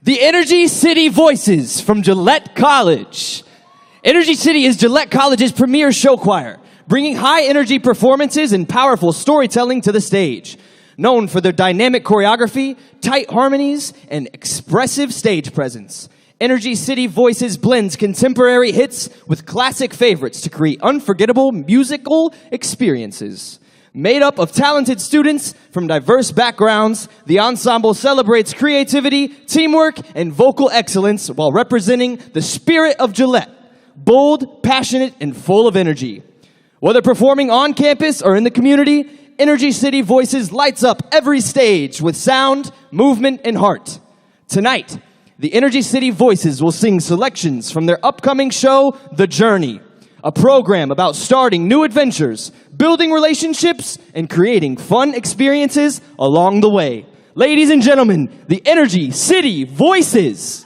The Energy City Voices from Gillette College. Energy City is Gillette College's premier show choir, bringing high-energy performances and powerful storytelling to the stage. Known for their dynamic choreography, tight harmonies, and expressive stage presence, Energy City Voices blends contemporary hits with classic favorites to create unforgettable musical experiences. Made up of talented students from diverse backgrounds, the ensemble celebrates creativity, teamwork, and vocal excellence while representing the spirit of Gillette. Bold, passionate, and full of energy. Whether performing on campus or in the community, Energy City Voices lights up every stage with sound, movement, and heart. Tonight, the Energy City Voices will sing selections from their upcoming show, The Journey, a program about starting new adventures, building relationships, and creating fun experiences along the way. Ladies and gentlemen, the Energy City Voices.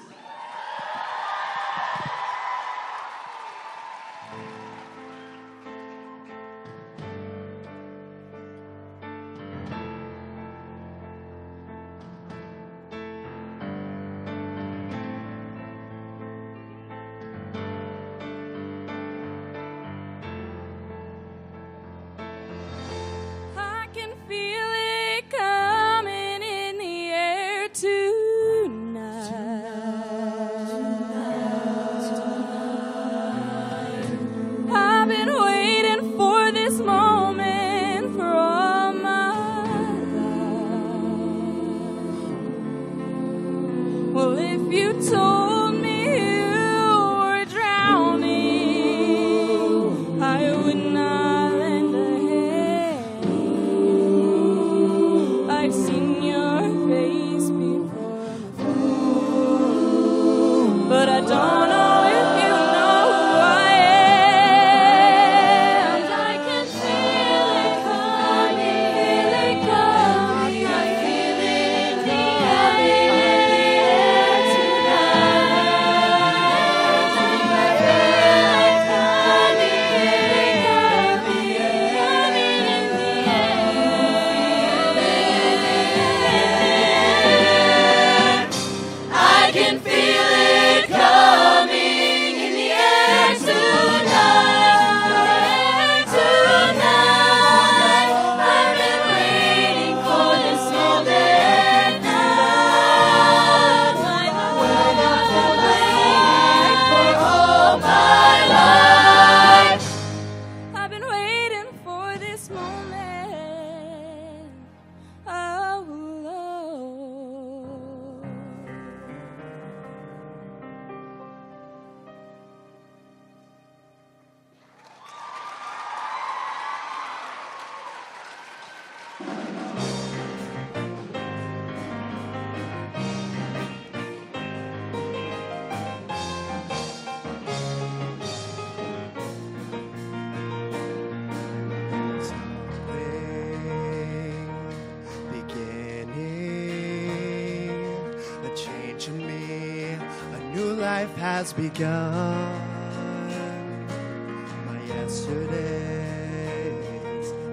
Life has begun. My yesterdays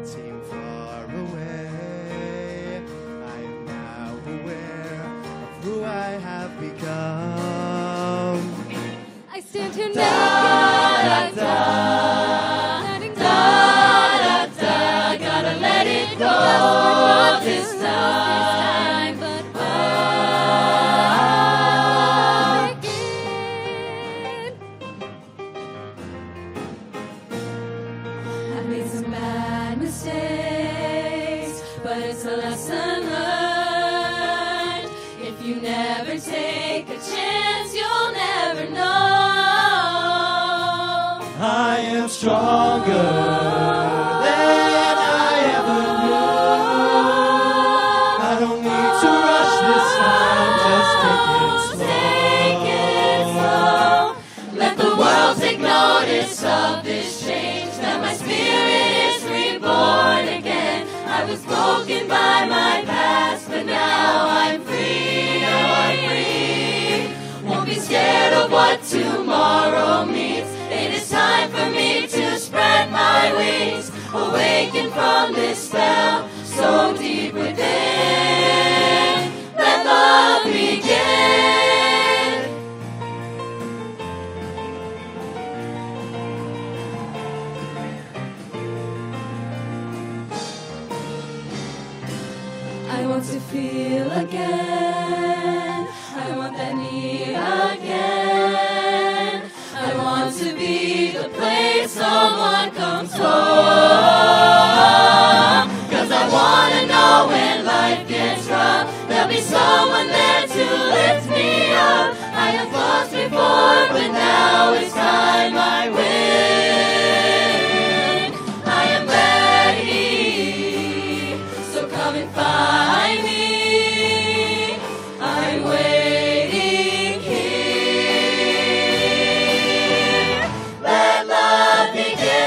seem far away. I am now aware of who I have become. I stand here naked, letting go, gotta let it go this time, but mistakes, but it's a lesson learned. If you never take a chance, you'll never know. I am stronger was broken by my past, but now I'm free. Won't be scared of what tomorrow means. It is time for me to spread my wings, awaken from this spell so deep within. Let love begin. I want to feel again. I want that need again. I want to be the place someone comes home. 'Cause I want to know when life gets rough, there'll be someone there to lift me up. I have lost before, but now it's time I win. I am ready, so come and find me. I'm waiting here. Let love begin.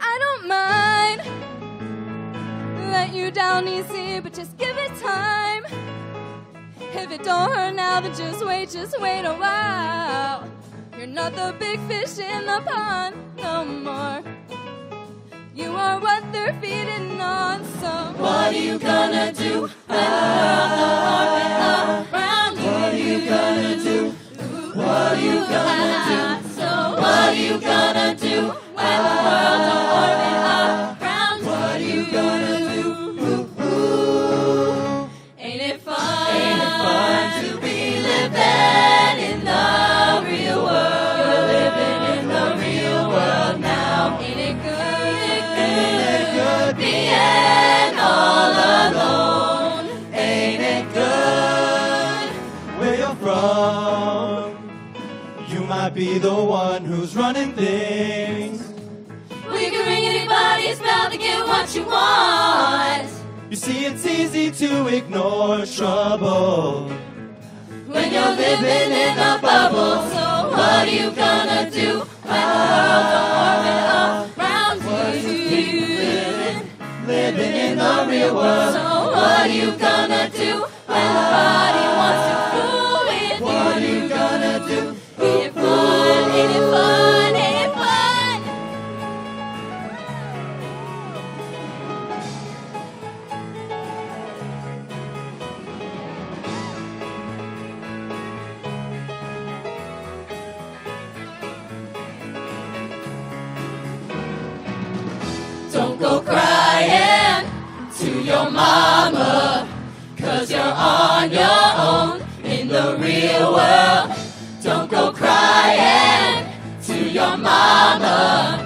I don't mind let you down easy, but just give it time. If it don't hurt now, then just wait a while. You're not the big fish in the pond no more. You are what they're feeding on, so What are you gonna do when the world's orbit around you? What are you gonna do? What are you gonna do? So what are you gonna do when the world's orbit around you? What are you gonna do? Ain't it fun? Ain't it fun to be living in the real world? You're living in the real world now. Ain't it good? Ain't it good being all alone? Ain't it good? Where you're from, you might be the one who's running things. We can ring anybody's bell to get what you want. You see, it's easy to ignore trouble When you're living in a bubble, so what are you gonna do when the world's orbit around you? living in the real world. So what are you gonna do when nobody wants to fool with you? What are you gonna do? Ain't it fun? Ain't it fun? Ain't it fun? Don't go crying to your mama, 'cause you're on your own in the real world. Don't go crying to your mama,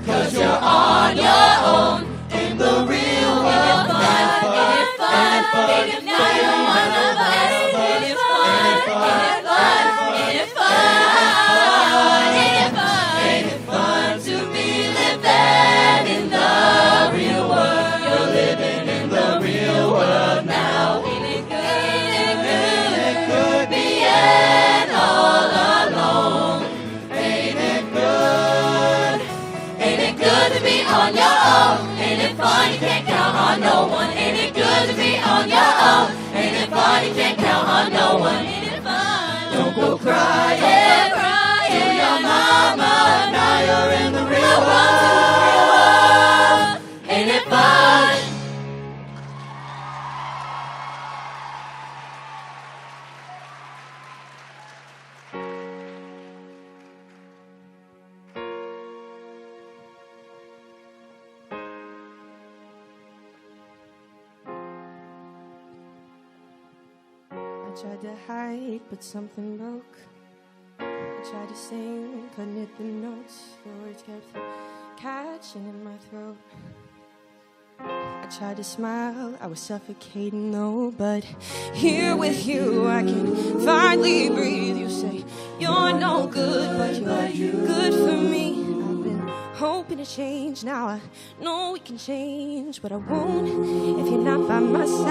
'cause you're on your own in the real world. Ain't it fun? Ain't it fun? Ain't it fun? Now you're one of us. Ain't it fun? Ain't it fun? Ain't it fun? Ain't it fun? Ain't it fun to be living in the real world? You're living in the real world now. Ain't it good? Ain't it good being all alone? Ain't it good? Ain't it good to be on your own? Ain't it fun? You can't count on no one. Ain't it good to be on your own? Ain't it fun? You can't count on no one. Ain't it fun? Don't go crying to your mama. Now you're in the real world. Ain't it fun? I tried to hide, but something broke. I tried to sing, couldn't hit the notes. The words kept catching in my throat. I tried to smile, I was suffocating though. But here with you, I can finally breathe. You say you're no good, but you're good for me. I've been hoping to change. Now I know we can change, but I won't if you're not by my side.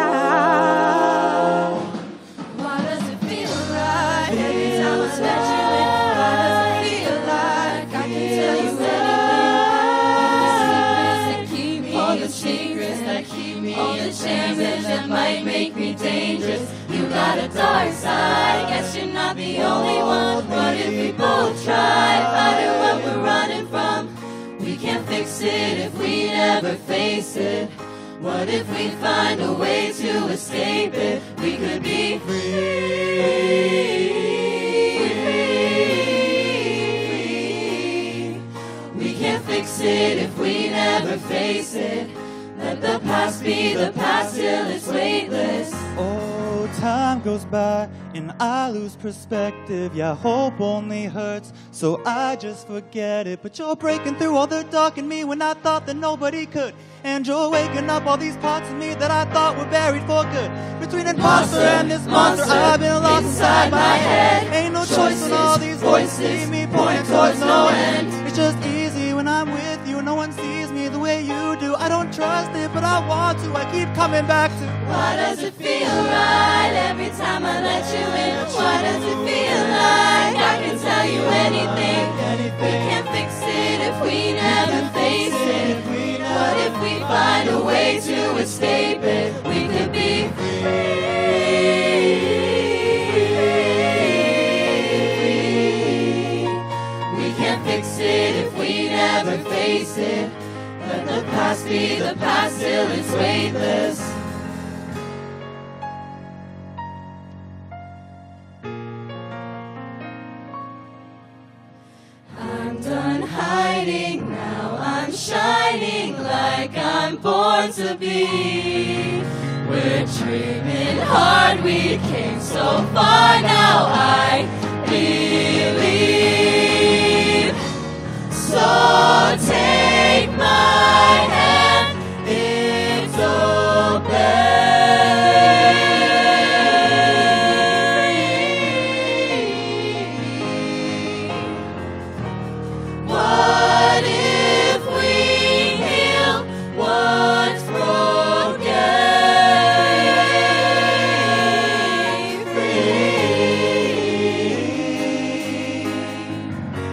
Why does it feel right every time I let you in? Why does it feel like I can tell you anything? All the secrets that keep me, all the chances that might make me dangerous. You got a dark side, guess you're not the only one. What if we both try fighting what we're running from? We can't fix it if we never face it. What if we find a way to escape it? We could be free. We can't fix it if we never face it. Let the past be the past till it's weightless. Oh, time goes by and I lose perspective. Yeah, hope only hurts, so I just forget it. But you're breaking through all the dark in me when I thought that nobody could. And you're waking up all these parts of me that I thought were buried for good. Between imposter and this monster, I've been lost inside my head. Ain't no choice when all these voices leave me pointing towards no end. It's just easy when I'm with you, no one sees me the way you do. I don't trust it, but I want to. I keep coming back to. Why does it feel right every time I let you in? Why does it feel like I can tell you anything? We can't fix it if we never face it. What if we find a way to escape it? We could be free. We can't fix it if we never face it. Let the past be the past till it's weightless. I'm done hiding now, I'm shining like I'm born to be. We're dreaming hard, we came so far, now I believe. So take my hand, it's open. What if we heal what's broken?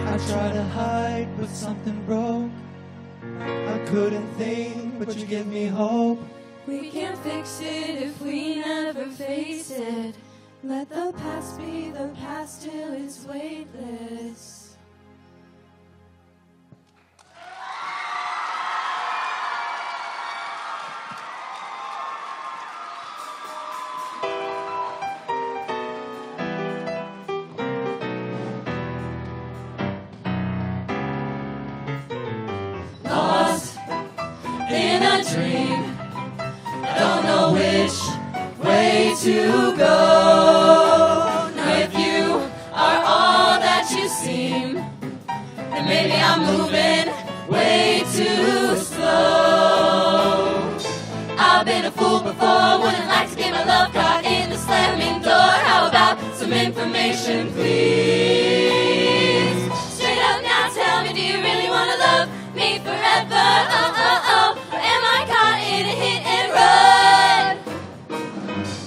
I try to hide, but something broke. I couldn't think, but you give me hope. We can't fix it if we never face it. Let the past be the past till it's weightless. Lost in a dream, don't know which way to go. Now if you are all that you seem, then maybe I'm moving way too slow. I've been a fool before, wouldn't like to get my love caught in the slamming door. How about some information, please? Straight up now, tell me, do you really want to love me forever? Or am I caught in a hit and run?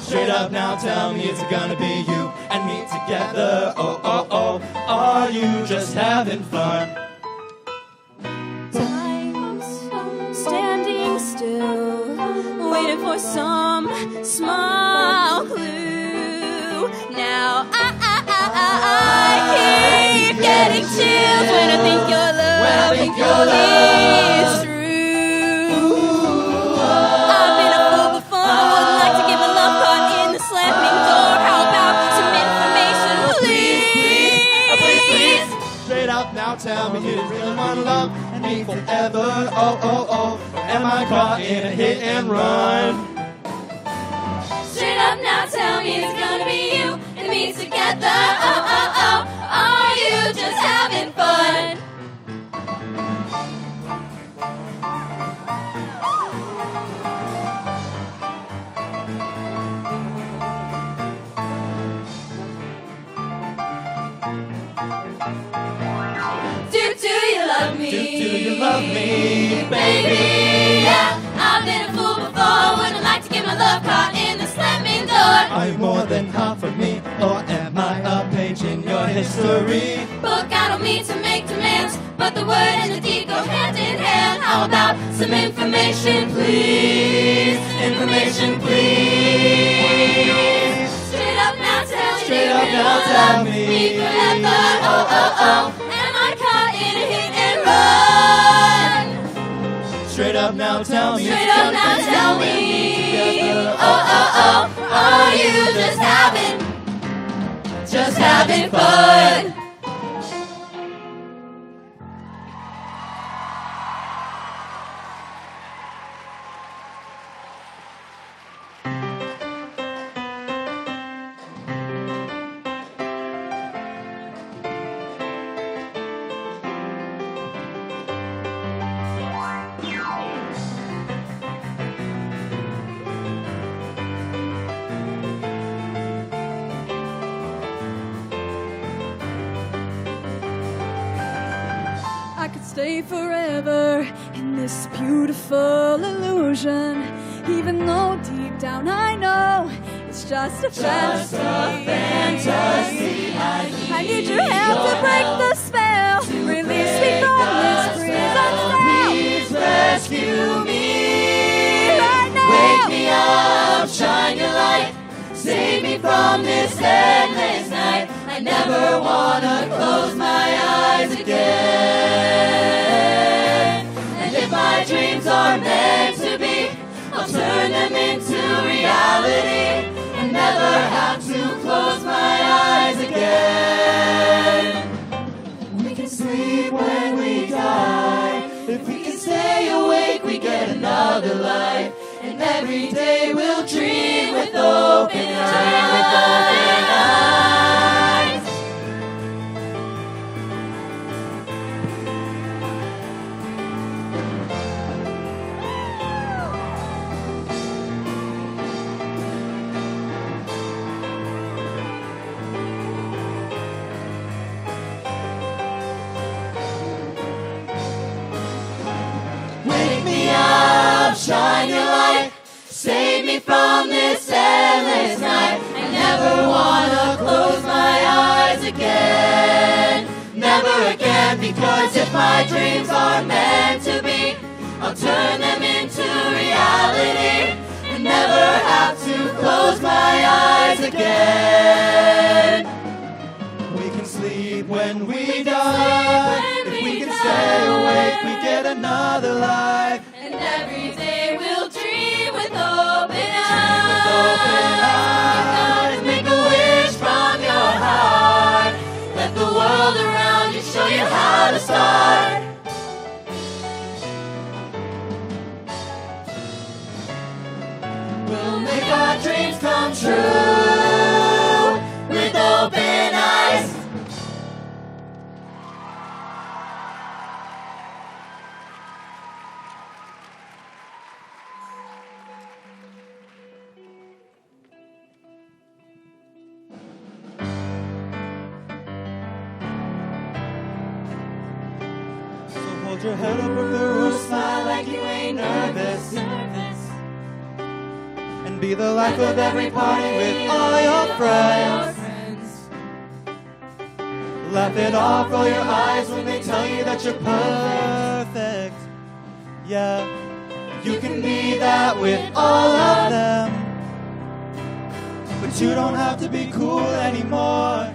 Straight up now, tell me, it's gonna be you and me together. Oh, oh, oh, are you just having fun? Time's standing still, waiting for some small clue. Now I keep getting chills when I think your love is true. I've been a fool before, wouldn't like to get my love caught in the slamming door. How about some information, please? Straight up now, tell me, do you really want to love me forever? Oh, oh, oh, or am I caught in a hit and run? Straight up now, tell me it's gonna be you and me together. Oh, oh, oh, are you just having fun? Do you love me? Do you love me, Baby, yeah, I've been a fool before. Wouldn't like to get my love caught in the slamming door. Are you more than half of me, or am I a page in your history? Book, I don't mean to make demands, but the word and the deed go hand in hand. How about some information, please? Information, please. Straight up now, tell me. Straight up now, tell me. Forever, oh, oh, oh. Am I caught in a hit and run? Straight up now, tell me. Straight up now, tell me. Oh, oh, oh. Are you just having fun? I could stay forever in this beautiful illusion, even though deep down I know it's just a fantasy. I need your help to break the spell, release me from this prison cell. Please rescue me right now. Wake me up, shine your light, save me from this endless night. I never wanna close my eyes again. And if my dreams are meant to be, I'll turn them into reality and never have to close my eyes again. We can sleep when we die. If we can stay awake, we get another life. And every day we'll dream with open eyes. Shine your light, save me from this endless night. I never wanna close my eyes again, never again. Because if my dreams are meant to be, I'll turn them into reality and never have to close my eyes again. We can sleep when we die. If we can stay awake, we get another life. And every day we'll dream with open eyes. You gotta make a wish from your heart. Let the world around you show you how to start. We'll make our dreams come true with open eyes. Hold your head up with the roof, smile like you ain't nervous. And be the life of every party with all your friends. Laugh it off, roll your eyes when they tell you that you're perfect. Yeah, you can be that with all of them. But you don't have to be cool anymore.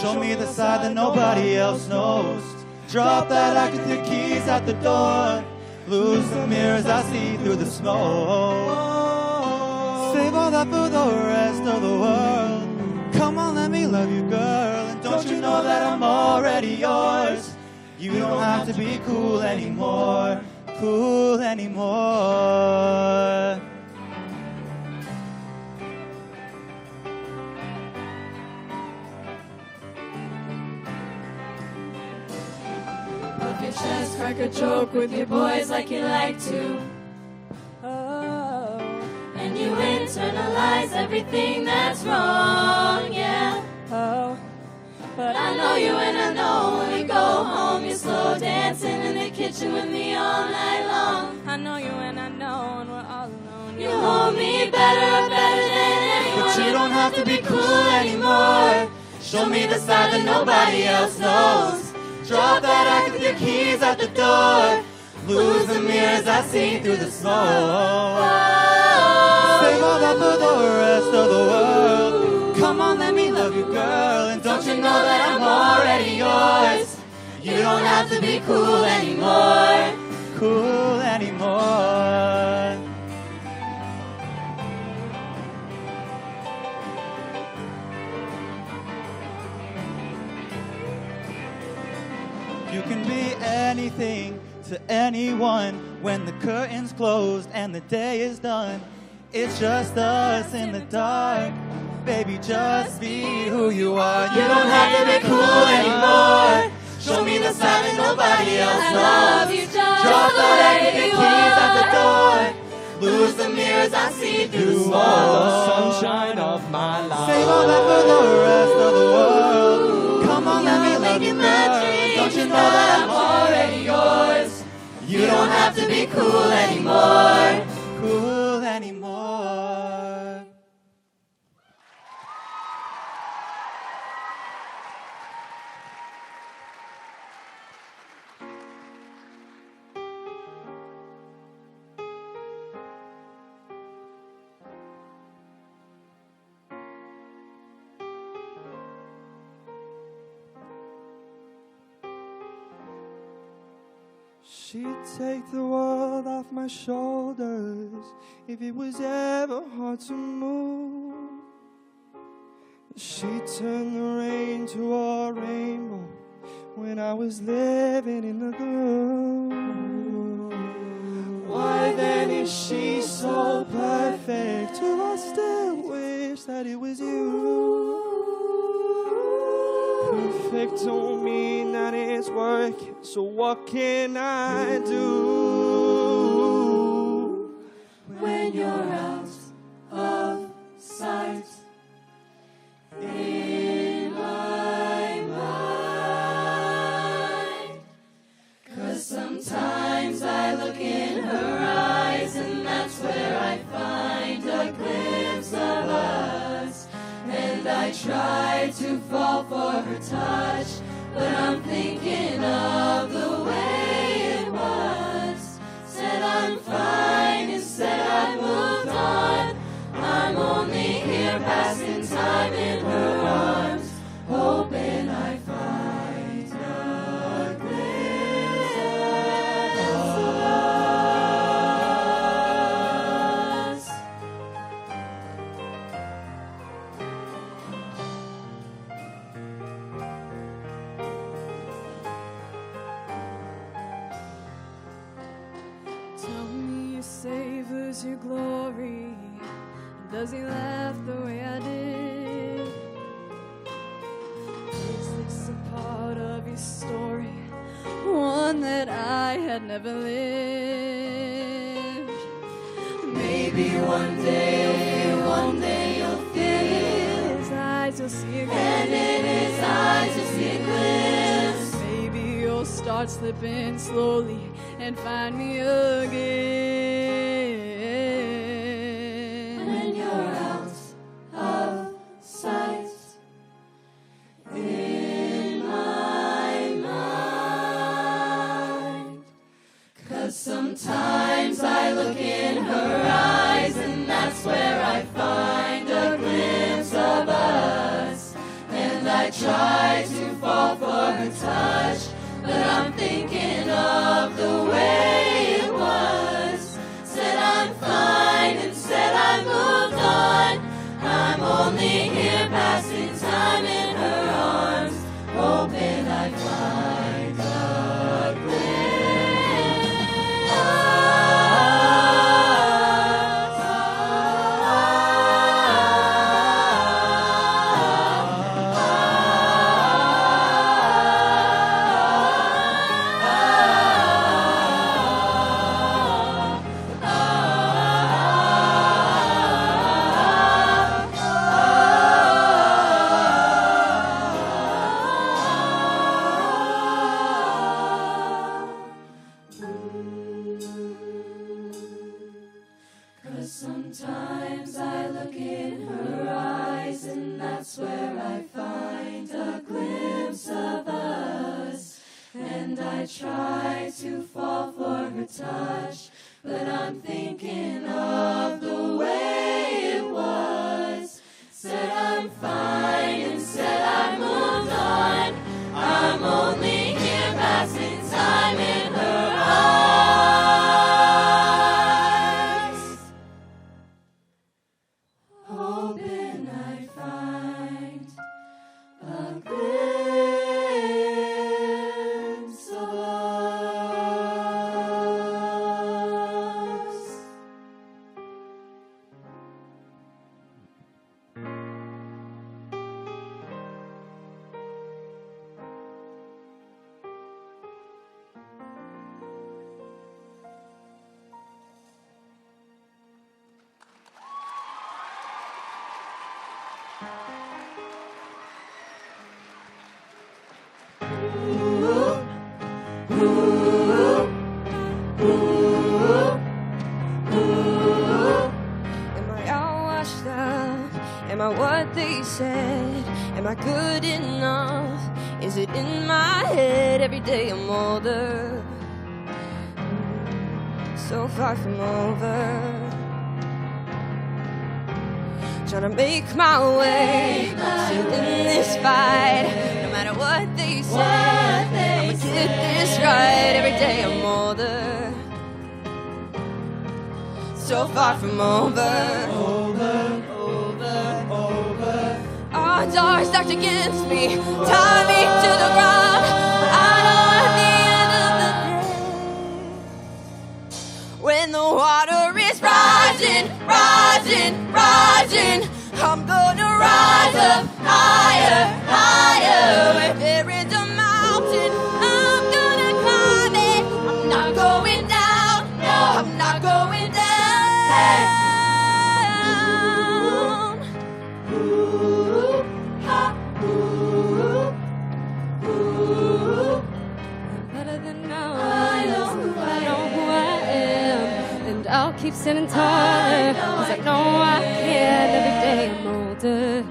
Show me the side that nobody else knows. Drop that act with your keys at the door. Lose the mirrors I see through the smoke. Save all that for the rest of the world. Come on, let me love you, girl. And don't you know that I'm already yours? You don't have to be cool anymore. Cool anymore. Puff your chest, crack a joke with your boys like you like to. Oh, And you internalize everything that's wrong, yeah. oh. But I know you and I know when we go home, you're slow dancing in the kitchen with me all night long. I know you and I know when we're all alone, you hold me better than anyone. But you don't have to be cool anymore. Show me the side that nobody else knows. Drop that act with your keys at the door. Lose the mirrors I see through the smoke. Save all that for the rest of the world. Come on, let me love you, girl. And don't you know that I'm already yours? You don't have to be cool anymore. Cool anymore. You can be anything to anyone when the curtain's closed and the day is done. It's just us in the dark. Baby, just be who you are. You don't have to be cool anymore. Show me the side that nobody else knows. Drop the act with your keys at the door. Lose the mirrors I see through smoke. Sunshine of my life. Save all that for the rest of the world. Come on, let me love you, girl. Don't you know that I'm already yours? You don't have to be cool anymore. Cool anymore. She'd take the world off my shoulders if it was ever hard to move. She'd turn the rain to a rainbow when I was living in the gloom. Why then is she so perfect? Do I still wish that it was you? Perfect don't mean that it's working, so what can I do when you're out of sight in my mind? 'Cause sometimes I look in her eyes and that's where I find a glimpse of us. And I try to fall for her touch, but I'm thinking of the way it was. Said I'm fine, instead I moved on. I'm only here passing time in her arms, hoping I find a glimpse of us. Tell me he savors your glory. Does he laugh the way I did? Is this a part of your story? One that I had never lived. Maybe one day you'll feel his eyes, you'll see a glimpse. And in his eyes you'll see a glimpse. Maybe you'll start slipping slowly and find me again. When you're out of sight in my mind. 'Cause sometimes I look in her eyes and that's where I find a glimpse of us. And I try to fall for her touch, but I'm thinking of the way it was. I try to fall for her touch, but I'm thinking of the way it was. Said I'm fine and said I moved on. I'm only here passing time in her eyes, hoping I'd find a glimpse of us. Am I all washed up? Am I what they said? Am I good enough? Is it in my head? Every day I'm older, so far from over. Trying to make my way, still in this fight. No matter what they say, I'ma get this right. Every day I'm older, so far from over. Odds are stacked against me, tie me to the ground. I know at the end of the day, when the water is rising, rising, rising, I'm gonna rise up higher, higher. Where there is a mountain, I'm gonna climb it. I'm not going down, no, I'm not going down. Ooh, ha, ooh, ooh. I'm better than now. I know who I am, and I'll keep standing taller, 'cause I know I can. Every day I'm older,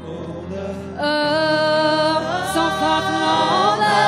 oh, so far from over.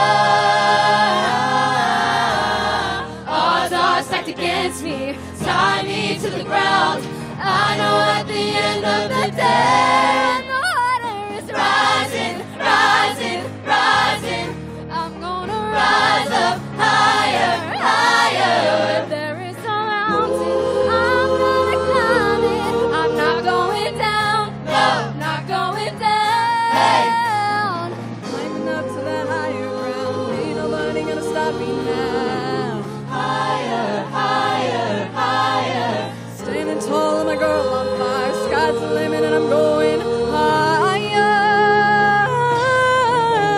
Odds are stacked against me, tie me to the ground. I know at the end of the day, the water is rising, rising, rising. I'm gonna rise up higher, higher. If there is a mountain, I'm gonna climb it. I'm not going down, no, not going down. Climbing up to that higher ground, ain't nobody gonna stop me now. Higher, higher, higher. Standing tall and my girl on fire. Sky's the limit and I'm going higher.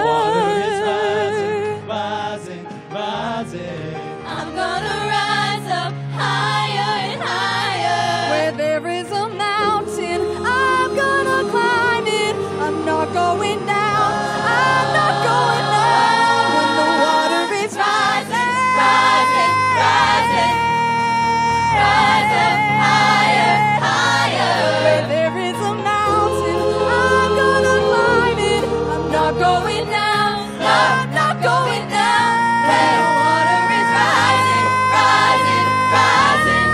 Water is rising, rising, rising. I'm gonna rise up higher and higher. Where there is a mountain, I'm gonna climb it. I'm not going down, I'm not going down. When the water is rising, Rising, rising, rise up higher, higher. where there is a mountain, I'm gonna climb it. I'm not going down, no, I'm not going down. Where the water is rising, rising, rising.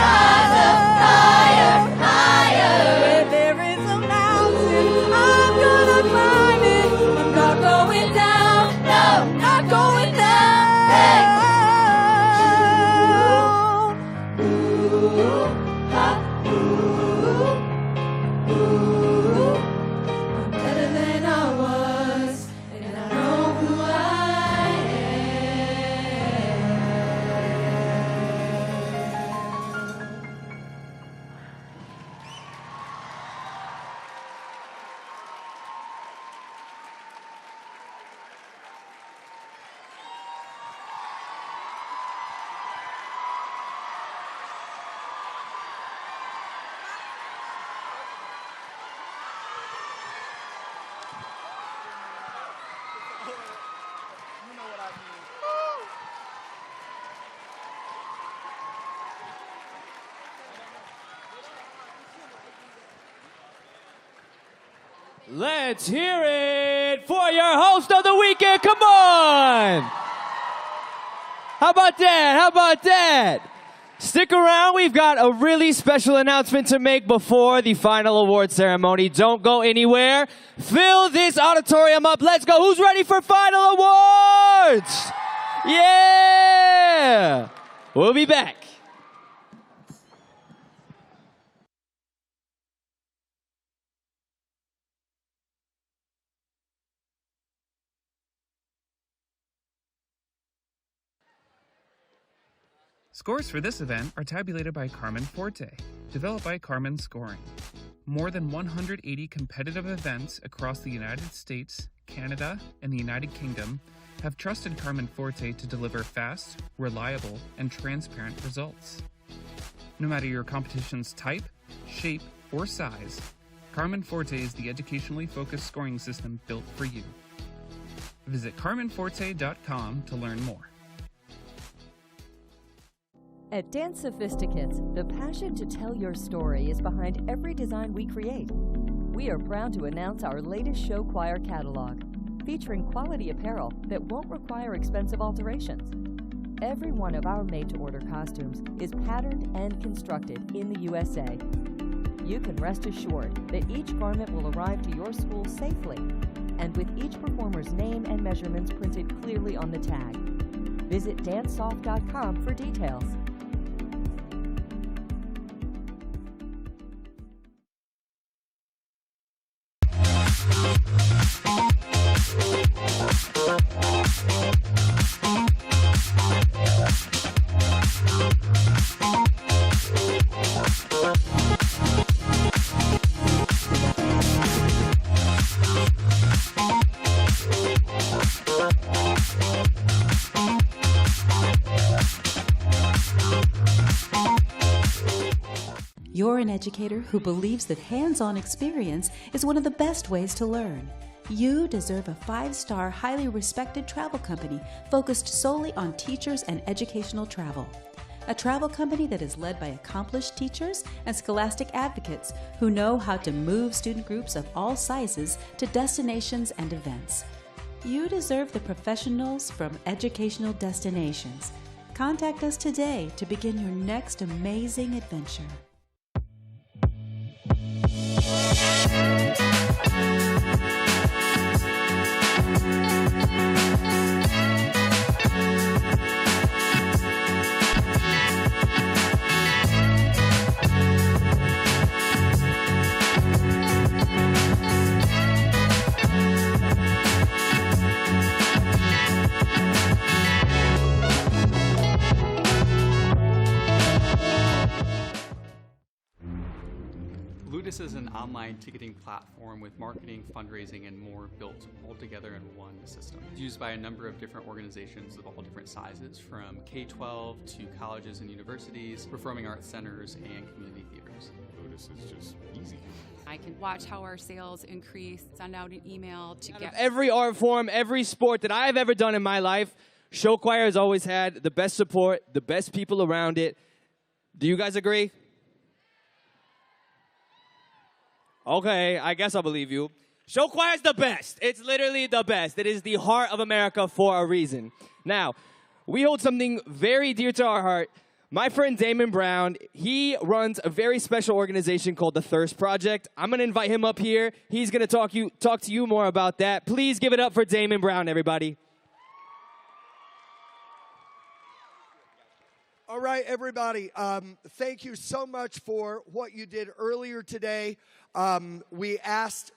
Rise up higher, higher. Where there is a mountain, I'm gonna climb it. I'm not going down, no, I'm not going down. Ooh, ha, ooh, ooh. I'm better than I was, and I know who I am. Let's hear it for your host of the weekend. Come on! How about that? How about that? Stick around. We've got a really special announcement to make before the final award ceremony. Don't go anywhere. Fill this auditorium up. Let's go. Who's ready for final awards? Yeah! We'll be back. Scores for this event are tabulated by Carmen Forte, developed by Carmen Scoring. More than 180 competitive events across the United States, Canada, and the United Kingdom have trusted Carmen Forte to deliver fast, reliable, and transparent results. No matter your competition's type, shape, or size, Carmen Forte is the educationally focused scoring system built for you. Visit carmenforte.com to learn more. At Dance Sophisticates, the passion to tell your story is behind every design we create. We are proud to announce our latest show choir catalog, featuring quality apparel that won't require expensive alterations. Every one of our made-to-order costumes is patterned and constructed in the USA. You can rest assured that each garment will arrive to your school safely, and with each performer's name and measurements printed clearly on the tag. Visit dancesoft.com for details. You're an educator who believes that hands-on experience is one of the best ways to learn. You deserve a 5-star, highly respected travel company focused solely on teachers and educational travel. A travel company that is led by accomplished teachers and scholastic advocates who know how to move student groups of all sizes to destinations and events. You deserve the professionals from Educational Destinations. Contact us today to begin your next amazing adventure. Ludus is an online ticketing platform with marketing, fundraising, and more built all together in one system. It's used by a number of different organizations of all different sizes, from K-12 to colleges and universities, performing arts centers, and community theaters. Ludus is just easy. I can watch how our sales increase, send out an email to get Every art form, every sport that I've ever done in my life, show choir has always had the best support, the best people around it. Do you guys agree? Okay, I guess I'll believe you. Show choir is the best. It's literally the best. It is the heart of America for a reason. Now, we hold something very dear to our heart. My friend Damon Brown, he runs a very special organization called the Thirst Project. I'm going to invite him up here. He's going to talk to you more about that. Please give it up for Damon Brown, everybody. All right, everybody, thank you so much for what you did earlier today. We asked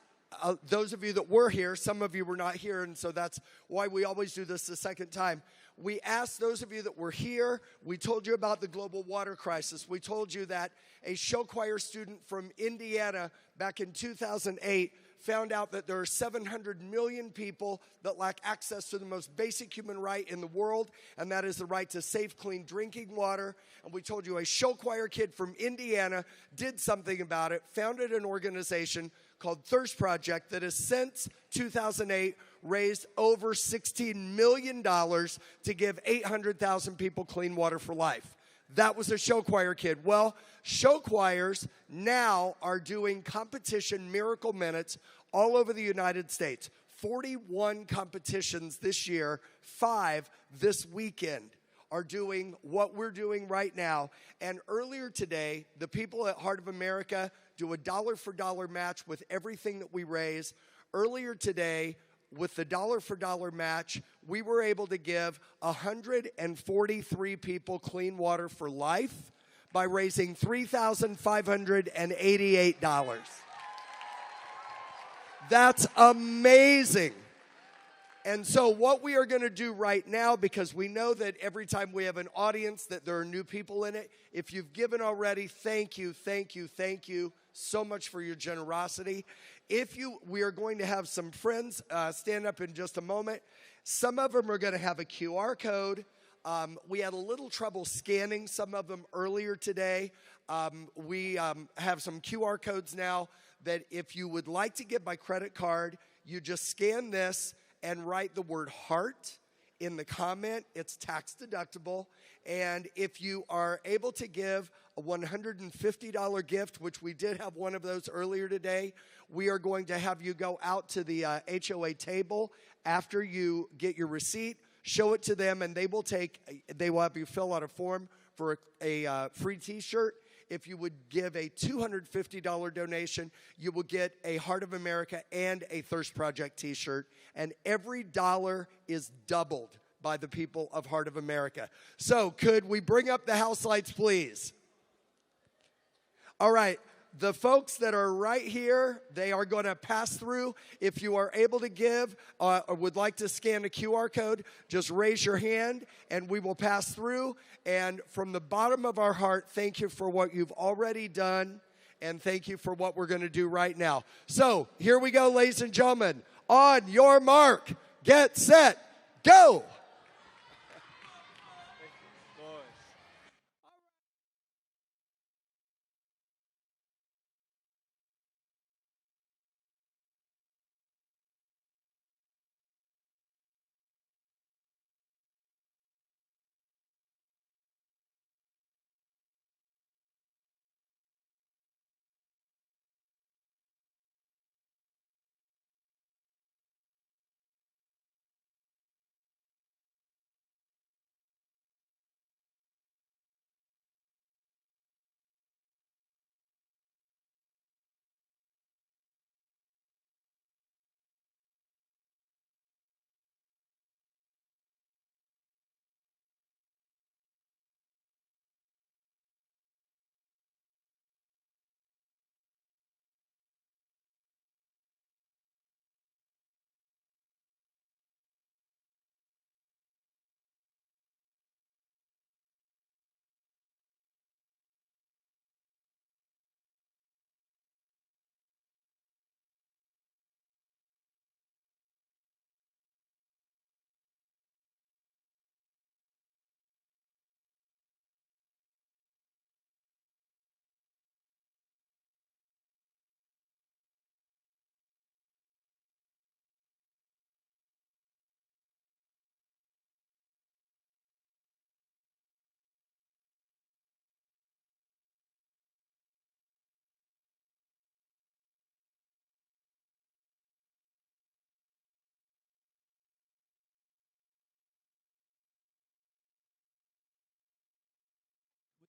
those of you that were here, some of you were not here, and so that's why we always do this the second time. We asked those of you that were here, we told you about the global water crisis. We told you that a show choir student from Indiana back in 2008 found out that there are 700 million people that lack access to the most basic human right in the world, and that is the right to safe, clean drinking water. And we told you a show choir kid from Indiana did something about it, founded an organization called Thirst Project that has since 2008 raised over $16 million to give 800,000 people clean water for life. That was a show choir kid. Well, show choirs now are doing competition miracle minutes all over the United States. 41 competitions this year, 5 this weekend. are doing what we're doing right now. And earlier today, the people at Heart of America do a dollar-for-dollar match with everything that we raise. Earlier today, with the dollar-for-dollar match, we were able to give 143 people clean water for life by raising $3,588. That's amazing. And so what we are going to do right now, because we know that every time we have an audience that there are new people in it, if you've given already, thank you, thank you, thank you so much for your generosity. We are going to have some friends stand up in just a moment. Some of them are going to have a QR code. We had a little trouble scanning some of them earlier today. We have some QR codes now that if you would like to give by credit card, you just scan this and write the word heart in the comment. It's tax deductible. And if you are able to give a $150 gift, which we did have one of those earlier today, we are going to have you go out to the HOA table after you get your receipt, show it to them, and they will have you fill out a form for a free t-shirt. If you would give a $250 donation, you will get a Heart of America and a Thirst Project t-shirt. And every dollar is doubled by the people of Heart of America. So could we bring up the house lights, please? All right. The folks that are right here, they are going to pass through. If you are able to give or would like to scan a QR code, just raise your hand and we will pass through. And from the bottom of our heart, thank you for what you've already done, and thank you for what we're going to do right now. So here we go, ladies and gentlemen. On your mark, get set, go!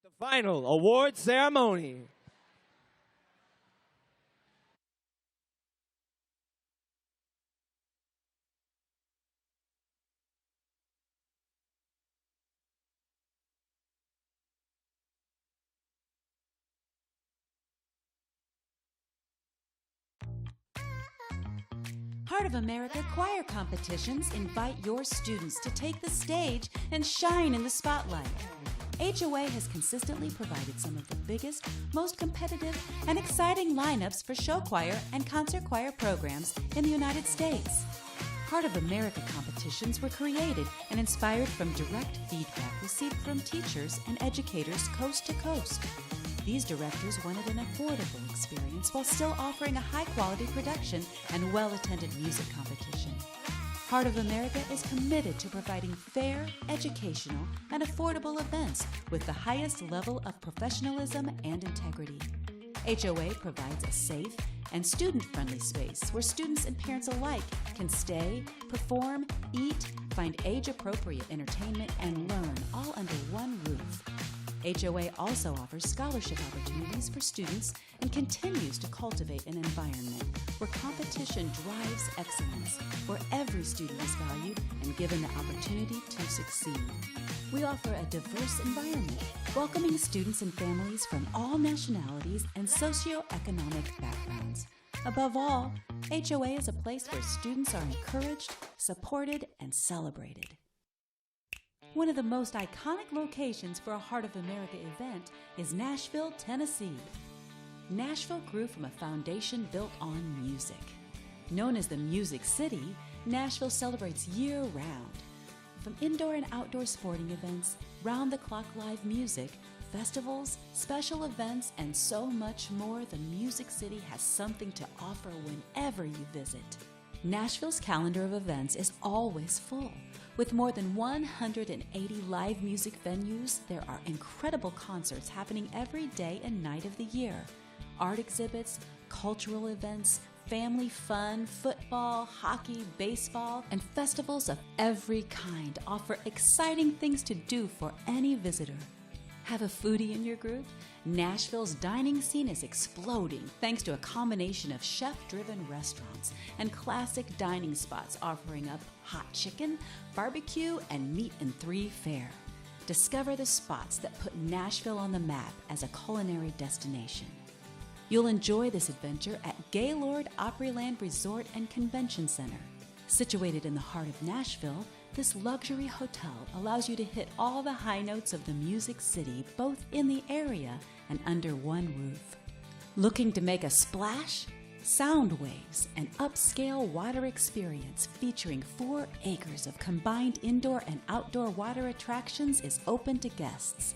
The final award ceremony. Heart of America choir competitions invite your students to take the stage and shine in the spotlight. HOA has consistently provided some of the biggest, most competitive, and exciting lineups for show choir and concert choir programs in the United States. Heart of America competitions were created and inspired from direct feedback received from teachers and educators coast to coast. These directors wanted an affordable experience while still offering a high-quality production and well-attended music competition. Heart of America is committed to providing fair, educational, and affordable events with the highest level of professionalism and integrity. HOA provides a safe and student-friendly space where students and parents alike can stay, perform, eat, find age-appropriate entertainment, and learn all under one roof. HOA also offers scholarship opportunities for students and continues to cultivate an environment where competition drives excellence, where every student is valued and given the opportunity to succeed. We offer a diverse environment, welcoming students and families from all nationalities and socioeconomic backgrounds. Above all, HOA is a place where students are encouraged, supported, and celebrated. One of the most iconic locations for a Heart of America event is Nashville, Tennessee. Nashville grew from a foundation built on music. Known as the Music City, Nashville celebrates year-round. From indoor and outdoor sporting events, round-the-clock live music, festivals, special events, and so much more, the Music City has something to offer whenever you visit. Nashville's calendar of events is always full. With more than 180 live music venues, there are incredible concerts happening every day and night of the year. Art exhibits, cultural events, family fun, football, hockey, baseball, and festivals of every kind offer exciting things to do for any visitor. Have a foodie in your group? Nashville's dining scene is exploding thanks to a combination of chef-driven restaurants and classic dining spots offering up hot chicken, barbecue, and meat and 3 fare. Discover the spots that put Nashville on the map as a culinary destination. You'll enjoy this adventure at Gaylord Opryland Resort and Convention Center. Situated in the heart of Nashville, this luxury hotel allows you to hit all the high notes of the Music City, both in the area and under one roof. Looking to make a splash? Sound Waves, an upscale water experience featuring 4 acres of combined indoor and outdoor water attractions, is open to guests.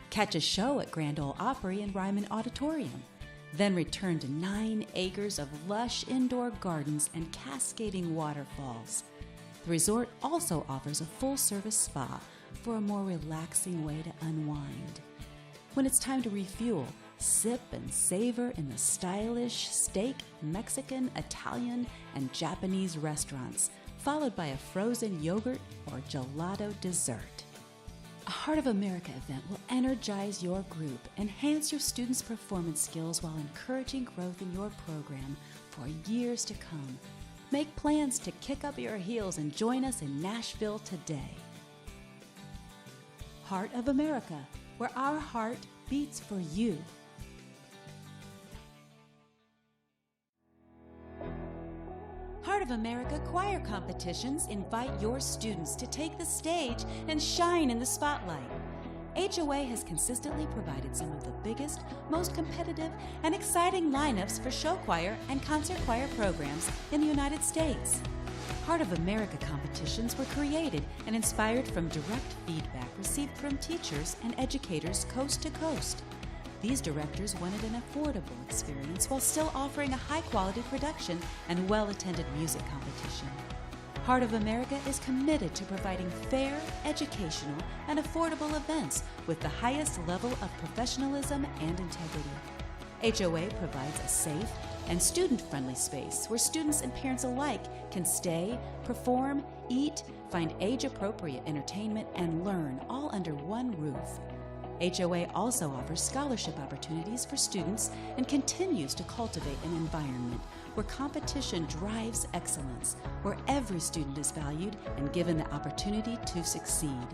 Catch a show at Grand Ole Opry and Ryman Auditorium. Then return to 9 acres of lush indoor gardens and cascading waterfalls. The resort also offers a full-service spa for a more relaxing way to unwind. When it's time to refuel, sip and savor in the stylish steak, Mexican, Italian, and Japanese restaurants, followed by a frozen yogurt or gelato dessert. A Heart of America event will energize your group, enhance your students' performance skills while encouraging growth in your program for years to come. Make plans to kick up your heels and join us in Nashville today. Heart of America, where our heart beats for you. Heart of America choir competitions invite your students to take the stage and shine in the spotlight. HOA has consistently provided some of the biggest, most competitive, and exciting lineups for show choir and concert choir programs in the United States. Heart of America competitions were created and inspired from direct feedback received from teachers and educators coast to coast. These directors wanted an affordable experience while still offering a high-quality production and well-attended music competition. Heart of America is committed to providing fair, educational, and affordable events with the highest level of professionalism and integrity. HOA provides a safe and student-friendly space where students and parents alike can stay, perform, eat, find age-appropriate entertainment, and learn all under one roof. HOA also offers scholarship opportunities for students and continues to cultivate an environment where competition drives excellence, where every student is valued and given the opportunity to succeed.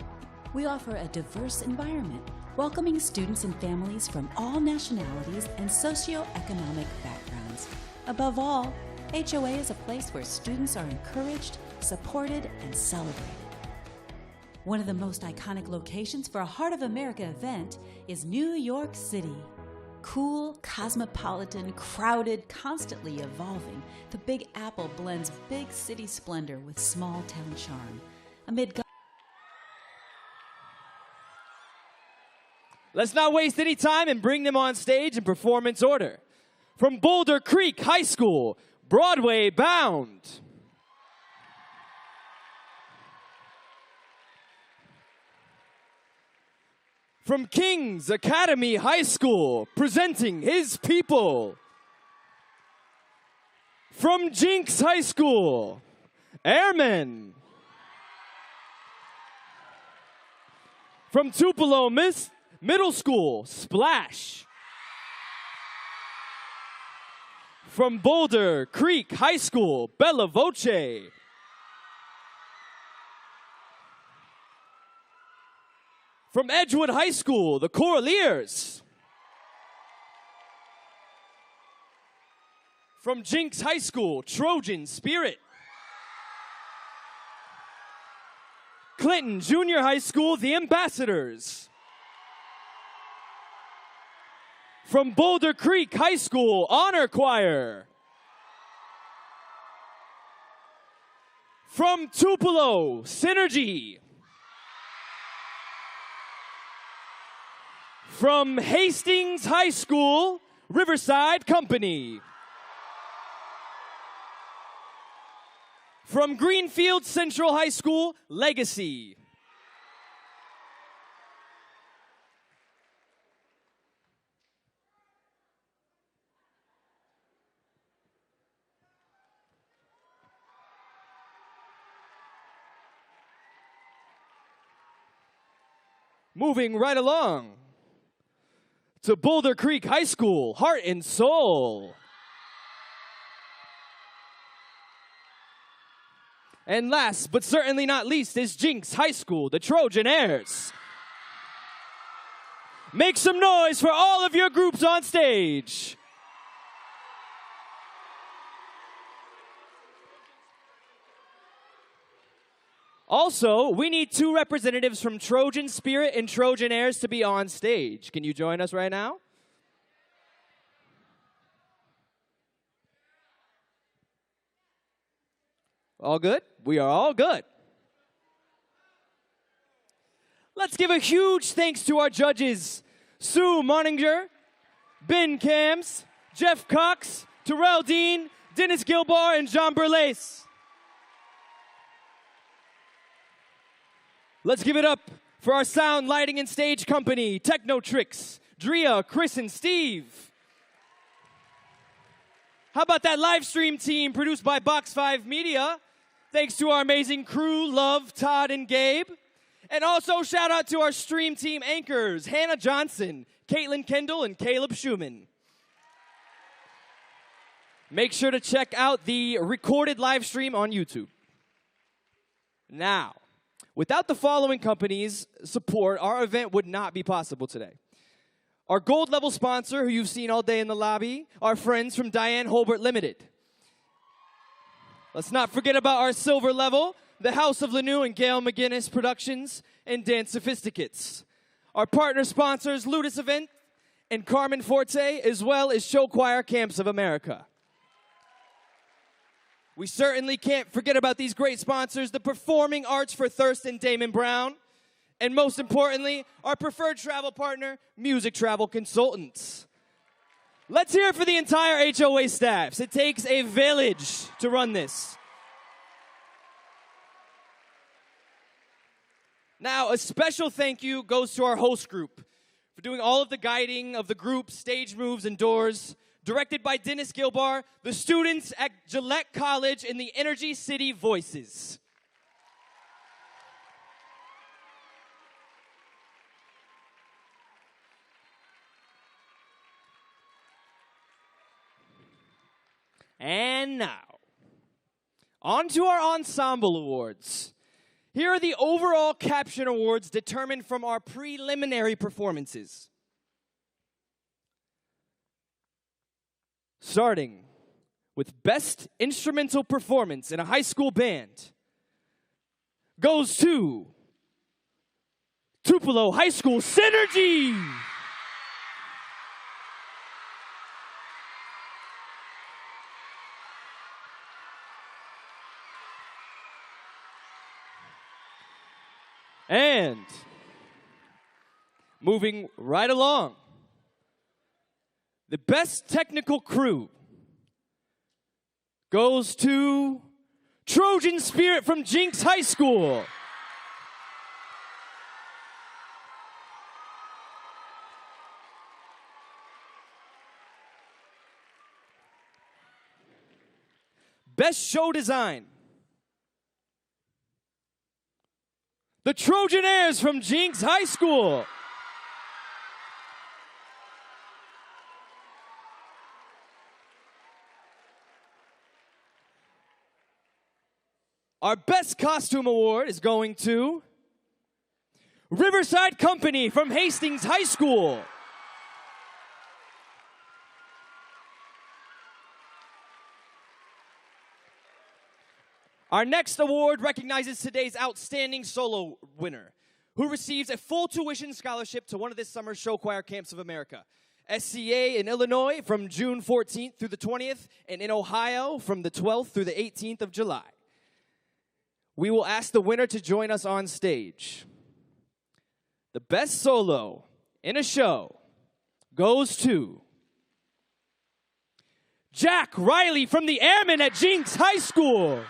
We offer a diverse environment, welcoming students and families from all nationalities and socioeconomic backgrounds. Above all, HOA is a place where students are encouraged, supported, and celebrated. One of the most iconic locations for a Heart of America event is New York City. Cool, cosmopolitan, crowded, constantly evolving, the Big Apple blends big city splendor with small town charm. Amid Let's not waste any time and bring them on stage in performance order. From Boulder Creek High School, Broadway Bound. From King's Academy High School, presenting his people. From Jinx High School, Airmen. From Tupelo Middle School, Splash. From Boulder Creek High School, Bella Voce. From Edgewood High School, the Coraliers. From Jinx High School, Trojan Spirit. Clinton Junior High School, the Ambassadors. From Boulder Creek High School, Honor Choir. From Tupelo, Synergy. From Hastings High School, Riverside Company. From Greenfield Central High School, Legacy. Moving right along to Boulder Creek High School, Heart and Soul. And last, but certainly not least, is Jinx High School, the Trojanires. Make some noise for all of your groups on stage. Also, we need 2 representatives from Trojan Spirit and Trojanires to be on stage. Can you join us right now? All good? We are all good. Let's give a huge thanks to our judges, Sue Moninger, Ben Cams, Jeff Cox, Terrell Dean, Dennis Gilbar, and Jean Burles. Let's give it up for our sound, lighting, and stage company, Technotrix, Drea, Chris, and Steve. How about that live stream team produced by Box 5 Media? Thanks to our amazing crew, Love, Todd, and Gabe. And also shout out to our stream team anchors, Hannah Johnson, Caitlin Kendall, and Caleb Schumann. Make sure to check out the recorded live stream on YouTube. Now, without the following companies' support, our event would not be possible today. Our gold level sponsor, who you've seen all day in the lobby, our friends from Diane Holbert Limited. Let's not forget about our silver level, the House of Lanou and Gail McGinnis Productions and Dance Sophisticates. Our partner sponsors, Ludus Event and Carmen Forte, as well as Show Choir Camps of America. We certainly can't forget about these great sponsors, the Performing Arts for Thirst and Damon Brown, and most importantly, our preferred travel partner, Music Travel Consultants. Let's hear it for the entire HOA staffs. It takes a village to run this. Now, a special thank you goes to our host group for doing all of the guiding of the group, stage moves, and doors, directed by Dennis Gilbar, the students at Gillette College, and the Energy City Voices. And now, on to our Ensemble Awards. Here are the overall caption awards determined from our preliminary performances. Starting with Best Instrumental Performance in a High School Band goes to Tupelo High School Synergy. And moving right along, the Best Technical Crew goes to Trojan Spirit from Jinx High School. Best Show Design, the Trojanires from Jinx High School. Our Best Costume Award is going to Riverside Company from Hastings High School. Our next award recognizes today's outstanding solo winner, who receives a full tuition scholarship to one of this summer's show choir camps of America. SCA in Illinois from June 14th through the 20th, and in Ohio from the 12th through the 18th of July. We will ask the winner to join us on stage. The best solo in a show goes to Jack Riley from the Airmen at Jinx High School.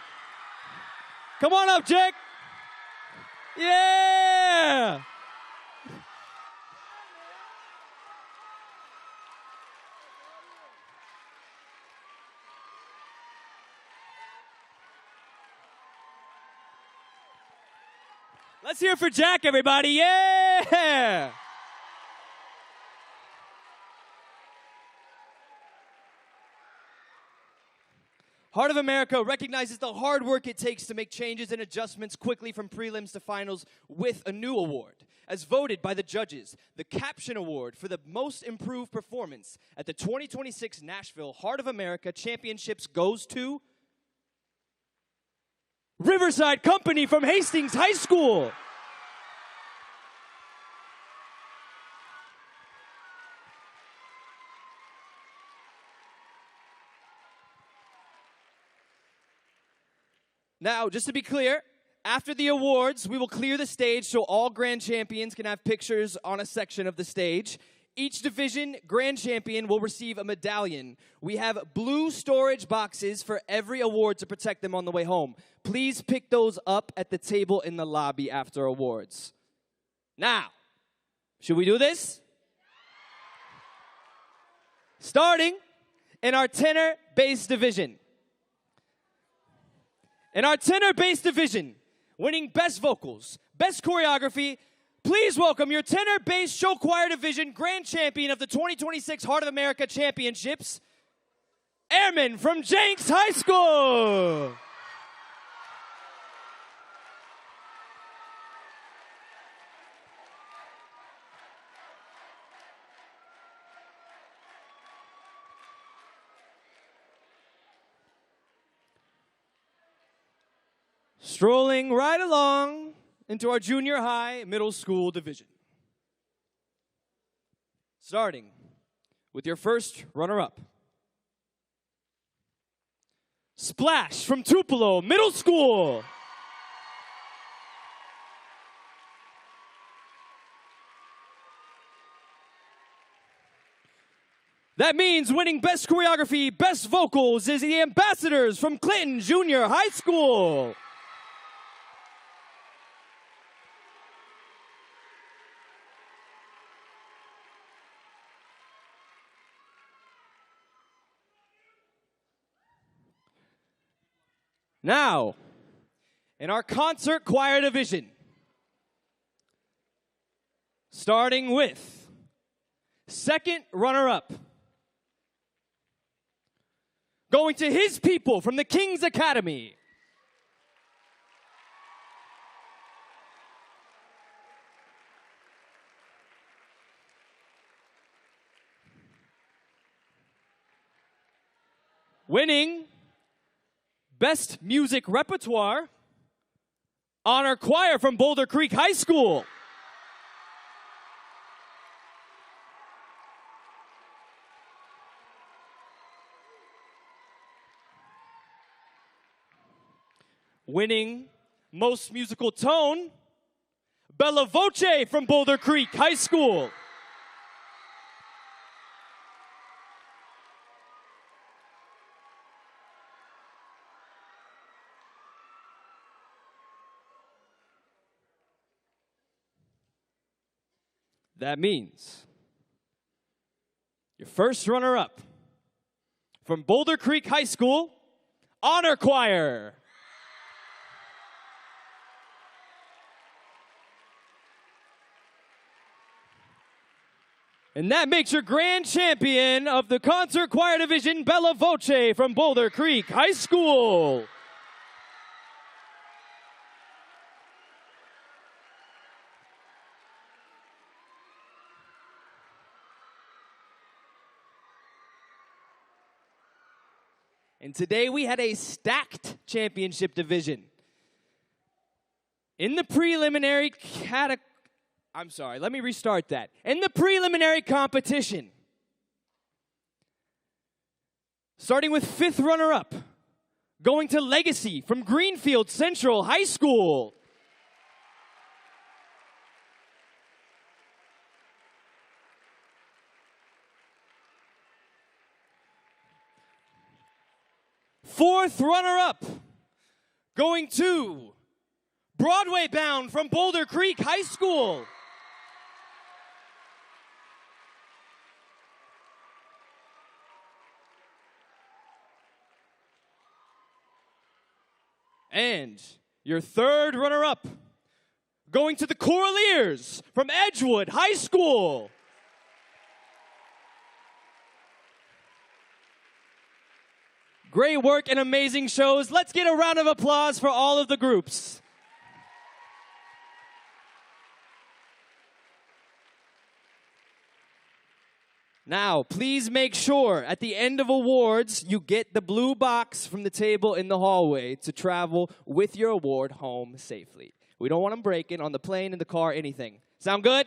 Come on up, Jack. Yeah! Let's hear it for Jack, everybody. Yeah! Heart of America recognizes the hard work it takes to make changes and adjustments quickly from prelims to finals with a new award. As voted by the judges, the Caption Award for the most improved performance at the 2026 Nashville Heart of America Championships goes to Riverside Company from Hastings High School. Now, just to be clear, after the awards, we will clear the stage so all grand champions can have pictures on a section of the stage. Each division grand champion will receive a medallion. We have blue storage boxes for every award to protect them on the way home. Please pick those up at the table in the lobby after awards. Now, should we do this? Starting in our tenor bass division. In our tenor bass division, winning best vocals, best choreography, please welcome your tenor bass show choir division grand champion of the 2026 Heart of America Championships, Airmen from Jenks High School. Strolling right along into our junior high, middle school division. Starting with your first runner-up. Splash from Tupelo Middle School. That means winning best choreography, best vocals is the Ambassadors from Clinton Junior High School. Now, in our concert choir division, starting with second runner-up, going to His People from the King's Academy. Winning Best Music Repertoire, Honor Choir from Boulder Creek High School. Winning Most Musical Tone, Bella Voce from Boulder Creek High School. That means your first runner-up from Boulder Creek High School, Honor Choir. And that makes your grand champion of the concert choir division, Bella Voce from Boulder Creek High School. And today we had a stacked championship division. In the preliminary In the preliminary competition, starting with 5th runner-up, going to Legacy from Greenfield Central High School. Fourth runner-up, going to Broadway Bound from Boulder Creek High School. And your third runner-up, going to the Coraliers from Edgewood High School. Great work and amazing shows. Let's get a round of applause for all of the groups. Now, please make sure at the end of awards, you get the blue box from the table in the hallway to travel with your award home safely. We don't want them breaking on the plane, in the car, anything. Sound good?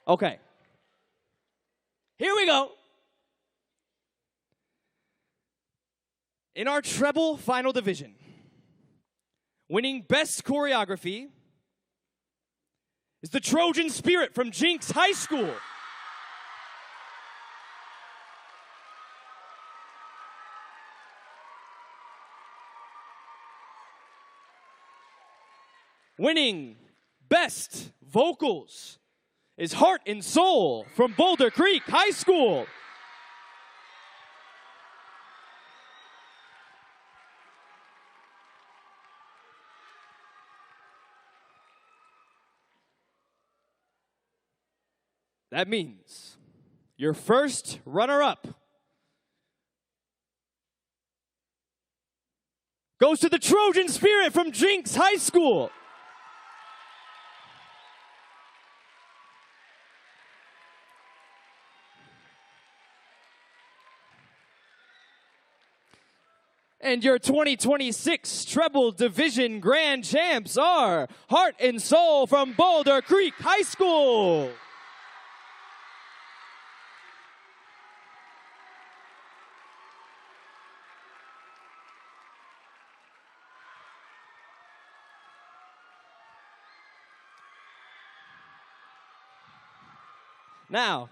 Okay. Here we go. In our treble final division, winning Best Choreography is the Trojan Spirit from Jinx High School. Winning Best Vocals is Heart and Soul from Boulder Creek High School. That means your first runner-up goes to the Trojan Spirit from Jinx High School. And your 2026 treble division grand champs are Heart and Soul from Boulder Creek High School. Now,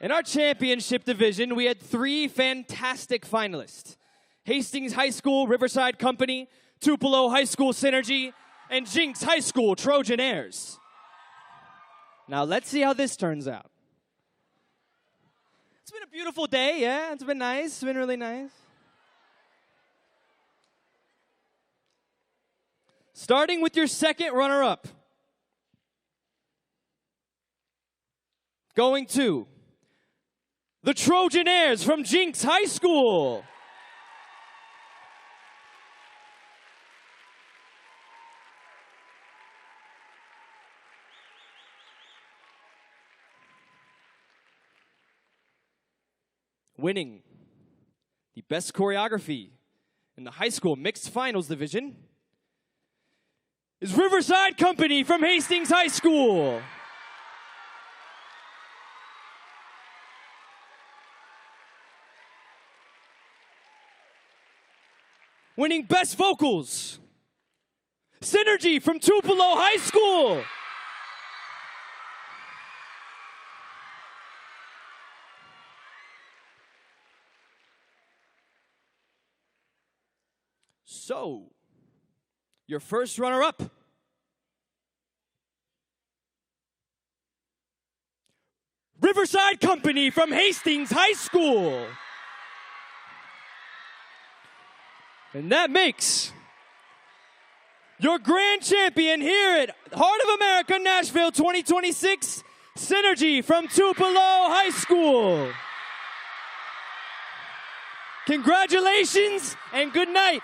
in our championship division, we had 3 fantastic finalists. Hastings High School, Riverside Company, Tupelo High School Synergy, and Jinx High School Trojanires. Now, let's see how this turns out. It's been a beautiful day, yeah? It's been nice. It's been really nice. Starting with your second runner-up. Going to the Trojanires from Jinx High School. Winning the Best Choreography in the high school mixed finals division is Riverside Company from Hastings High School. Winning Best Vocals, Synergy from Tupelo High School. So, your first runner-up, Riverside Company from Hastings High School. And that makes your grand champion here at Heart of America Nashville 2026, Synergy from Tupelo High School. Congratulations and good night.